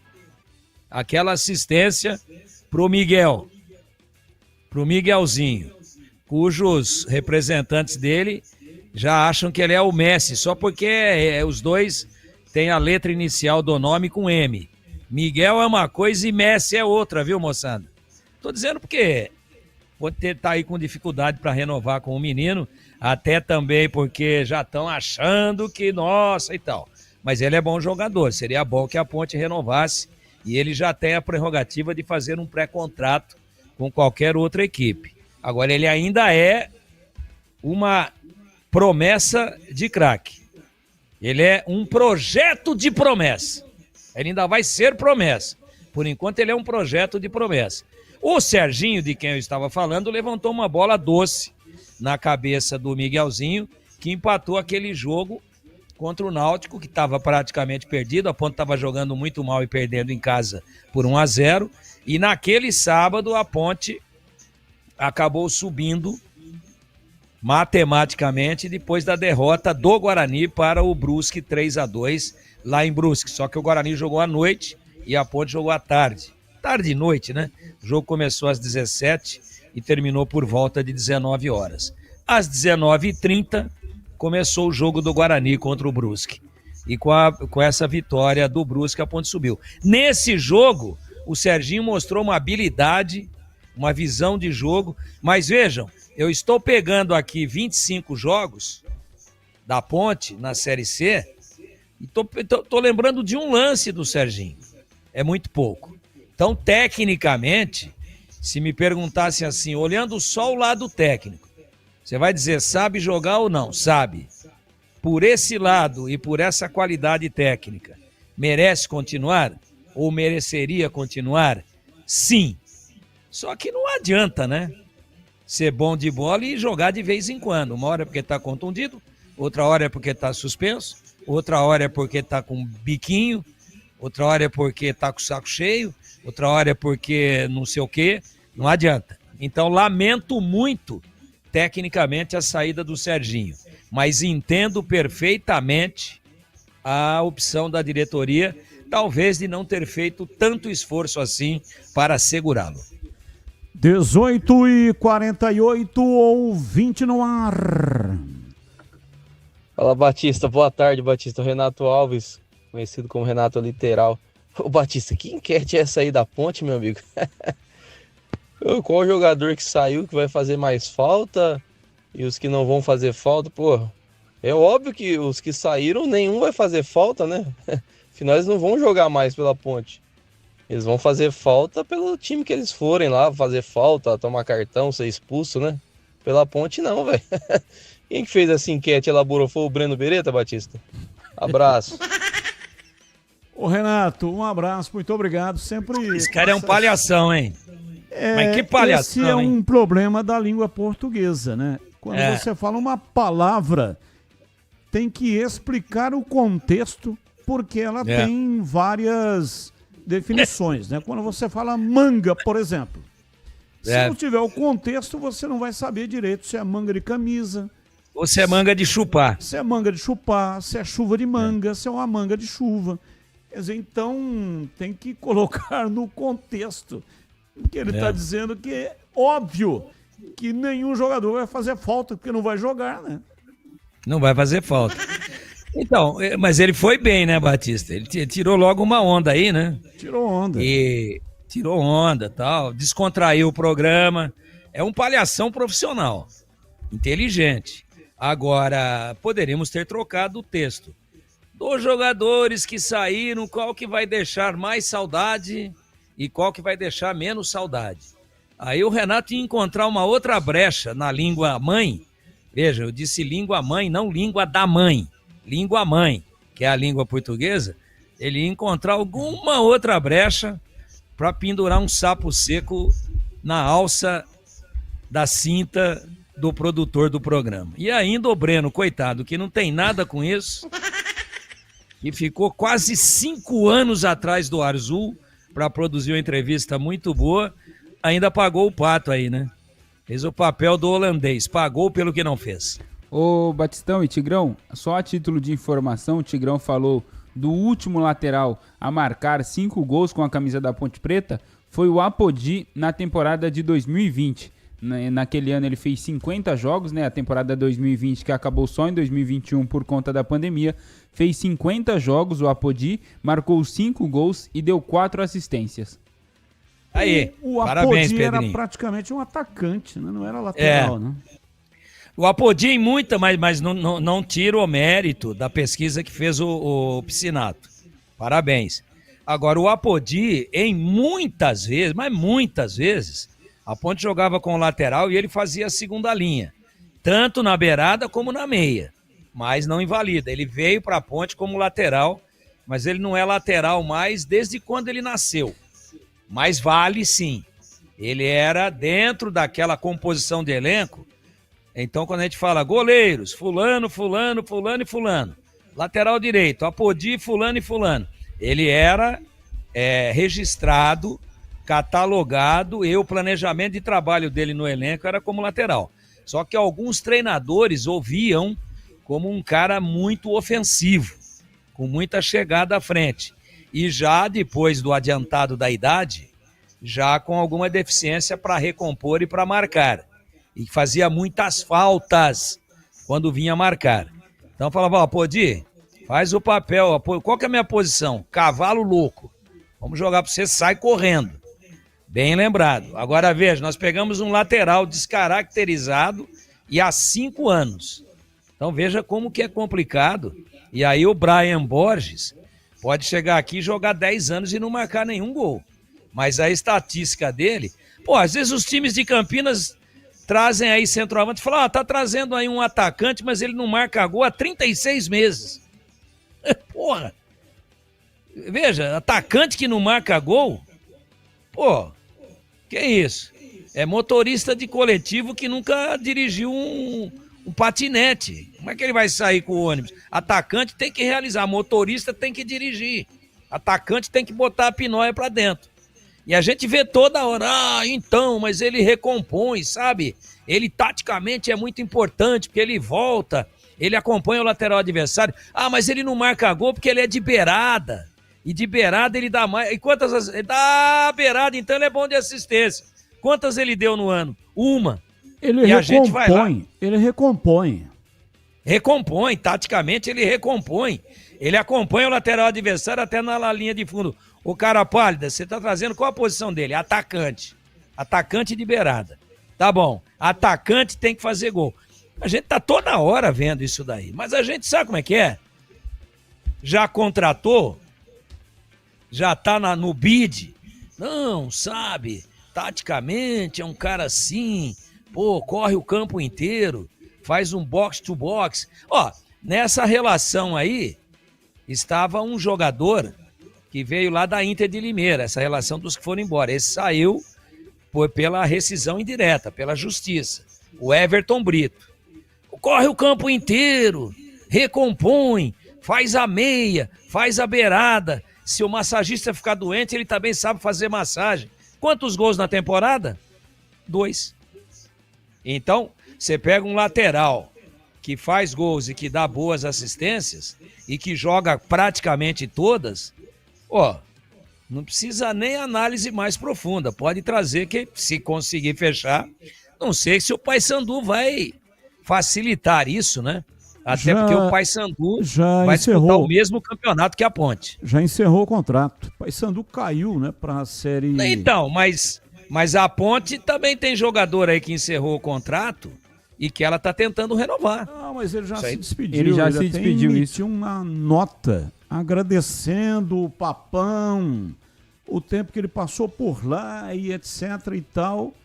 Aquela assistência pro Miguel, pro Miguelzinho, cujos representantes dele já acham que ele é o Messi, só porque os dois têm a letra inicial do nome com M. Miguel é uma coisa e Messi é outra, viu, moçada? Tô dizendo porque pode estar aí com dificuldade para renovar com o menino, até também porque já estão achando que, nossa, e tal. Mas ele é bom jogador, seria bom que a Ponte renovasse e ele já tem a prerrogativa de fazer um pré-contrato com qualquer outra equipe. Agora, ele ainda é uma promessa de craque. Ele é um projeto de promessa. Ele ainda vai ser promessa. Por enquanto, ele é um projeto de promessa. O Serginho, de quem eu estava falando, levantou uma bola doce na cabeça do Miguelzinho, que empatou aquele jogo contra o Náutico, que estava praticamente perdido. A Ponte estava jogando muito mal e perdendo em casa por 1-0. E naquele sábado, a Ponte acabou subindo matematicamente depois da derrota do Guarani para o Brusque 3-2 lá em Brusque. Só que o Guarani jogou à noite e a Ponte jogou à tarde. Tarde e noite, né? O jogo começou às 17 e terminou por volta de 19 horas. Às 19h30 começou o jogo do Guarani contra o Brusque. E com essa vitória do Brusque, a Ponte subiu. Nesse jogo, o Serginho mostrou uma habilidade, uma visão de jogo. Mas vejam, eu estou pegando aqui 25 jogos da Ponte na Série C e tô lembrando de um lance do Serginho. É muito pouco. Então, tecnicamente, se me perguntassem assim, olhando só o lado técnico, você vai dizer, sabe jogar ou não? Sabe. Por esse lado e por essa qualidade técnica, merece continuar? Ou mereceria continuar? Sim. Só que não adianta, né? Ser bom de bola e jogar de vez em quando. Uma hora é porque está contundido, outra hora é porque está suspenso, outra hora é porque está com biquinho, outra hora é porque está com o saco cheio, outra hora é porque não sei o quê. Não adianta. Então, lamento muito, tecnicamente, a saída do Serginho. Mas entendo perfeitamente a opção da diretoria, talvez de não ter feito tanto esforço assim para segurá-lo. 18h48, ouvinte no ar. Fala, Batista. Boa tarde, Batista. Renato Alves, conhecido como Renato Literal. Ô, Batista, que enquete é essa aí da Ponte, meu amigo? Qual jogador que saiu que vai fazer mais falta e os que não vão fazer falta? Pô, é óbvio que os que saíram, nenhum vai fazer falta, né? Afinal, eles não vão jogar mais pela Ponte. Eles vão fazer falta pelo time que eles forem lá, fazer falta, tomar cartão, ser expulso, né? Pela Ponte não, velho. Quem que fez essa enquete, elaborou, foi o Breno Beretta, Batista? Abraço. Ô Renato, um abraço, muito obrigado. Sempre. Esse cara é um palhação, hein? Mas que palhação, esse é um hein? problema da língua portuguesa, né? Quando você fala uma palavra, tem que explicar o contexto, porque ela tem várias definições, né? Quando você fala manga, por exemplo, se não tiver o contexto, você não vai saber direito se é manga de camisa, ou se é manga de chupar. Se é manga de chupar, se é chuva de manga, se é uma manga de chuva. Quer dizer, então tem que colocar no contexto. Porque ele está dizendo que é óbvio que nenhum jogador vai fazer falta, porque não vai jogar, né? Não vai fazer falta. Então, mas ele foi bem, né, Batista? Ele tirou logo uma onda aí, né? Tirou onda. E tirou onda, tal, descontraiu o programa, É um palhação profissional, inteligente. Agora, poderíamos ter trocado o texto. Dos jogadores que saíram, qual que vai deixar mais saudade e qual que vai deixar menos saudade? Aí o Renato ia encontrar uma outra brecha na língua mãe. Veja, eu disse língua mãe, não língua da mãe. Língua mãe, que é a língua portuguesa. Ele ia encontrar alguma outra brecha para pendurar um sapo seco na alça da cinta do produtor do programa. E ainda o Breno, coitado, que não tem nada com isso, que ficou quase 5 anos atrás do Arzul para produzir uma entrevista muito boa, ainda pagou o pato aí, né? Fez o papel do holandês, pagou pelo que não fez. Ô Batistão e Tigrão, só a título de informação, o Tigrão falou do último lateral a marcar 5 gols com a camisa da Ponte Preta, foi o Apodi na temporada de 2020. Naquele ano ele fez 50 jogos, né? A temporada 2020 que acabou só em 2021 por conta da pandemia. Fez 50 jogos o Apodi, marcou 5 gols e deu 4 assistências. Aí, o parabéns, Apodi era Pedrinho. praticamente um atacante, né? Não era lateral, né? O Apodi em muita, mas não tira o mérito da pesquisa que fez o Piscinato. Parabéns. Agora, o Apodi, em muitas vezes, mas muitas vezes, a Ponte jogava com o lateral e ele fazia a segunda linha, tanto na beirada como na meia, mas não invalida. Ele veio para a Ponte como lateral, mas ele não é lateral mais desde quando ele nasceu. Mas vale sim. Ele era dentro daquela composição de elenco. Então, quando a gente fala goleiros, fulano, fulano, fulano e fulano, lateral direito, Apodi, fulano e fulano, ele era registrado, catalogado, e o planejamento de trabalho dele no elenco era como lateral. Só que alguns treinadores ouviam como um cara muito ofensivo, com muita chegada à frente. E já depois do adiantado da idade, já com alguma deficiência para recompor e para marcar. E fazia muitas faltas quando vinha marcar. Então falava, ó, Apodi, faz o papel, qual que é a minha posição? Cavalo louco. Vamos jogar para você, sai correndo. Bem lembrado. Agora veja, nós pegamos um lateral descaracterizado e há 5 anos. Então veja como que é complicado. E aí o Brian Borges pode chegar aqui e jogar 10 anos e não marcar nenhum gol. Mas a estatística dele... Pô, às vezes os times de Campinas trazem aí centroavante e falam, tá trazendo aí um atacante, mas ele não marca gol há 36 meses. Porra! Veja, atacante que não marca gol... Pô, que isso? É motorista de coletivo que nunca dirigiu um patinete. Como é que ele vai sair com o ônibus? Atacante tem que realizar, motorista tem que dirigir. Atacante tem que botar a pinóia pra dentro. E a gente vê toda hora, então, mas ele recompõe, sabe? Ele taticamente é muito importante, porque ele volta, ele acompanha o lateral adversário. Mas ele não marca gol porque ele é de beirada. E de beirada ele dá mais. E quantas? Ele dá beirada, então ele é bom de assistência. Quantas ele deu no ano? Uma. Ele recompõe. Recompõe, taticamente ele recompõe. Ele acompanha o lateral adversário até na linha de fundo. O cara pálida, você tá trazendo qual a posição dele? Atacante. Atacante de beirada. Tá bom. Atacante tem que fazer gol. A gente tá toda hora vendo isso daí. Mas a gente sabe como é que é? Já contratou? Já tá no bid? Não, sabe? Taticamente é um cara assim. Pô, corre o campo inteiro. Faz um box-to-box. Ó, nessa relação aí, estava um jogador que veio lá da Inter de Limeira, essa relação dos que foram embora. Esse saiu pela rescisão indireta, pela justiça. O Everton Brito. Corre o campo inteiro, recompõe, faz a meia, faz a beirada. Se o massagista ficar doente, ele também sabe fazer massagem. Quantos gols na temporada? 2. Então, você pega um lateral que faz gols e que dá boas assistências e que joga praticamente todas, não precisa nem análise mais profunda. Pode trazer que, se conseguir fechar, não sei se o Paysandu vai facilitar isso, né? Até porque o Paysandu vai disputar o mesmo campeonato que a Ponte. Já encerrou o contrato. O Paysandu caiu, né, para a série... Então, mas Mas a Ponte também tem jogador aí que encerrou o contrato e que ela tá tentando renovar. Não, mas ele já Isso aí- se despediu. Ele já se até despediu, emitiu isso. uma nota agradecendo o Papão, o tempo que ele passou por lá e etc e tal.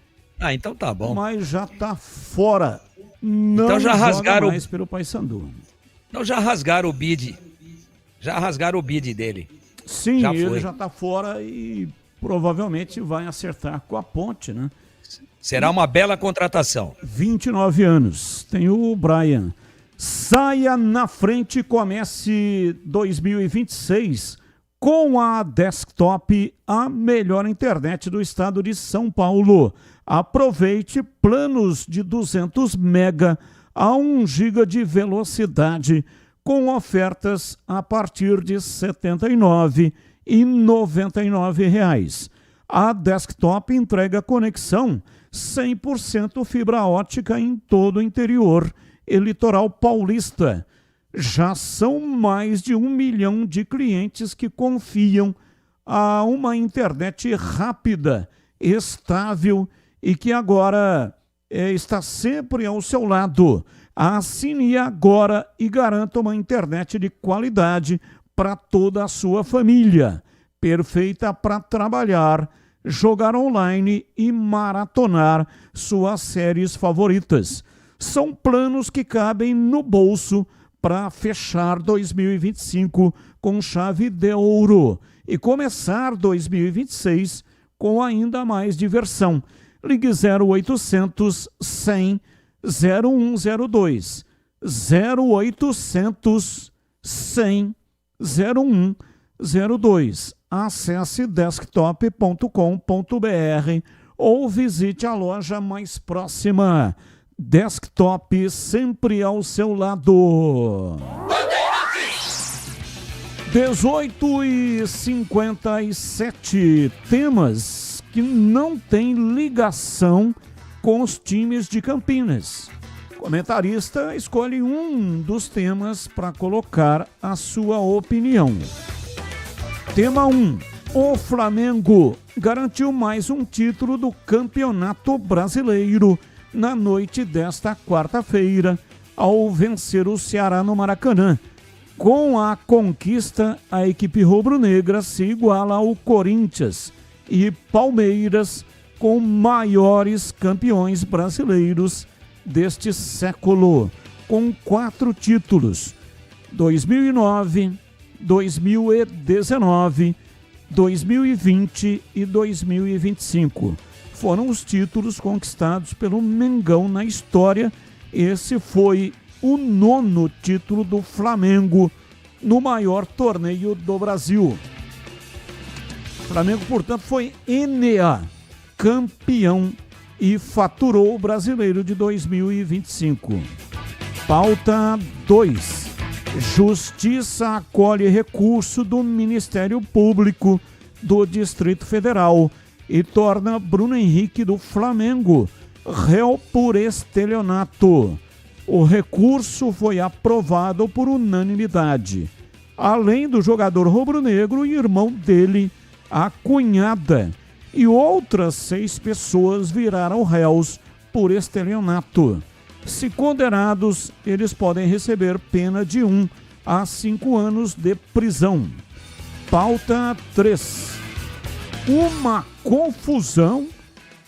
Ah, então tá bom. Mas já tá fora. Não Então já joga rasgaram- mais pelo Paysandu. Então já rasgaram o bid. Já rasgaram o bid dele. Sim, Já ele foi. já tá fora e provavelmente vai acertar com a Ponte, né? Será uma bela contratação. 29 anos. Tem o Brian. Saia na frente, comece 2026 com a Desktop, a melhor internet do estado de São Paulo. Aproveite planos de 200 mega a 1 GB de velocidade com ofertas a partir de R$ 79,99. A Desktop entrega conexão 100% fibra ótica em todo o interior e litoral paulista. Já são mais de 1 milhão de clientes que confiam a uma internet rápida, estável e que agora está sempre ao seu lado. Assine agora e garanta uma internet de qualidade para toda a sua família. Perfeita para trabalhar, jogar online e maratonar suas séries favoritas. São planos que cabem no bolso para fechar 2025 com chave de ouro e começar 2026 com ainda mais diversão. Ligue 0800 100 0102. 0800 100 0102. Acesse desktop.com.br ou visite a loja mais próxima. Desktop sempre ao seu lado. 18h57. Temas que não têm ligação com os times de Campinas. O comentarista escolhe um dos temas para colocar a sua opinião. Tema 1. O Flamengo garantiu mais um título do Campeonato Brasileiro na noite desta quarta-feira, ao vencer o Ceará no Maracanã. Com a conquista, a equipe rubro-negra se iguala ao Corinthians e Palmeiras com maiores campeões brasileiros deste século, com 4 títulos: 2009, 2019, 2020 e 2025. Foram os títulos conquistados pelo Mengão na história. Esse foi o 9º título do Flamengo no maior torneio do Brasil. O Flamengo, portanto, foi NA campeão e faturou o Brasileiro de 2025. Pauta 2. Justiça acolhe recurso do Ministério Público do Distrito Federal e torna Bruno Henrique do Flamengo réu por estelionato. O recurso foi aprovado por unanimidade. Além do jogador rubro-negro e irmão dele, a cunhada e outras 6 pessoas viraram réus por estelionato. Se condenados, eles podem receber pena de 1 a 5 anos de prisão. Pauta 3. Uma confusão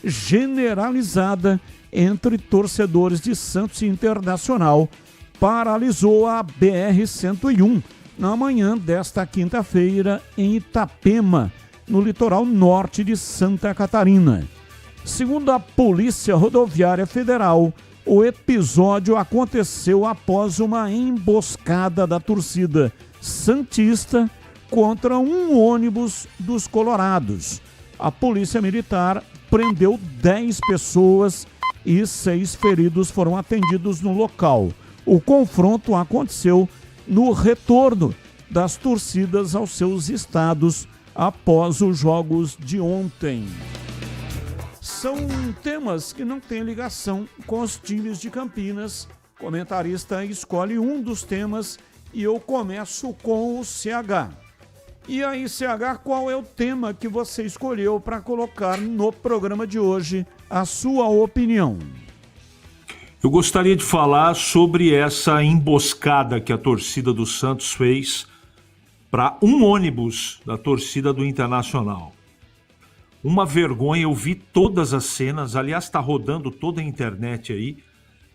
generalizada entre torcedores de Santos Internacional paralisou a BR-101 na manhã desta quinta-feira em Itapema, no litoral norte de Santa Catarina. Segundo a Polícia Rodoviária Federal, o episódio aconteceu após uma emboscada da torcida santista contra um ônibus dos Colorados. A Polícia Militar prendeu 10 pessoas e 6 feridos foram atendidos no local. O confronto aconteceu no retorno das torcidas aos seus estados após os jogos de ontem. São temas que não têm ligação com os times de Campinas. O comentarista escolhe um dos temas e eu começo com o CH. E aí, CH, qual é o tema que você escolheu para colocar no programa de hoje? A sua opinião. Eu gostaria de falar sobre essa emboscada que a torcida do Santos fez para um ônibus da torcida do Internacional. Uma vergonha, eu vi todas as cenas, aliás, está rodando toda a internet aí,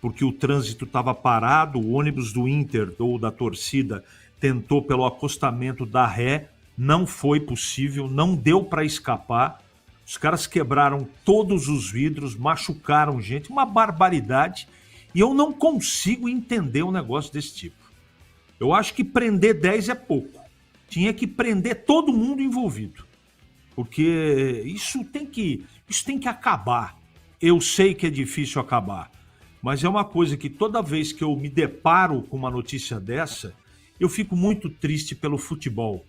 porque o trânsito estava parado, o ônibus do Inter ou da torcida tentou pelo acostamento da ré, não foi possível, não deu para escapar, os caras quebraram todos os vidros, machucaram gente, uma barbaridade, e eu não consigo entender um negócio desse tipo. Eu acho que prender 10 é pouco, tinha que prender todo mundo envolvido. Porque isso tem que acabar. Eu sei que é difícil acabar, mas é uma coisa que toda vez que eu me deparo com uma notícia dessa, eu fico muito triste pelo futebol,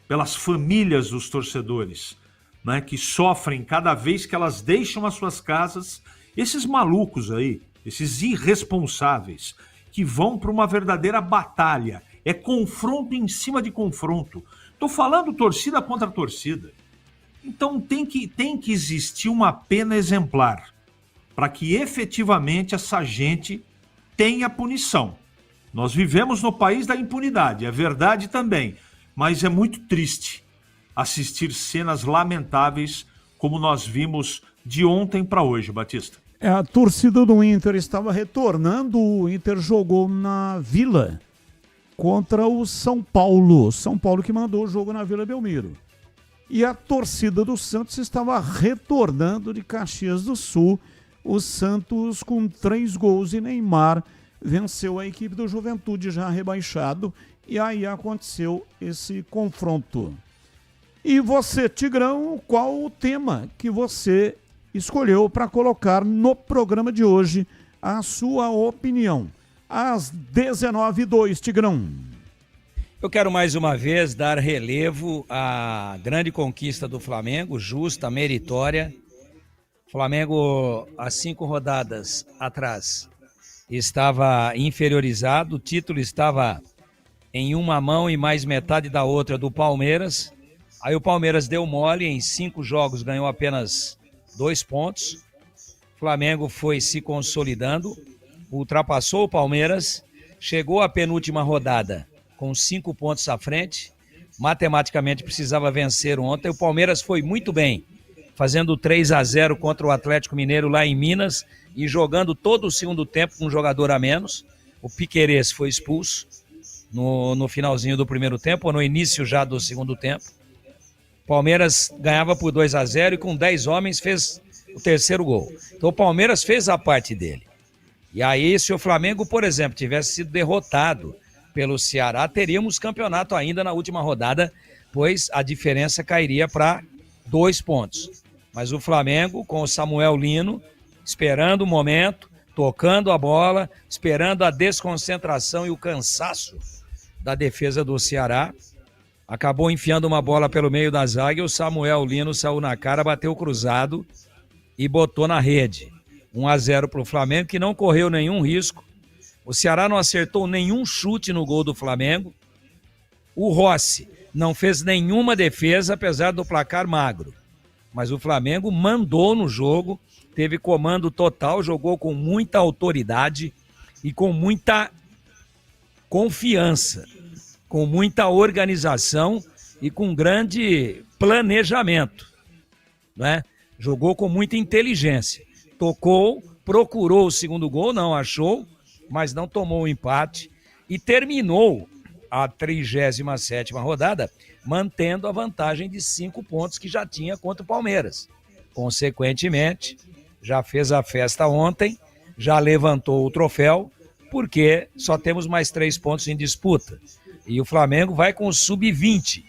pelas famílias dos torcedores, né, que sofrem cada vez que elas deixam as suas casas. Esses malucos aí, esses irresponsáveis, que vão para uma verdadeira batalha, é confronto em cima de confronto. Estou falando torcida contra torcida. Então tem que existir uma pena exemplar para que efetivamente essa gente tenha punição. Nós vivemos no país da impunidade, é verdade também, mas é muito triste assistir cenas lamentáveis como nós vimos de ontem para hoje, Batista. A torcida do Inter estava retornando, o Inter jogou na Vila contra o São Paulo. São Paulo que mandou o jogo na Vila Belmiro. E a torcida do Santos estava retornando de Caxias do Sul. O Santos, com 3 gols, e Neymar venceu a equipe do Juventude, já rebaixado. E aí aconteceu esse confronto. E você, Tigrão, qual o tema que você escolheu para colocar no programa de hoje? A sua opinião. Às 19h02, Tigrão. Eu quero mais uma vez dar relevo à grande conquista do Flamengo, justa, meritória. O Flamengo, há 5 rodadas atrás, estava inferiorizado, o título estava em uma mão e mais metade da outra do Palmeiras. Aí o Palmeiras deu mole, em 5 jogos ganhou apenas 2 pontos. O Flamengo foi se consolidando, ultrapassou o Palmeiras, chegou à penúltima rodada com 5 pontos à frente, matematicamente precisava vencer ontem. O Palmeiras foi muito bem, fazendo 3-0 contra o Atlético Mineiro lá em Minas e jogando todo o segundo tempo com um jogador a menos. O Piquerez foi expulso no finalzinho do primeiro tempo, ou no início já do segundo tempo. O Palmeiras ganhava por 2-0 e com 10 homens fez o terceiro gol. Então o Palmeiras fez a parte dele. E aí, se o Flamengo, por exemplo, tivesse sido derrotado pelo Ceará, teríamos campeonato ainda na última rodada, pois a diferença cairia para 2 pontos. Mas o Flamengo, com o Samuel Lino, esperando o momento, tocando a bola, esperando a desconcentração e o cansaço da defesa do Ceará, acabou enfiando uma bola pelo meio da zaga e o Samuel Lino saiu na cara, bateu cruzado e botou na rede. 1-0 para o Flamengo, que não correu nenhum risco. O Ceará não acertou nenhum chute no gol do Flamengo. O Rossi não fez nenhuma defesa, apesar do placar magro. Mas o Flamengo mandou no jogo, teve comando total, jogou com muita autoridade e com muita confiança, com muita organização e com grande planejamento, né? Jogou com muita inteligência. Tocou, procurou o segundo gol, não achou, mas não tomou o empate e terminou a 37ª rodada mantendo a vantagem de 5 pontos que já tinha contra o Palmeiras. Consequentemente, já fez a festa ontem, já levantou o troféu, porque só temos mais 3 pontos em disputa. E o Flamengo vai com o sub-20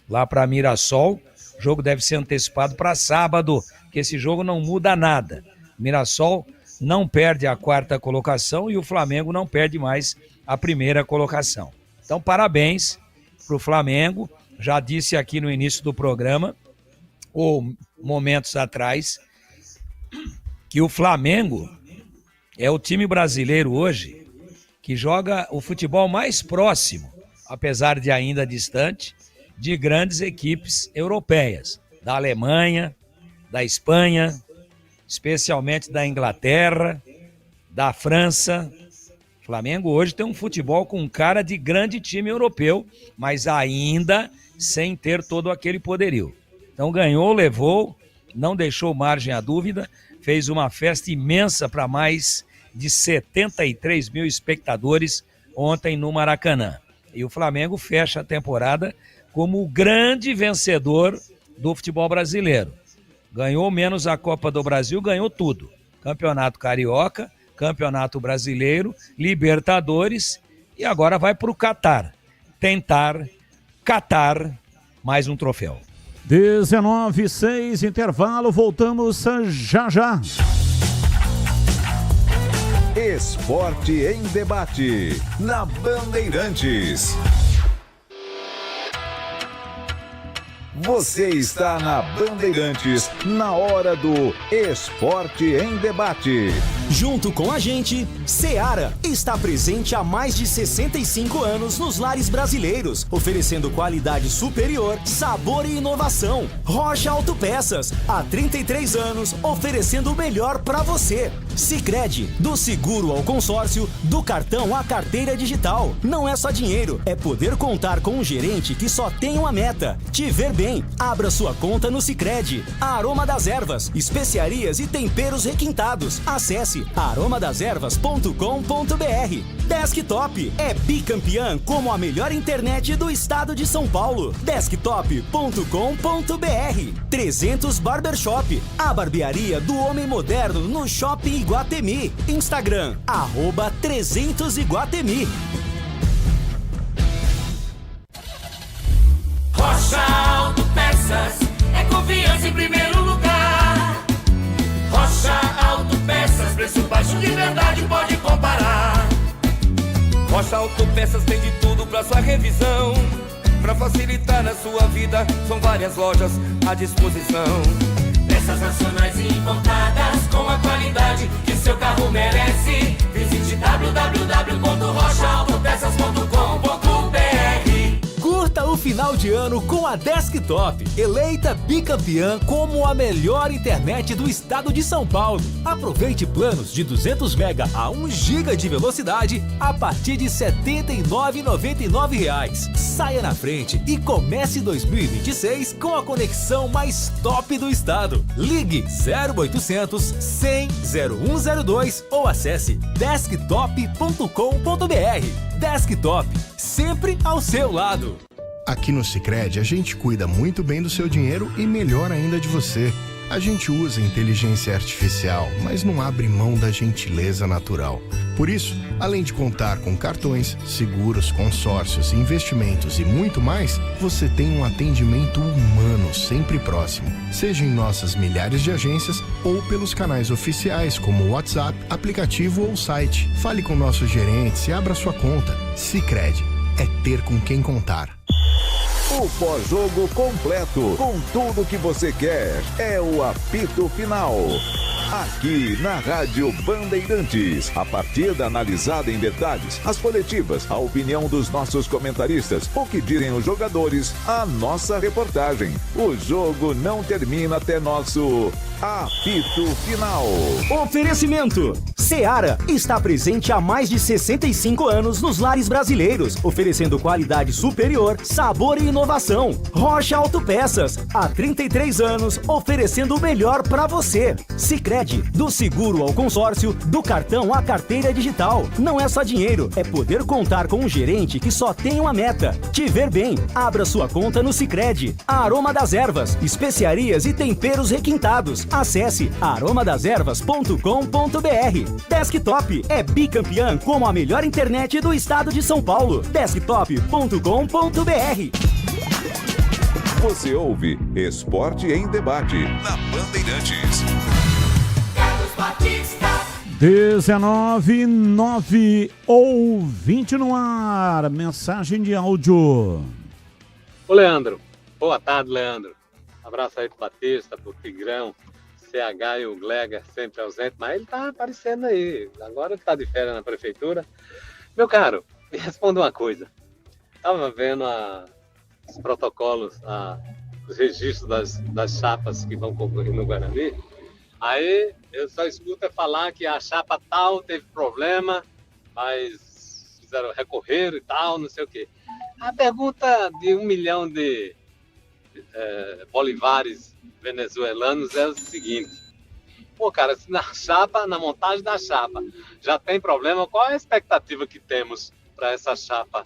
lá para Mirassol. O jogo deve ser antecipado para sábado, que esse jogo não muda nada. Mirassol não perde a 4ª colocação e o Flamengo não perde mais a 1ª colocação. Então, parabéns para o Flamengo. Já disse aqui no início do programa, ou momentos atrás, que o Flamengo é o time brasileiro hoje que joga o futebol mais próximo, apesar de ainda distante, de grandes equipes europeias, da Alemanha, da Espanha, especialmente da Inglaterra, da França. O Flamengo hoje tem um futebol com cara de grande time europeu, mas ainda sem ter todo aquele poderio. Então ganhou, levou, não deixou margem à dúvida, fez uma festa imensa para mais de 73 mil espectadores ontem no Maracanã. E o Flamengo fecha a temporada como o grande vencedor do futebol brasileiro. Ganhou menos a Copa do Brasil, ganhou tudo. Campeonato Carioca, Campeonato Brasileiro, Libertadores e agora vai para o Catar. Tentar catar mais um troféu. 19:06, intervalo, voltamos já já. Esporte em debate, na Bandeirantes. Você está na Bandeirantes, na hora do Esporte em Debate. Junto com a gente, Seara está presente há mais de 65 anos nos lares brasileiros, oferecendo qualidade superior, sabor e inovação. Rocha Autopeças, há 33 anos, oferecendo o melhor para você. Sicredi, do seguro ao consórcio, do cartão à carteira digital. Não é só dinheiro, é poder contar com um gerente que só tem uma meta: te ver bem. Abra sua conta no Sicredi. Aroma das Ervas, especiarias e temperos requintados. Acesse aromadeservas.com.br. Desktop é bicampeã como a melhor internet do estado de São Paulo. Desktop.com.br. 300 Barbershop, a barbearia do homem moderno no Shopping Iguatemi. Instagram, @300Iguatemi. Rocha Autopeças é confiança em primeiro lugar. Rocha Autopeças, preço baixo de verdade, pode comparar. Rocha Autopeças tem de tudo pra sua revisão. Pra facilitar na sua vida, são várias lojas à disposição. Peças nacionais e importadas com a qualidade que seu carro merece. Visite www.rochaautopeças.com.br. Curta o final de ano com a Desktop, eleita bicampeã como a melhor internet do estado de São Paulo. Aproveite planos de 200 MB a 1 GB de velocidade a partir de R$ 79,99. Saia na frente e comece 2026 com a conexão mais top do estado. Ligue 0800 100 0102 ou acesse desktop.com.br. Desktop, sempre ao seu lado. Aqui no Sicredi, a gente cuida muito bem do seu dinheiro e melhor ainda de você. A gente usa inteligência artificial, mas não abre mão da gentileza natural. Por isso, além de contar com cartões, seguros, consórcios, investimentos e muito mais, você tem um atendimento humano sempre próximo, seja em nossas milhares de agências ou pelos canais oficiais como WhatsApp, aplicativo ou site. Fale com nossos gerentes e abra sua conta. Sicredi, é ter com quem contar. O pós-jogo completo, com tudo que você quer, é o apito final. Aqui na Rádio Bandeirantes, a partida analisada em detalhes, as coletivas, a opinião dos nossos comentaristas, o que dizem os jogadores, a nossa reportagem. O jogo não termina até nosso apito final. Oferecimento: Seara está presente há mais de 65 anos nos lares brasileiros, oferecendo qualidade superior, sabor e inovação. Rocha Autopeças, há 33 anos, oferecendo o melhor para você. Sicredi, do seguro ao consórcio, do cartão à carteira digital. Não é só dinheiro, é poder contar com um gerente que só tem uma meta: te ver bem. Abra sua conta no Sicredi. Aroma das Ervas, especiarias e temperos requintados. Acesse aromadeservas.com.br. Desktop é bicampeã como a melhor internet do estado de São Paulo. Desktop.com.br. Você ouve Esporte em Debate, na Bandeirantes. 19:09, ouvinte no ar, mensagem de áudio. Ô Leandro, boa tarde, Leandro. Abraço aí pro Batista, pro Tigrão, CH e o Glega, sempre ausente, mas ele tá aparecendo aí. Agora ele tá de férias na prefeitura. Meu caro, me responda uma coisa. Tava vendo os protocolos, os registros das chapas que vão concorrer no Guarani, aí eu só escuto falar que a chapa tal teve problema, mas fizeram recorrer e tal, não sei o quê. A pergunta de 1 milhão de bolivares venezuelanos é o seguinte: pô, cara, se na montagem da chapa já tem problema, qual é a expectativa que temos para essa chapa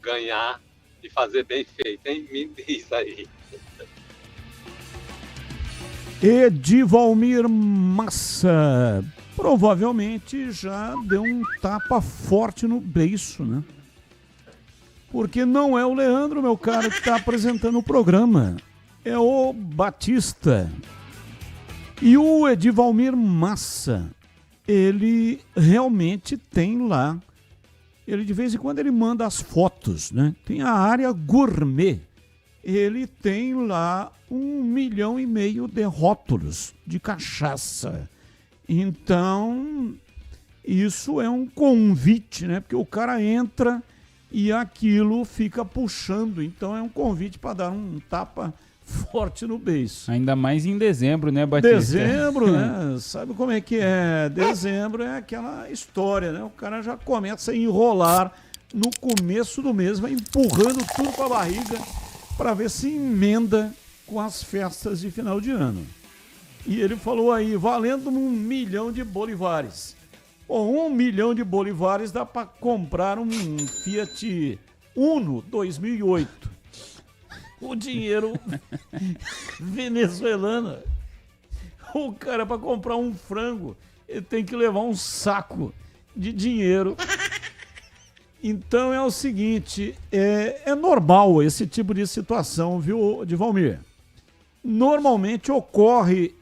ganhar e fazer bem feito, hein? Me diz aí. Edivalmir Massa provavelmente já deu um tapa forte no beiço, né? Porque não é o Leandro, meu caro, que está apresentando o programa. É o Batista. E o Edivalmir Massa, ele realmente tem lá, ele de vez em quando ele manda as fotos, né? Tem a área gourmet. Ele tem lá 1,5 milhão de rótulos de cachaça. Então, isso é um convite, né? Porque o cara entra e aquilo fica puxando. Então é um convite para dar um tapa forte no beiço. Ainda mais em dezembro, né, Batista? Dezembro, né? Sabe como é que é? Dezembro é aquela história, né? O cara já começa a enrolar no começo do mês, vai empurrando tudo para a barriga para ver se emenda com as festas de final de ano. E ele falou aí, valendo 1 milhão de bolivares. Pô, 1 milhão de bolivares dá para comprar um Fiat Uno 2008. O dinheiro venezuelano. O cara, para comprar um frango, ele tem que levar um saco de dinheiro. Então é o seguinte, é normal esse tipo de situação, viu, Edivalmir? Normalmente ocorre,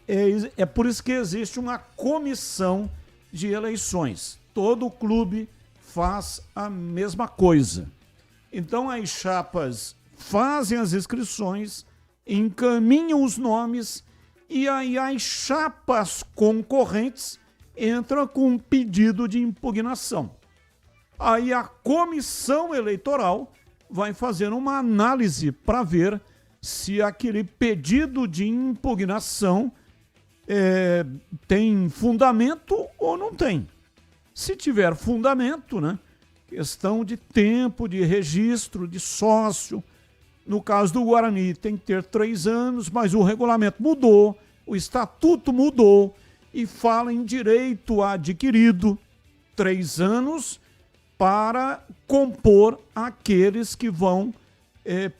é por isso que existe uma comissão de eleições. Todo clube faz a mesma coisa. Então as chapas fazem as inscrições, encaminham os nomes e aí as chapas concorrentes entram com um pedido de impugnação. Aí a comissão eleitoral vai fazer uma análise para ver se aquele pedido de impugnação tem fundamento ou não tem. Se tiver fundamento, né? Questão de tempo, de registro, de sócio. No caso do Guarani tem que ter 3 anos, mas o regulamento mudou, o estatuto mudou e fala em direito adquirido 3 anos para compor aqueles que vão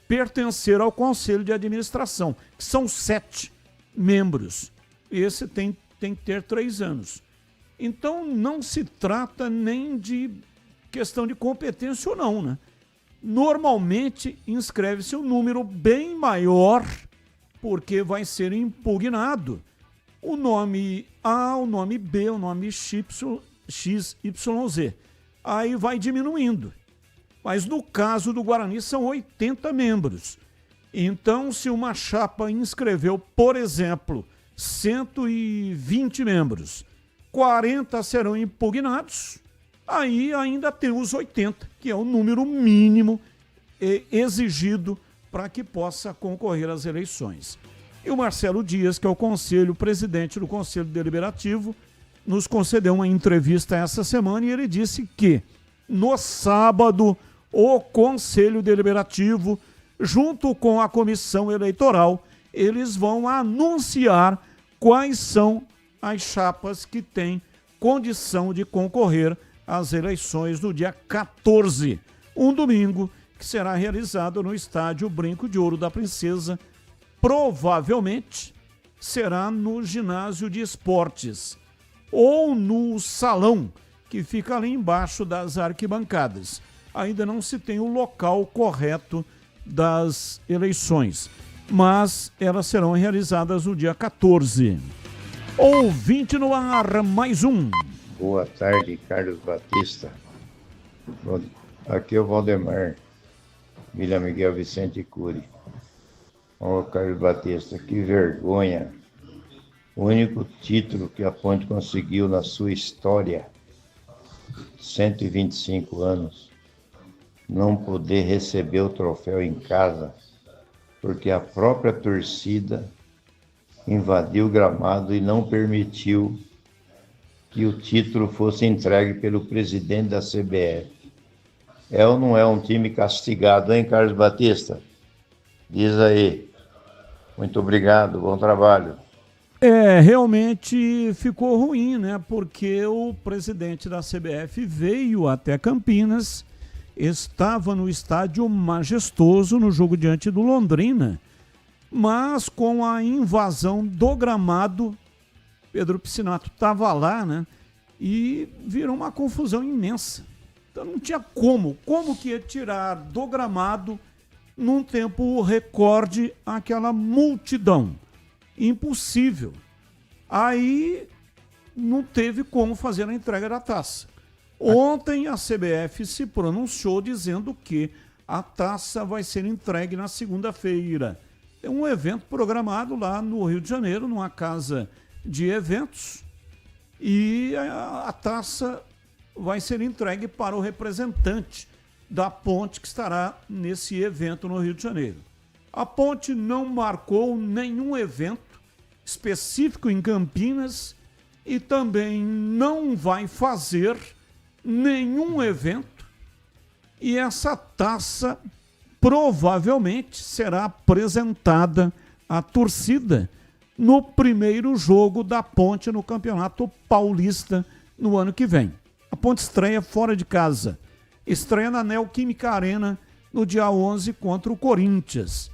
pertencer ao Conselho de Administração, que são 7 membros. Esse tem que ter 3 anos. Então não se trata nem de questão de competência ou não, né? Normalmente inscreve-se um número bem maior, porque vai ser impugnado o nome A, o nome B, o nome XYZ. Aí vai diminuindo. Mas no caso do Guarani são 80 membros. Então, se uma chapa inscreveu, por exemplo, 120 membros, 40 serão impugnados, aí ainda tem os 80, que é o número mínimo exigido para que possa concorrer às eleições. E o Marcelo Dias, que é o presidente do Conselho Deliberativo, nos concedeu uma entrevista essa semana e ele disse que no sábado o Conselho Deliberativo, junto com a Comissão Eleitoral, eles vão anunciar quais são as chapas que têm condição de concorrer às eleições no dia 14, um domingo, que será realizado no estádio Brinco de Ouro da Princesa. Provavelmente será no ginásio de esportes ou no salão que fica ali embaixo das arquibancadas. Ainda não se tem o local correto das eleições, mas elas serão realizadas no dia 14. Ouvinte no ar, mais um. Boa tarde, Carlos Batista. Aqui é o Valdemar, Vila Miguel Vicente Cury. Ô, Carlos Batista, que vergonha. O único título que a Ponte conseguiu na sua história, 125 anos, não poder receber o troféu em casa, porque a própria torcida invadiu o gramado e não permitiu que o título fosse entregue pelo presidente da CBF. É ou não é um time castigado, hein, Carlos Batista? Diz aí. Muito obrigado, bom trabalho. Realmente ficou ruim, né? Porque o presidente da CBF veio até Campinas, estava no estádio Majestoso no jogo diante do Londrina, mas com a invasão do gramado, Pedro Piscinato estava lá, né? E virou uma confusão imensa. Então não tinha como que ia tirar do gramado num tempo recorde aquela multidão. Impossível. Aí não teve como fazer a entrega da taça. Ontem a CBF se pronunciou dizendo que a taça vai ser entregue na segunda-feira. Tem um evento programado lá no Rio de Janeiro, numa casa de eventos, e a taça vai ser entregue para o representante da Ponte que estará nesse evento no Rio de Janeiro. A Ponte não marcou nenhum evento específico em Campinas e também não vai fazer nenhum evento, e essa taça provavelmente será apresentada à torcida no primeiro jogo da Ponte no Campeonato Paulista no ano que vem. A Ponte estreia fora de casa, estreia na Neoquímica Arena no dia 11 contra o Corinthians,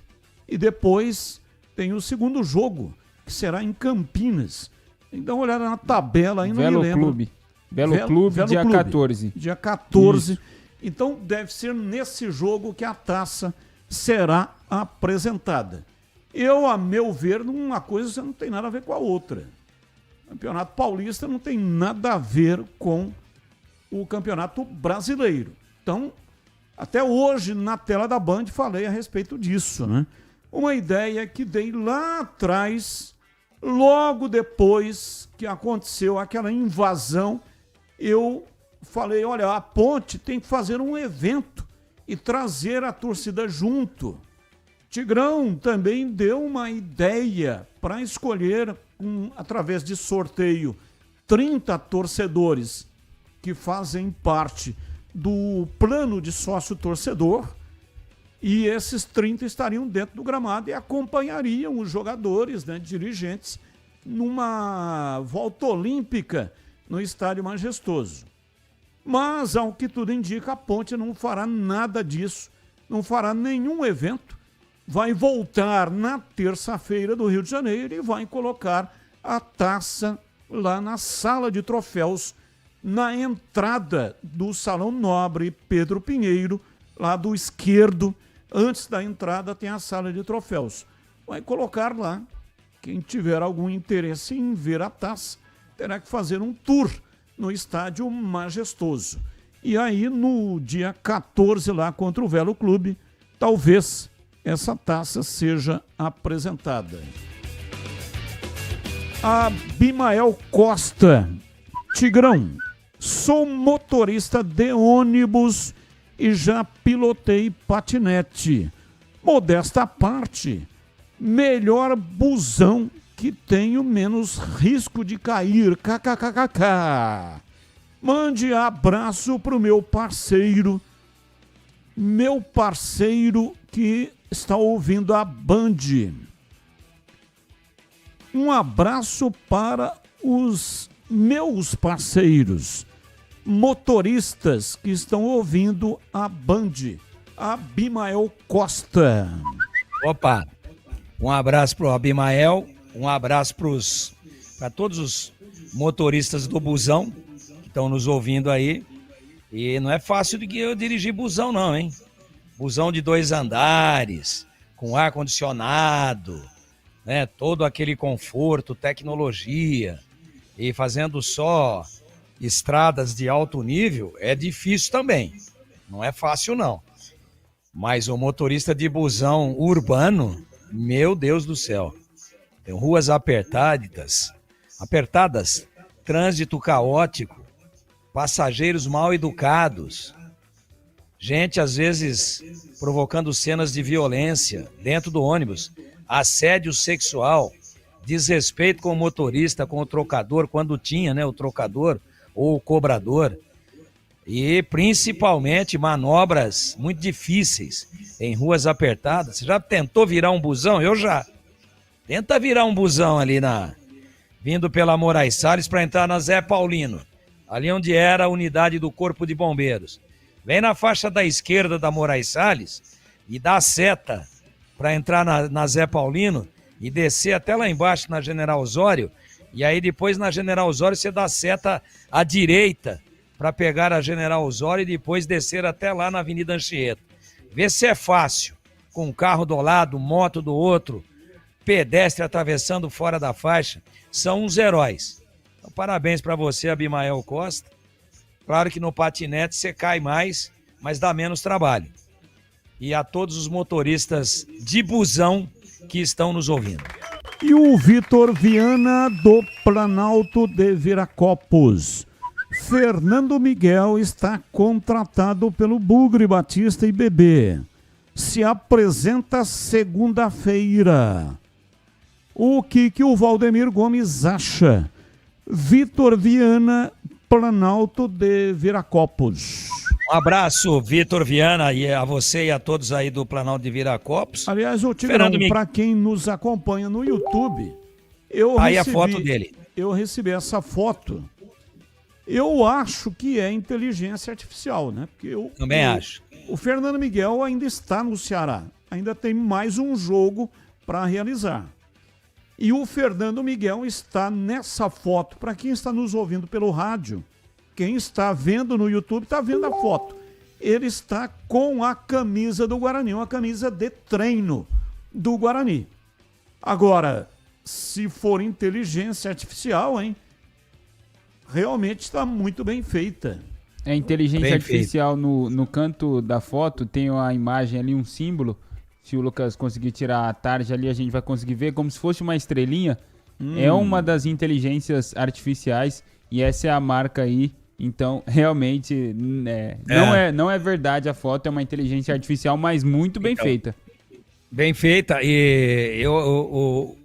e depois tem o segundo jogo, que será em Campinas. Então, olhada na tabela aí, não me lembro. Belo Clube, dia 14. Dia 14. Isso. Então, deve ser nesse jogo que a taça será apresentada. A meu ver, uma coisa não tem nada a ver com a outra. O Campeonato Paulista não tem nada a ver com o Campeonato Brasileiro. Então, até hoje, na tela da Band, falei a respeito disso, né? Uma ideia que dei lá atrás, logo depois que aconteceu aquela invasão, eu falei, olha, a Ponte tem que fazer um evento e trazer a torcida junto. Tigrão também deu uma ideia para escolher, através de sorteio, 30 torcedores que fazem parte do plano de sócio-torcedor, e esses 30 estariam dentro do gramado e acompanhariam os jogadores, né, dirigentes, numa volta olímpica no Estádio Majestoso. Mas, ao que tudo indica, a Ponte não fará nada disso, não fará nenhum evento, vai voltar na terça-feira do Rio de Janeiro e vai colocar a taça lá na sala de troféus, na entrada do Salão Nobre Pedro Pinheiro, lá do esquerdo. Antes da entrada tem a sala de troféus. Vai colocar lá. Quem tiver algum interesse em ver a taça terá que fazer um tour no Estádio Majestoso. E aí, no dia 14, lá contra o Velo Clube, talvez essa taça seja apresentada. Abimael Costa. Tigrão, sou motorista de ônibus e já pilotei patinete. Modesta à parte, melhor busão que tenho menos risco de cair. KKKKK. Mande abraço pro meu parceiro que está ouvindo a Band. Um abraço para os meus parceiros motoristas que estão ouvindo a Band. Abimael Costa. Opa, um abraço pro Abimael, um abraço para todos os motoristas do busão que estão nos ouvindo aí. E não é fácil de eu dirigir busão não, hein? Busão de 2 andares, com ar-condicionado, né? Todo aquele conforto, tecnologia, e fazendo só estradas de alto nível, é difícil também. Não é fácil, não. Mas o motorista de busão urbano, meu Deus do céu. Tem ruas apertadas, trânsito caótico, passageiros mal educados. Gente, às vezes, provocando cenas de violência dentro do ônibus, assédio sexual, desrespeito com o motorista, com o trocador, quando tinha, né, o trocador ou o cobrador. E, principalmente, manobras muito difíceis em ruas apertadas. Você já tentou virar um busão? Eu já. Tenta virar um busão ali vindo pela Moraes Salles para entrar na Zé Paulino, ali onde era a unidade do Corpo de Bombeiros. Vem na faixa da esquerda da Moraes Salles e dá a seta para entrar na Zé Paulino e descer até lá embaixo na General Osório. E aí depois na General Osório você dá a seta à direita para pegar a General Osório e depois descer até lá na Avenida Anchieta. Vê se é fácil, com um carro do lado, moto do outro, pedestre atravessando fora da faixa. São uns heróis. Então, parabéns para você, Abimael Costa. Claro que no patinete você cai mais, mas dá menos trabalho. E a todos os motoristas de busão que estão nos ouvindo. E o Vitor Viana do Planalto de Viracopos. Fernando Miguel está contratado pelo Bugre, Batista e Bebê. Se apresenta segunda-feira. O que o Valdemir Gomes acha? Vitor Viana, Planalto de Viracopos. Um abraço, Vitor Viana, e a você e a todos aí do Planalto de Viracopos. Aliás, o Tigrão, para quem nos acompanha no YouTube, a foto dele. Eu recebi essa foto. Eu acho que é inteligência artificial, né? Porque também acho. O Fernando Miguel ainda está no Ceará. Ainda tem mais um jogo para realizar. E o Fernando Miguel está nessa foto. Para quem está nos ouvindo pelo rádio, quem está vendo no YouTube está vendo a foto. Ele está com a camisa do Guarani, uma camisa de treino do Guarani. Agora, se for inteligência artificial, hein? Realmente está muito bem feita. É inteligência artificial no canto da foto, tem a imagem ali, um símbolo. Se o Lucas conseguir tirar a tarde ali, a gente vai conseguir ver como se fosse uma estrelinha. É uma das inteligências artificiais e essa é a marca aí. Então, realmente, não é verdade a foto, é uma inteligência artificial, mas muito bem feita. Bem feita. E eu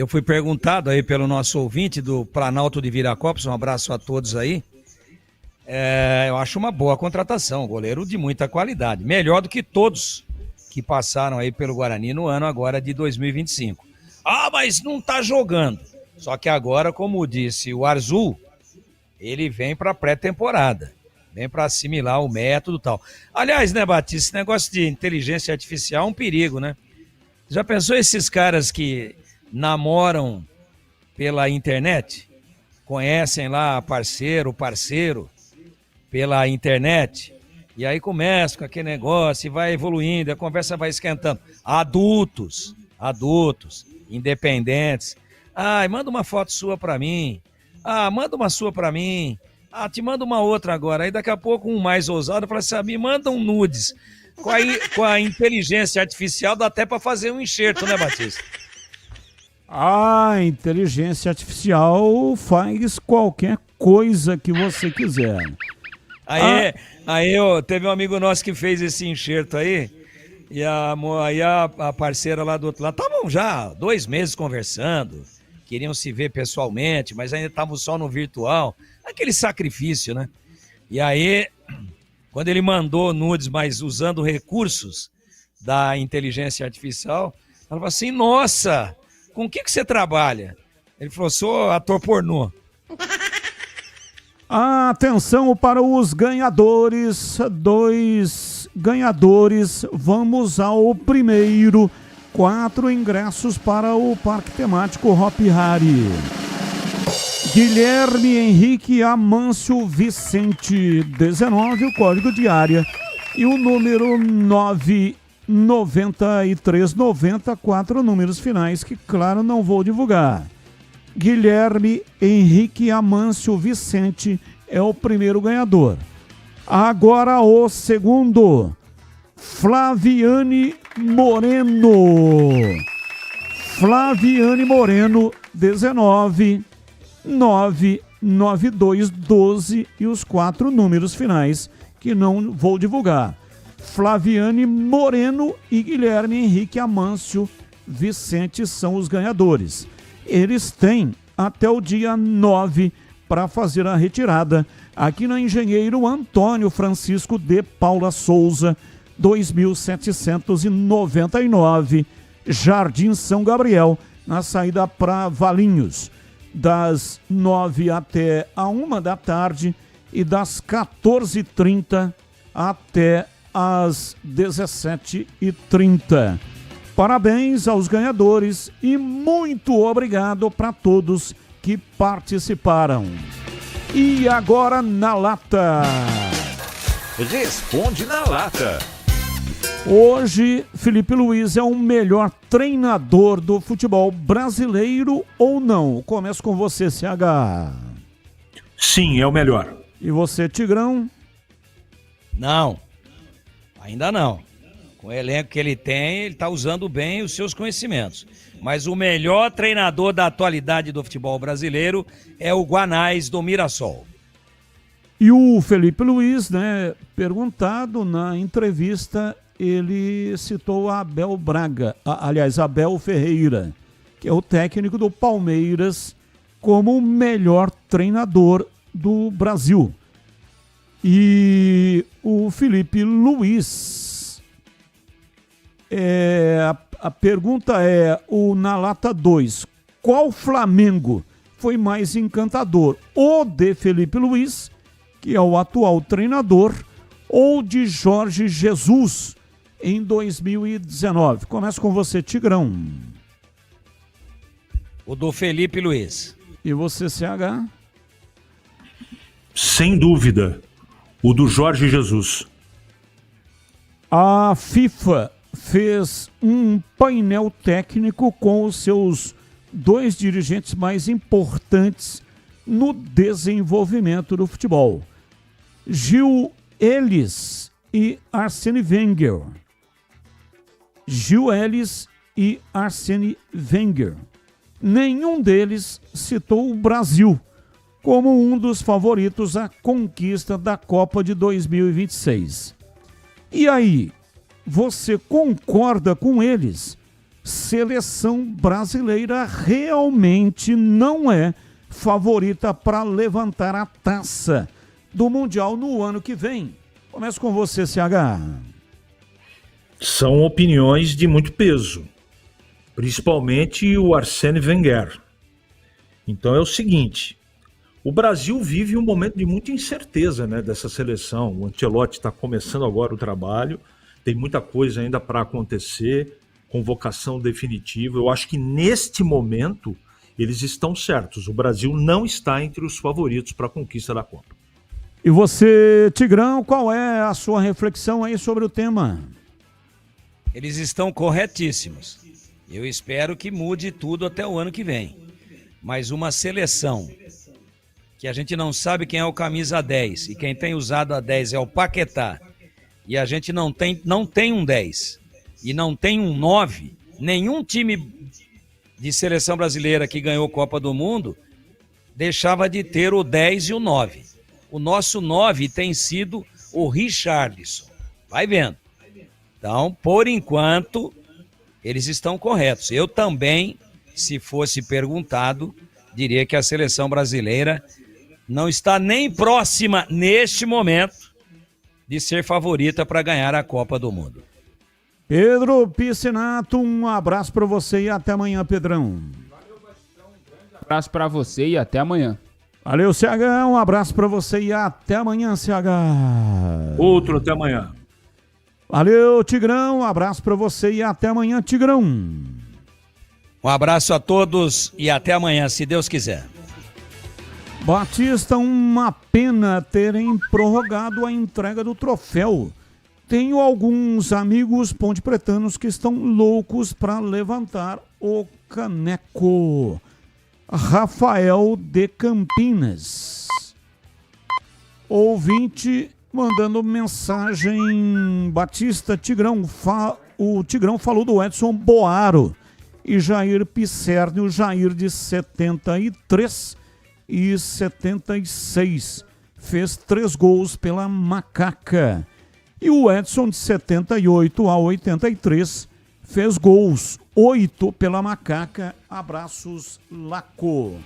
fui perguntado aí pelo nosso ouvinte do Planalto de Viracopos, um abraço a todos aí. Eu acho uma boa contratação, goleiro de muita qualidade, melhor do que todos que passaram aí pelo Guarani no ano agora de 2025. Ah, mas não tá jogando. Só que agora, como disse o Arzul, ele vem para pré-temporada, vem para assimilar o método e tal. Aliás, né, Batista, esse negócio de inteligência artificial é um perigo, né? Já pensou esses caras que namoram pela internet? Conhecem lá parceiro pela internet? E aí começa com aquele negócio e vai evoluindo, a conversa vai esquentando. Adultos, independentes. Manda uma foto sua pra mim. Manda uma sua pra mim. Te manda uma outra agora. Aí daqui a pouco um mais ousado fala assim, me manda um nudes. Com a inteligência artificial dá até pra fazer um enxerto, né, Batista? A inteligência artificial faz qualquer coisa que você quiser. Teve um amigo nosso que fez esse enxerto aí, e a parceira lá do outro lado, estavam já 2 meses conversando, queriam se ver pessoalmente, mas ainda estavam só no virtual, aquele sacrifício, né? E aí, quando ele mandou nudes, mas usando recursos da inteligência artificial, ela falou assim, nossa, com o que você trabalha? Ele falou, sou ator pornô. Atenção para os ganhadores, 2 ganhadores, vamos ao primeiro, 4 ingressos para o Parque Temático Hopi Hari. Guilherme Henrique Amâncio Vicente, 19, o código de área, e o número 99390, 4 números finais que, claro, não vou divulgar. Guilherme Henrique Amâncio Vicente é o primeiro ganhador. Agora o segundo, Flaviane Moreno. Flaviane Moreno, 19, 99212 e os 4 números finais que não vou divulgar. Flaviane Moreno e Guilherme Henrique Amâncio Vicente são os ganhadores. Eles têm até o dia 9 para fazer a retirada aqui na Engenheiro Antônio Francisco de Paula Souza, 2799, Jardim São Gabriel, na saída para Valinhos, das 9 até a 1 da tarde e das 14h30 até às 17h30. Parabéns aos ganhadores e muito obrigado para todos que participaram. E agora na lata. Responde na lata. Hoje, Felipe Luiz é o melhor treinador do futebol brasileiro ou não? Começo com você, CH. Sim, é o melhor. E você, Tigrão? Não, ainda não. Com o elenco que ele tem, ele está usando bem os seus conhecimentos. Mas o melhor treinador da atualidade do futebol brasileiro é o Guanais do Mirassol. E o Felipe Luiz, né, perguntado na entrevista, ele citou a Abel Braga, Abel Ferreira, que é o técnico do Palmeiras, como o melhor treinador do Brasil. E o Felipe Luiz, a pergunta é, na lata 2, qual Flamengo foi mais encantador? O de Felipe Luiz, que é o atual treinador, ou de Jorge Jesus, em 2019? Começo com você, Tigrão. O do Felipe Luiz. E você, CH? Sem dúvida, o do Jorge Jesus. A FIFA fez um painel técnico com os seus 2 dirigentes mais importantes no desenvolvimento do futebol. Gil Elis e Arsene Wenger. Gil Elis e Arsene Wenger. Nenhum deles citou o Brasil como um dos favoritos à conquista da Copa de 2026. E aí, você concorda com eles? Seleção brasileira realmente não é favorita para levantar a taça do Mundial no ano que vem? Começo com você, CH. São opiniões de muito peso, principalmente o Arsene Wenger. Então é o seguinte, o Brasil vive um momento de muita incerteza, né, dessa seleção. O Ancelotti está começando agora o trabalho, tem muita coisa ainda para acontecer, convocação definitiva. Eu acho que neste momento eles estão certos. O Brasil não está entre os favoritos para a conquista da Copa. E você, Tigrão, qual é a sua reflexão aí sobre o tema? Eles estão corretíssimos. Eu espero que mude tudo até o ano que vem. Mas uma seleção que a gente não sabe quem é o camisa 10 e quem tem usado a 10 é o Paquetá, e a gente não tem um 10 e não tem um 9, nenhum time de seleção brasileira que ganhou Copa do Mundo deixava de ter o 10 e o 9. O nosso 9 tem sido o Richarlison. Vai vendo. Então, por enquanto, eles estão corretos. Eu também, se fosse perguntado, diria que a seleção brasileira não está nem próxima, neste momento, de ser favorita para ganhar a Copa do Mundo. Pedro Piscinato, um abraço para você e até amanhã, Pedrão. Um abraço para você e até amanhã. Valeu, CH, um abraço para você e até amanhã, CH. Outro até amanhã. Valeu, Tigrão, um abraço para você e até amanhã, Tigrão. Um abraço a todos e até amanhã, se Deus quiser. Batista, uma pena terem prorrogado a entrega do troféu. Tenho alguns amigos pontepretanos que estão loucos para levantar o caneco. Rafael de Campinas. Ouvinte mandando mensagem. Batista, Tigrão, o Tigrão falou do Edson Boaro e Jair Pisserni, o Jair de 73 e 76. fez 3 gols pela Macaca. E o Edson, de 78 a 83, fez gols, 8 pela Macaca. Abraços, Laco.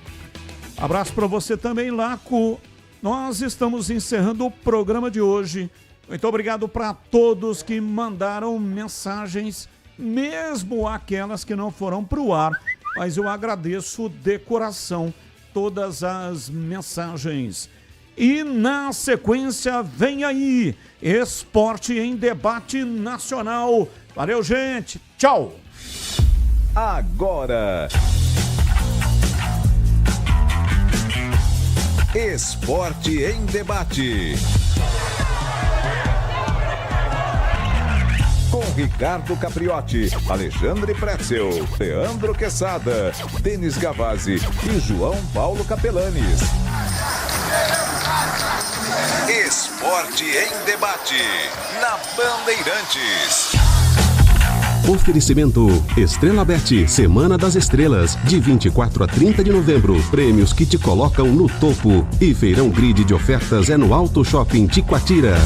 Abraço para você também, Laco. Nós estamos encerrando o programa de hoje. Muito obrigado para todos que mandaram mensagens, mesmo aquelas que não foram para o ar, mas eu agradeço de coração todas as mensagens. E na sequência vem aí, Esporte em Debate Nacional. Valeu, gente. Tchau. Agora, Esporte em Debate. Com Ricardo Capriotti, Alexandre Pretzel, Leandro Quesada, Denis Gavazzi e João Paulo Capelanes. Esporte em Debate, na Bandeirantes. Oferecimento Estrela Bet, Semana das Estrelas, de 24 a 30 de novembro. Prêmios que te colocam no topo. E Feirão Grid de Ofertas é no Auto Shopping Ticoatira.